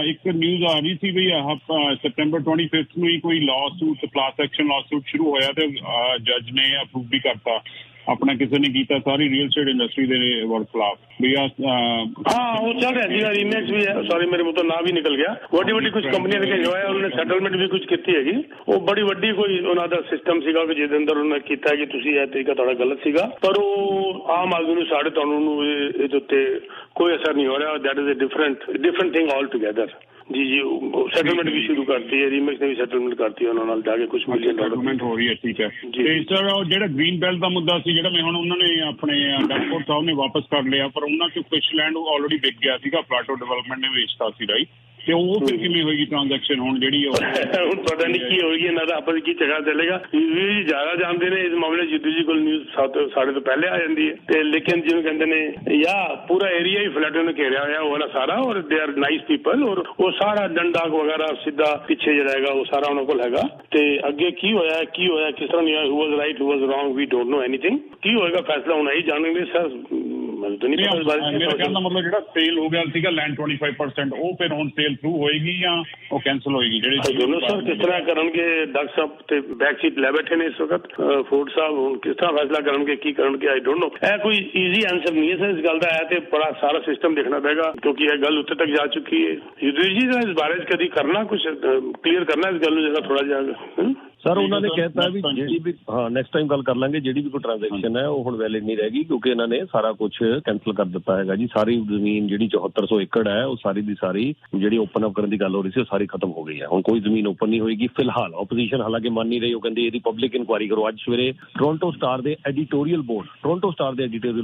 ਇੱਕ ਨਿਊਜ਼ ਆ ਰਹੀ ਸੀ ਵੀ ਸੈਪਟੈਂਬਰ 25 ਨੂੰ ਹੀ ਕੋਈ law suit, class action law suit ਸ਼ੁਰੂ ਹੋਇਆ ਤੇ ਜੱਜ ਨੇ ਅਪਰੂਵ ਵੀ ਕਰਤਾ, ਆਪਣਾ ਕਿਸੇ ਨੇ ਕੀਤਾ ਸਾਰੀ ਰੀਅਲ ਸਟੇਟ ਇੰਡਸਟਰੀ ਦੇ ਖਿਲਾਫ ਵੀ। ਹਾਂ ਉਹ ਚੱਲ ਰਿਹਾ ਜੀ, ਰੀਮੈਕਸ ਵੀ ਹੈ। ਸੌਰੀ ਮੇਰੇ ਮੂੰਹ ਤੋਂ ਨਾਂ ਵੀ ਨਿਕਲ ਗਿਆ। ਵੱਡੀ ਕੁਝ ਕੰਪਨੀਆਂ ਨੇ ਜੋ ਹੈ ਉਹਨਾਂ ਨੇ ਸੈਟਲਮੈਂਟ ਵੀ ਕੁਝ ਕੀਤੀ ਹੈਗੀ। ਉਹ ਬੜੀ ਵੱਡੀ ਕੋਈ ਉਹਨਾਂ ਦਾ ਸਿਸਟਮ ਸੀਗਾ ਕਿ ਜਿਹਦੇ ਅੰਦਰ ਉਹਨਾਂ ਨੇ ਕੀਤਾ ਕਿ ਤੁਸੀਂ ਇਹ ਤਰੀਕਾ ਤੁਹਾਡਾ ਗਲਤ ਸੀਗਾ, ਪਰ ਉਹ ਆਮ ਆਦਮੀ ਨੂੰ ਸਾਡੇ ਤੁਹਾਨੂੰ ਇਹਦੇ ਉੱਤੇ ਕੋਈ ਅਸਰ ਨਹੀਂ ਹੋ ਰਿਹਾ। That is a different thing all together. ਜੀ ਸੈਟਲਮੈਂਟ ਵੀ ਸ਼ੁਰੂ ਕਰਤੀ ਹੈ, ਰੀਮੈਕਸ ਨੇ ਵੀ ਸੈਟਲਮੈਂਟ ਕਰਤੀ ਉਹਨਾਂ ਨਾਲ ਜਾ ਕੇ ਕੁਝ ਮਿਲੀਅਨ ਡਾਲਰ ਹੋ ਰਹੀ ਹੈ। ਠੀਕ ਹੈ। ਤੇ ਸਰ ਜਿਹੜਾ ਗ੍ਰੀਨ ਬੈਲਟ ਦਾ ਮੁੱਦਾ ਸੀ, ਜਿਹੜਾ ਮੈਂ ਹੁਣ ਉਹਨਾਂ ਨੇ ਆਪਣੇ ਡੈਫੋਰਡ ਸਾਹਿਬ ਨੇ ਵਾਪਸ ਕਰ ਲਿਆ, ਪਰ ਉਹਨਾਂ ਚ ਕੁਝ ਲੈਂਡ ਆਲਰੇਡੀ ਵਿਕ ਗਿਆ ਸੀਗਾ, ਪਲਾਟੋ ਡਿਵੈਲਪਮੈਂਟ ਨੇ ਵੇਚਤਾ ਸੀ ਰਾਈਟ, ਤੇ ਉਹ ਫਿਰ ਕਿਵੇਂ ਹੋਏਗੀ ਟ੍ਰਾਂਜੈਕਸ਼ਨ ਹੁਣ ਜਿਹੜੀ ਹੁਣ ਪਤਾ ਨਹੀਂ ਕੀ ਹੋਏਗੀ, ਇਹਨਾਂ ਦਾ ਆਪਸ ਕੀ ਝਗੜਾ ਚੱਲੇਗਾ। ਵੀ ਜ਼ਿਆਦਾ ਜਾਣਦੇ ਨੇ ਇਸ ਮਾਮਲੇ ਜਿੱਦੂ ਜੀ ਕੋਲ ਨਿਊਜ਼ ਸਾਡੇ ਤੋਂ ਪਹਿਲੇ ਆ ਜਾਂਦੀ ਹੈ, ਤੇ ਲੇਕਿਨ ਜਿਵੇਂ ਕਹਿੰਦੇ ਨੇ ਜਾਂ ਪੂਰਾ ਏਰੀਆ ਹੀ ਫਲੱਡ ਨੇ ਘੇਰਿਆ ਹੋਇਆ ਉਹ ਵਾਲਾ ਸਾਰਾ, ਔਰ ਦੇ ਆਰ ਨਾਈਸ ਪੀਪਲ, ਔਰ ਉਹ ਸਾਰਾ ਡੰਡਾ ਵਗੈਰਾ ਸਿੱਧਾ ਪਿੱਛੇ ਜਿਹੜਾ ਹੈਗਾ ਉਹ ਸਾਰਾ ਉਹਨਾਂ ਕੋਲ ਹੈਗਾ। ਤੇ ਅੱਗੇ ਕੀ ਹੋਇਆ ਕਿਸ ਤਰ੍ਹਾਂ ਨਹੀਂ ਹੋਇਆ, who was right who was wrong, we don't know anything. ਕੀ ਹੋਏਗਾ ਫੈਸਲਾ ਹੁਣ ਹੀ ਜਾਣਗੇ ਸਰ। ਮੇਰਾ ਕਹਿਣ ਦਾ ਮਤਲਬ ਜਿਹੜਾ ਸੇਲ ਹੋ ਗਿਆ ਸੀਗਾ ਲੈਂਡ 25%, ਉਹ ਫਿਰ ਹੁਣ ਸੇਲ ਥਰੂ ਹੋਏਗੀ ਜਾਂ ਉਹ ਕੈਂਸਲ ਹੋਏਗੀ? ਜਿਹੜੇ ਦੋਨੋਂ ਸਰ ਕਿਸ ਤਰ੍ਹਾਂ ਕਰਨਗੇ, ਡਾਕਟਰ ਸਾਹਿਬ ਤੇ ਬੈਕ ਸੀਟ ਲੈ ਬੈਠੇ ਨੇ ਇਸ ਵਕਤ, ਫੋਰਡ ਸਾਹਿਬ ਹੁਣ ਕਿਸ ਤਰ੍ਹਾਂ ਫੈਸਲਾ ਕਰਨਗੇ, ਕੀ ਕਰਨਗੇ, ਆਈ ਡੋਂਟ ਨੋ। ਇਹ ਕੋਈ ਈਜ਼ੀ ਆਂਸਰ ਨਹੀਂ ਹੈ ਸਰ ਇਸ ਗੱਲ ਦਾ, ਹੈ ਤੇ ਬੜਾ ਸਾਰਾ ਸਿਸਟਮ ਦੇਖਣਾ ਪਏਗਾ, ਕਿਉਂਕਿ ਇਹ ਗੱਲ ਉੱਥੇ ਤੱਕ ਜਾ ਚੁੱਕੀ ਹੈ। ਯੁਧਵੀਰ ਜੀ ਦਾ ਇਸ ਬਾਰੇ ਕਦੀ ਕਰਨਾ ਕੁਝ ਕਲੀਅਰ ਕਰਨਾ ਇਸ ਗੱਲ ਨੂੰ ਜਰਾ ਥੋੜਾ ਜਿਹਾ ਸਰ। ਉਹਨਾਂ ਨੇ ਕਹਿਤਾ ਵੀ ਜਿਹੜੀ ਵੀ ਨੈਕਸਟ ਟਾਈਮ ਗੱਲ ਕਰ ਲਾਂਗੇ, ਜਿਹੜੀ ਵੀ ਕੋਈ ਟ੍ਰਾਂਜੈਕਸ਼ਨ ਹੈ ਉਹ ਹੁਣ ਵੈਲਿਡ ਨਹੀਂ ਰਹੇਗੀ, ਕਿਉਂਕਿ ਇਹਨਾਂ ਨੇ ਸਾਰਾ ਕੁਝ ਕੈਂਸਲ ਕਰ ਦਿੱਤਾ ਹੈਗਾ ਜੀ। ਸਾਰੀ ਜ਼ਮੀਨ ਜਿਹੜੀ 7400 ਏਕੜ ਹੈ ਉਹ ਸਾਰੀ ਦੀ ਸਾਰੀ ਜਿਹੜੀ ਓਪਨ ਅਪ ਕਰਨ ਦੀ ਗੱਲ ਹੋ ਰਹੀ ਸੀ ਉਹ ਸਾਰੀ ਖਤਮ ਹੋ ਗਈ ਹੈ। ਹੁਣ ਕੋਈ ਜ਼ਮੀਨ ਓਪਨ ਨਹੀਂ ਹੋਏਗੀ ਫਿਲਹਾਲ। ਆਪੋਜੀਸ਼ਨ ਹਾਲਾਂਕਿ ਮੰਨ ਨਹੀਂ ਰਹੀ, ਉਹ ਕਹਿੰਦੇ ਇਹਦੀ ਪਬਲਿਕ ਇਨਕੁਆਇਰੀ ਕਰੋ। ਅੱਜ ਸਵੇਰੇ ਟੋਰਾਂਟੋ ਸਟਾਰ ਦੇ ਐਡੀਟੋਰੀਅਲ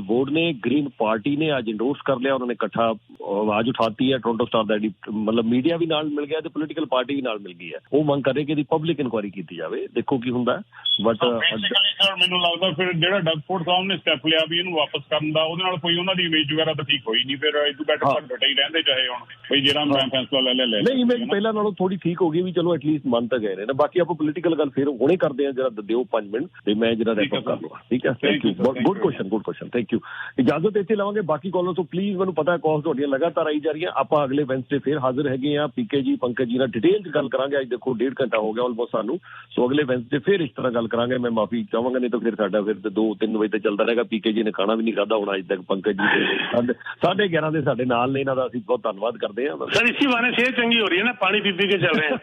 ਬੋਰਡ ਨੇ ਗ੍ਰੀਨ ਪਾਰਟੀ ਨੇ ਅੱਜ ਇੰਡੋਰਸ ਕਰ ਲਿਆ, ਉਹਨਾਂ ਨੇ ਇਕੱਠਾ ਆਵਾਜ਼ ਉਠਾਤੀ ਹੈ। ਟੋਰਾਂਟੋ ਸਟਾਰ ਦਾ ਮਤਲਬ ਮੀਡੀਆ ਵੀ ਨਾਲ ਮਿਲ ਗਿਆ ਤੇ ਪੋਲੀਟੀਕਲ ਪਾਰਟੀ ਵੀ ਨਾਲ ਮਿਲ ਗਈ ਹੈ। ਉਹ ਮੰਗ ਕਰ ਰਹੇ ਕਿ ਇਹਦੀ ਪਬਲਿਕ ਇਨਕੁਆਇਰੀ ਕੀਤੀ ਜਾਵੇ, ਦੇਖੋ ਕੀ ਹੁੰਦਾ। ਬਟ ਸਰ ਮੈਨੂੰ ਲੱਗਦਾ ਫਿਰ ਜਿਹੜਾ ਡੈਫੋਰਡ ਸਾਹਿਬ ਨੇ ਸਟੈਪ ਲਿਆ ਵੀ ਇਹਨੂੰ ਵਾਪਸ ਕਰਨ ਦਾ, ਉਹਦੇ ਨਾਲ ਕੋਈ ਉਹਨਾਂ ਦੀ ਇਮੇਜ ਵਗੈਰਾ ਤਾਂ ਠੀਕ ਹੋਈ ਨਹੀਂ, ਫਿਰ ਇਦੋਂ ਬੈਟਰ ਡਟੇ ਹੀ ਰਹਿੰਦੇ ਚਾਹੇ ਹੁਣ ਬਈ ਜਿਹੜਾ ਮੈਂ ਫੈਸਲਾ ਲੈ ਨਹੀਂ। ਇਮੇਜ ਪਹਿਲਾਂ ਨਾਲੋਂ ਥੋੜੀ ਠੀਕ ਹੋ ਗਈ ਵੀ ਚਲੋ ਐਟਲੀਸਟ ਮੰਨ ਤਾਂ ਗਏ ਨੇ ਨਾ। ਬਾਕੀ ਆਪਾਂ ਪੋਲੀਟੀਕਲ ਗੱਲ ਫਿਰ ਹੁਣੇ ਕਰਦੇ ਹਾਂ, ਜਰਾ ਦਿਓ 5 ਮਿੰਟ ਤੇ ਮੈਂ ਜਿਹੜਾ ਰੈਪ ਕਰ ਲਵਾਂ। ਠੀਕ ਹੈ, thank you. Good question, thank you. ਇਜਾਜ਼ਤ ਇੱਥੇ ਲਵਾਂਗੇ, ਬਾਕੀ ਕਾਲਰ ਤੋਂ ਪਲੀਜ਼ ਮੈਨੂੰ ਪਤਾ ਕਾਲਸ ਤੁਹਾਡੀਆਂ ਲਗਾਤਾਰ ਆਈ ਜਾ ਰਹੀਆਂ। ਆਪਾਂ ਅਗਲੇ ਵੈਂਸਡੇ ਫਿਰ ਹਾਜ਼ਰ ਹੈਗੇ ਆ, ਪੀਕੇ ਜੀ ਪੰਕਜ ਜੀ ਨਾਲ ਡਿਟੇਲ 'ਚ ਗੱਲ ਕਰਾਂਗੇ। ਅੱਜ ਦੇਖੋ 1.5 ਘੰਟਾ ਹੋ ਗਿਆ ਆਲਮੋਸਟ ਸਾਨੂੰ, ਸੋ ਅਗਲੇ ਵੈਂਸਡੇ ਫਿਰ ਇਸ ਤਰ੍ਹਾਂ ਗੱਲ ਕਰਾਂਗੇ। ਮੈਂ ਮਾਫੀ ਚਾਹਾਂਗਾ, ਨਹੀਂ ਤਾਂ ਫਿਰ ਸਾਡਾ ਫਿਰ 2-3 ਵਜੇ ਤੱਕ ਚੱਲਦਾ ਰਹੇਗਾ। ਪੀਕੇ ਜੀ ਨੇ ਖਾਣਾ ਵੀ ਨਹੀਂ ਖਾਧਾ ਹੁਣ ਅੱਜ ਤੱਕ। ਪੰਕਜ ਜੀ 11:30 ਦੇ ਸਾਡੇ ਨਾਲ ਨੇ, ਇਹਨਾਂ ਦਾ ਅਸੀਂ ਬਹੁਤ ਧੰਨਵਾਦ ਕਰਦੇ ਹਾਂ ਸਰ। ਇਸੀ ਬਾਰੇ ਸਿਹਤ ਚੰਗੀ ਹੋ ਰਹੀ ਹੈ ਨਾ, ਪਾਣੀ ਪੀ ਕੇ ਚੱਲ ਰਹੇ ਹਾਂ,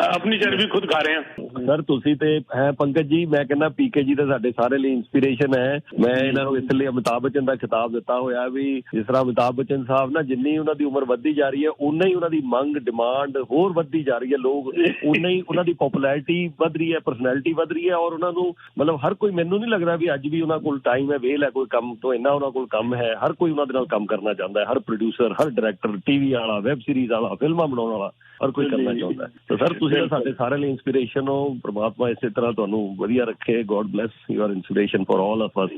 ਆਪਣੀ ਚਰਬੀ ਖੁਦ ਖਾ ਰਹੇ ਹਾਂ ਸਰ। ਤੁਸੀਂ ਤੇ ਹੈ ਪੰਕਜ ਜੀ, ਮੈਂ ਕਹਿੰਦਾ ਪੀਕੇ ਜੀ ਤਾਂ ਸਾਡੇ ਸਾਰੇ ਲਈ ਇੰਸਪੀਰੇਸ਼ਨ ਹੈ। ਮੈਂ ਇਹਨਾਂ ਨੂੰ ਇਸ ਲਈ ਅਮਿਤਾਭ ਬੱਚਨ ਦਾ ਖਿਤਾਬ ਦਿੱਤਾ ਹੋਇਆ ਵੀ ਜਿਸ ਤਰ੍ਹਾਂ ਅਮਿਤਾਭ ਬੱਚਨ ਸਾਹਿਬ ਨਾ, ਜਿੰਨੀ ਉਹਨਾਂ ਦੀ ਉਮਰ ਵੱਧਦੀ ਜਾ ਰਹੀ ਹੈ ਉਨਾ ਹੀ ਉਹਨਾਂ ਦੀ ਮੰਗ ਡਿਮਾਂਡ ਹੋਰ ਵੱਧਦੀ ਜਾ ਜਾ ਰਹੀ ਹੈ, ਲੋਕ ਉਨਾ ਹੀ ਉਹਨਾਂ ਦੀ ਪੋਪੂਲੈਰਿਟੀ ਵੱਧ ਰਹੀ ਹੈ, ਪਰਸਨੈਲਿਟੀ ਵੱਧ ਰਹੀ ਹੈ, ਔਰ ਉਹਨਾਂ ਨੂੰ ਮਤਲਬ ਹਰ ਕੋਈ, ਮੈਨੂੰ ਨਹੀਂ ਲੱਗਦਾ ਵੀ ਅੱਜ ਵੀ ਉਹਨਾਂ ਕੋਲ ਟਾਈਮ ਹੈ, ਵੇਲ ਹੈ ਕੋਈ ਕੰਮ ਤੋਂ, ਇੰਨਾ ਉਹਨਾਂ ਕੋਲ ਕੰਮ ਹੈ, ਹਰ ਕੋਈ ਉਹਨਾਂ ਦੇ ਨਾਲ ਕੰਮ ਕਰਨਾ ਚਾਹੁੰਦਾ ਹੈ, ਹਰ ਪ੍ਰੋਡਿਊਸਰ, ਹਰ ਡਾਇਰੈਕਟਰ, ਟੀਵੀ ਵਾਲਾ, ਵੈਬ ਸੀਰੀਜ਼ ਵਾਲਾ, ਫਿਲਮਾਂ ਬਣਾਉਣ ਵਾਲਾ, ਹਰ ਕੋਈ ਕਰਨਾ ਚਾਹੁੰਦਾ ਹੈ। ਤਾਂ ਸਰ ਤੁਸੀਂ ਸਾਡੇ ਸਾਰਿਆਂ ਲਈ ਇੰਸਪੀਰੇਸ਼ਨ ਹੋ, ਪ੍ਰਮਾਤਮਾ ਇਸੇ ਤਰ੍ਹਾਂ ਤੁਹਾਨੂੰ ਵਧੀਆ ਰੱਖੇ। God bless, you are inspiration for all of us,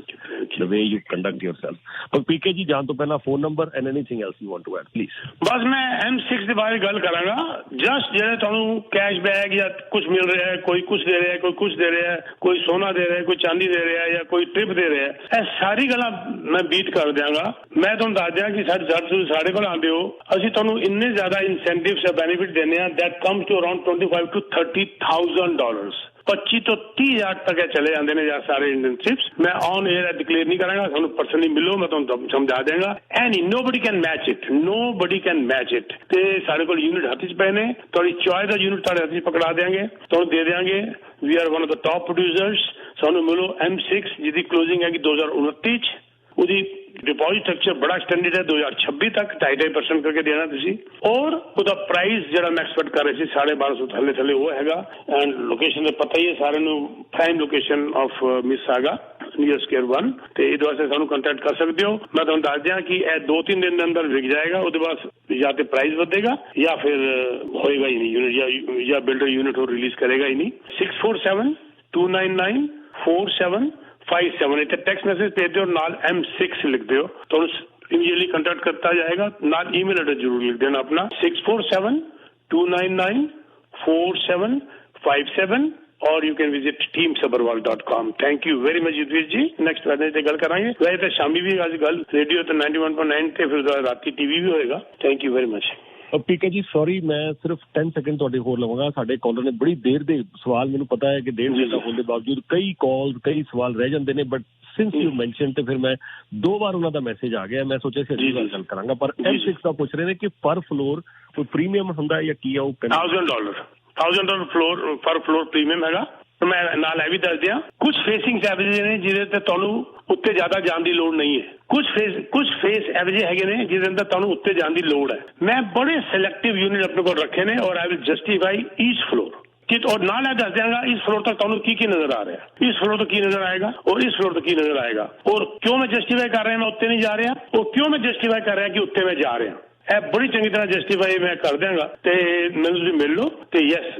the way you conduct yourself. ਪਰ ਪੀਕੇ ਜੀ ਜਾਣ ਤੋਂ ਪਹਿਲਾਂ phone number and anything else you want to add please. ਬਸ ਮੈਂ M6 ਦੇ ਬਾਰੇ ਗੱਲ ਕਰਾਂਗਾ। ਜਸਟ ਜਿਹੜੇ ਤੁਹਾਨੂੰ ਕੈਸ਼ਬੈਕ ਜਾਂ ਕੁਝ ਮਿਲ ਰਿਹਾ ਹੈ, ਕੋਈ ਕੁਝ ਦੇ ਰਿਹਾ ਹੈ, ਕੋਈ ਕੁਝ ਦੇ ਰਿਹਾ ਹੈ, ਕੋਈ ਸੋਨਾ ਦੇ ਰਿਹਾ ਹੈ, ਕੋਈ ਚਾਂਦੀ ਦੇ ਰਿਹਾ ਹੈ ਜਾਂ ਕੋਈ ਟ੍ਰਿਪ ਦੇ ਰਿਹਾ ਹੈ, ਇਹ ਸਾਰੀ ਗੱਲਾਂ ਮੈਂ ਬੀਟ ਕਰ ਦਿਆਂਗਾ। ਮੈਂ ਤੁਹਾਨੂੰ ਦੱਸ ਦਿਆਂ ਕਿ ਤੁਸੀਂ ਸਾਡੇ ਕੋਲ ਆਉਂਦੇ ਹੋ, ਅਸੀਂ ਤੁਹਾਨੂੰ ਇੰਨੇ ਜ਼ਿਆਦਾ ਇਨਸੈਂਟਿਵਸ ਜਾਂ ਬੈਨੀਫਿਟ ਦਿੰਦੇ ਹਾਂ that comes to around $25,000 to $30,000। 25 ਤੋਂ 30,000 ਤੱਕ ਇਹ ਚਲੇ ਜਾਂਦੇ ਨੇ ਜਾਂ ਸਾਰੇ ਇੰਟਰਨਸ਼ਿਪਸ। ਮੈਂ ਔਨ 에ਅਰ ਡਿਕਲੇਅਰ ਨਹੀਂ ਕਰਾਂਗਾ, ਤੁਹਾਨੂੰ ਪਰਸਨਲੀ ਮਿਲੋ, ਮੈਂ ਤੁਹਾਨੂੰ ਸਮਝਾ ਦਿਆਂਗਾ। Any nobody can match it, nobody can match it. ਤੇ ਸਾਡੇ ਕੋਲ ਯੂਨਿਟ ਹੱਥ 'ਚ ਪਏ ਨੇ, ਤੁਹਾਡੀ ਚੋਇਸ ਦਾ ਯੂਨਿਟ ਤੁਹਾਡੇ ਹੱਥ 'ਚ ਪਕੜਾ ਦਿਆਂਗੇ, ਤੁਹਾਨੂੰ ਦੇ ਦਿਆਂਗੇ। We are one of the top producers. ਸਾਨੂੰ ਮਿਲੋ M6 ਜਿਹਦੀ ਕਲੋਜ਼ਿੰਗ ਹੈਗੀ 2029 'ਚ। ਉਹਦੀ डिपॉजिट स्ट्रक्चर बड़ा एक्सटेंडेड है 2026 तक, 2.5% करके देना तुसी। और ਉਹਦਾ ਪ੍ਰਾਈਸ ਜਿਹੜਾ ਮੈਂ ਐਕਸਪੈਕਟ ਕਰ ਰਹੇ ਸੀ 1250 ਥੱਲੇ ਉਹ ਹੈਗਾ। ਐਂਡ ਲੋਕੇਸ਼ਨ ਦਾ ਪਤਾ ਹੀ ਹੈ ਸਾਰਿਆਂ ਨੂੰ, prime location of ਮਿਸਾਗਾ near Square 1। ਤੇ ਇਹਦੇ ਵਾਸਤੇ ਸਾਨੂੰ ਕੰਟੈਕਟ ਕਰ ਸਕਦੇ ਹੋ। ਮੈਂ ਤੁਹਾਨੂੰ ਦੱਸ ਦਿਆਂ ਕਿ ਇਹ 2-3 ਦਿਨ ਦੇ ਅੰਦਰ ਵਿਕ ਜਾਏਗਾ। ਉਹਦੇ ਬਾਅਦ ਜਾਂ ਤੇ ਪ੍ਰਾਈਸ ਵਧੇਗਾ ਜਾਂ ਫਿਰ ਹੋਏਗਾ ਹੀ ਨਹੀਂ ਯੂਨਿਟ, ਜਾਂ ਬਿਲਡਰ ਯੂਨਿਟ ਉਹ ਰਿਲੀਜ਼ ਕਰੇਗਾ ਹੀ ਨਹੀਂ। 647-299-4757 ਇੱਥੇ ਟੈਕਸਟ ਮੈਸੇਜ ਭੇਜ ਦਿਓ, ਨਾਲ M6 ਲਿਖ ਦਿਓ, ਤੁਹਾਨੂੰ ਇਮੀਡੀਏਟਲੀ ਕੰਟੈਕਟ ਕੀਤਾ ਜਾਏਗਾ। ਨਾਲ ਈਮੇਲ ਐਡਰੈਸ ਜ਼ਰੂਰ ਲਿਖ ਦੇਣਾ ਆਪਣਾ 647-299-4757 और you can visit teamsabarwal.com। Thank you very much Yudhvir ji. Next Wednesday ते गल करांगे। वैसे तो शामी भी आज गल रेडियो ते 91.9 ਤੇ ਫਿਰ ਰਾਤੀ ਟੀਵੀ ਵੀ ਹੋਏਗਾ। Thank you very much. PK ji sorry, ਮੈਂ ਸਿਰਫ 10 ਸੈਕਿੰਡ ਤੁਹਾਡੇ ਹੋਰ ਲਵਾਂਗਾ। ਸਾਡੇ ਕਾਲਰ ਨੇ ਬੜੀ ਦੇਰ ਦੇ ਸਵਾਲ, ਮੈਨੂੰ ਪਤਾ ਹੈ ਕਿ 1.5 ਘੰਟਾ ਹੋਣ ਦੇ ਬਾਵਜੂਦ ਕਈ ਕਾਲ, ਕਈ ਸਵਾਲ ਰਹਿ ਜਾਂਦੇ ਨੇ, ਬਟ ਸਿੰਸ ਯੂ ਮੈਂਸ਼ਨ ਤੇ ਫਿਰ ਮੈਂ 2 ਵਾਰ ਉਹਨਾਂ ਦਾ ਮੈਸੇਜ ਆ ਗਿਆ। ਮੈਂ ਸੋਚਿਆ ਸੀ ਅਗਲੀ ਵਾਰ ਗੱਲ ਕਰਾਂਗਾ, ਪਰ M6 ਦਾ ਪੁੱਛ ਰਹੇ ਨੇ ਕਿ ਪਰ ਫਲੋਰ ਕੋਈ ਪ੍ਰੀਮੀਅਮ ਹੁੰਦਾ ਹੈ ਜਾਂ ਕੀ ਆ ਉਹ? $1,000 ਫਲੋਰ ਪਰ ਫਲੋਰ ਪ੍ਰੀਮੀਅਮ ਹੈਗਾ। ਮੈਂ ਨਾਲ ਇਹ ਵੀ ਦੱਸ ਦਿਆਂ, ਕੁਝ ਫੇਸਿੰਗ ਐਵਰੇਜ ਨੇ ਜਿਹਦੇ ਤੇ ਤੁਹਾਨੂੰ ਉੱਤੇ ਜ਼ਿਆਦਾ ਜਾਣ ਦੀ ਲੋੜ ਨਹੀਂ ਹੈ। ਕੁਝ ਫੇਸ ਐਵਰੇਜ ਹੈਗੇ ਨੇ ਜਿਹਦੇ ਅੰਦਰ ਤੁਹਾਨੂੰ ਉੱਤੇ ਜਾਣ ਦੀ ਲੋੜ ਹੈ। ਮੈਂ ਬੜੇ ਸਿਲੈਕਟਿਵ ਯੂਨਿਟ ਆਪਣੇ ਕੋਲ ਰੱਖੇ ਨੇ ਔਰ ਆਈ ਵਿਲ ਜਸਟੀਫਾਈ ਈਚ ਫਲੋਰ। और नाल है दस देंगे इस फ्लोर तक तुहानू की नजर आ रहा है, इस फ्लोर तो की नजर आएगा और इस फ्लोर तो की नजर आएगा, और क्यों मैं जस्टिफाई कर रहा मैं उत्ते नहीं जा रहा, और क्यों मैं जस्टिफाई कर रहा कि उत्ते मैं जा रहा। बड़ी चंगी तरह जस्टिफाई मैं कर देंगा ते मैनू मिल लो। तो यस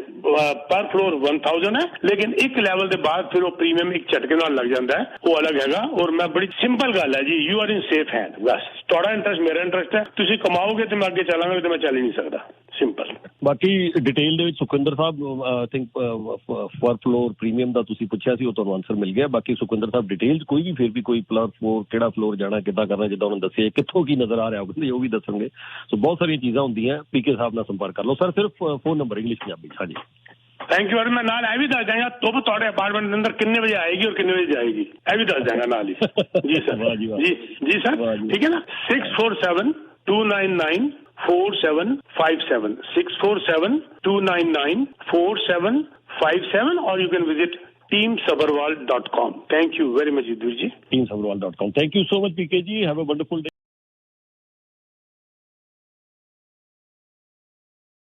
पर फ्लोर 1000 है, लेकिन एक लैवल के बाद फिर वो प्रीमियम एक झटके नाल लग जाता है, वो अलग हैगा। और मैं बड़ी सिंपल गल है जी, you are in safe hand. बस थोड़ा इंटरेस्ट मेरा इंटरेस्ट है, तुसीं कमाओगे तो मैं अगे चलांगा, तो मैं चल ही नहीं सकता। ਸਿੰਪਲ। ਬਾਕੀ ਡਿਟੇਲ ਦੇ ਵਿੱਚ ਸੁਖਵਿੰਦਰ ਸਾਹਿਬ ਆਈ ਥਿੰਕ ਪਰ ਫਲੋਰ ਪ੍ਰੀਮੀਅਮ ਦਾ ਤੁਸੀਂ ਪੁੱਛਿਆ ਸੀ, ਉਹ ਤੁਹਾਨੂੰ ਆਨਸਰ ਮਿਲ ਗਿਆ। ਬਾਕੀ ਸੁਖਵਿੰਦਰ ਸਾਹਿਬ ਡਿਟੇਲ ਕੋਈ ਵੀ ਫਿਰ ਵੀ ਕੋਈ ਫਲੋਰ ਕਿਹੜਾ ਫਲੋਰ ਜਾਣਾ, ਕਿੱਦਾਂ ਕਰਨਾ, ਜਿੱਦਾਂ ਉਹਨਾਂ ਦੱਸਿਆ, ਕਿੱਥੋਂ ਕੀ ਨਜ਼ਰ ਆ ਰਿਹਾ ਹੋਵੇ ਉਹ ਵੀ ਦੱਸਣਗੇ। ਸੋ ਬਹੁਤ ਸਾਰੀਆਂ ਚੀਜ਼ਾਂ ਹੁੰਦੀਆਂ, ਪੀਕੇ ਸਾਹਿਬ ਨਾਲ ਸੰਪਰਕ ਕਰ ਲਓ। ਸਰ ਸਿਰਫ ਫੋਨ ਨੰਬਰ ਇੰਗਲਿਸ਼ ਪੰਜਾਬੀ। ਹਾਂਜੀ थैंक यू। मैं नाल भी दस देंगे धुप थोड़े अपार्टमेंट के अंदर कितने बजे आएगी और कितने बजे जाएगी, यह भी दस देंगे नाल ही। जी सर, जी सर, ठीक है ना। 647-299-4757 647-299-4757 और you can visit teamsabarwal.com। Thank you very much, Yudhvir ji. teamsabarwal.com। Thank you so much, PK ji. Have a wonderful day.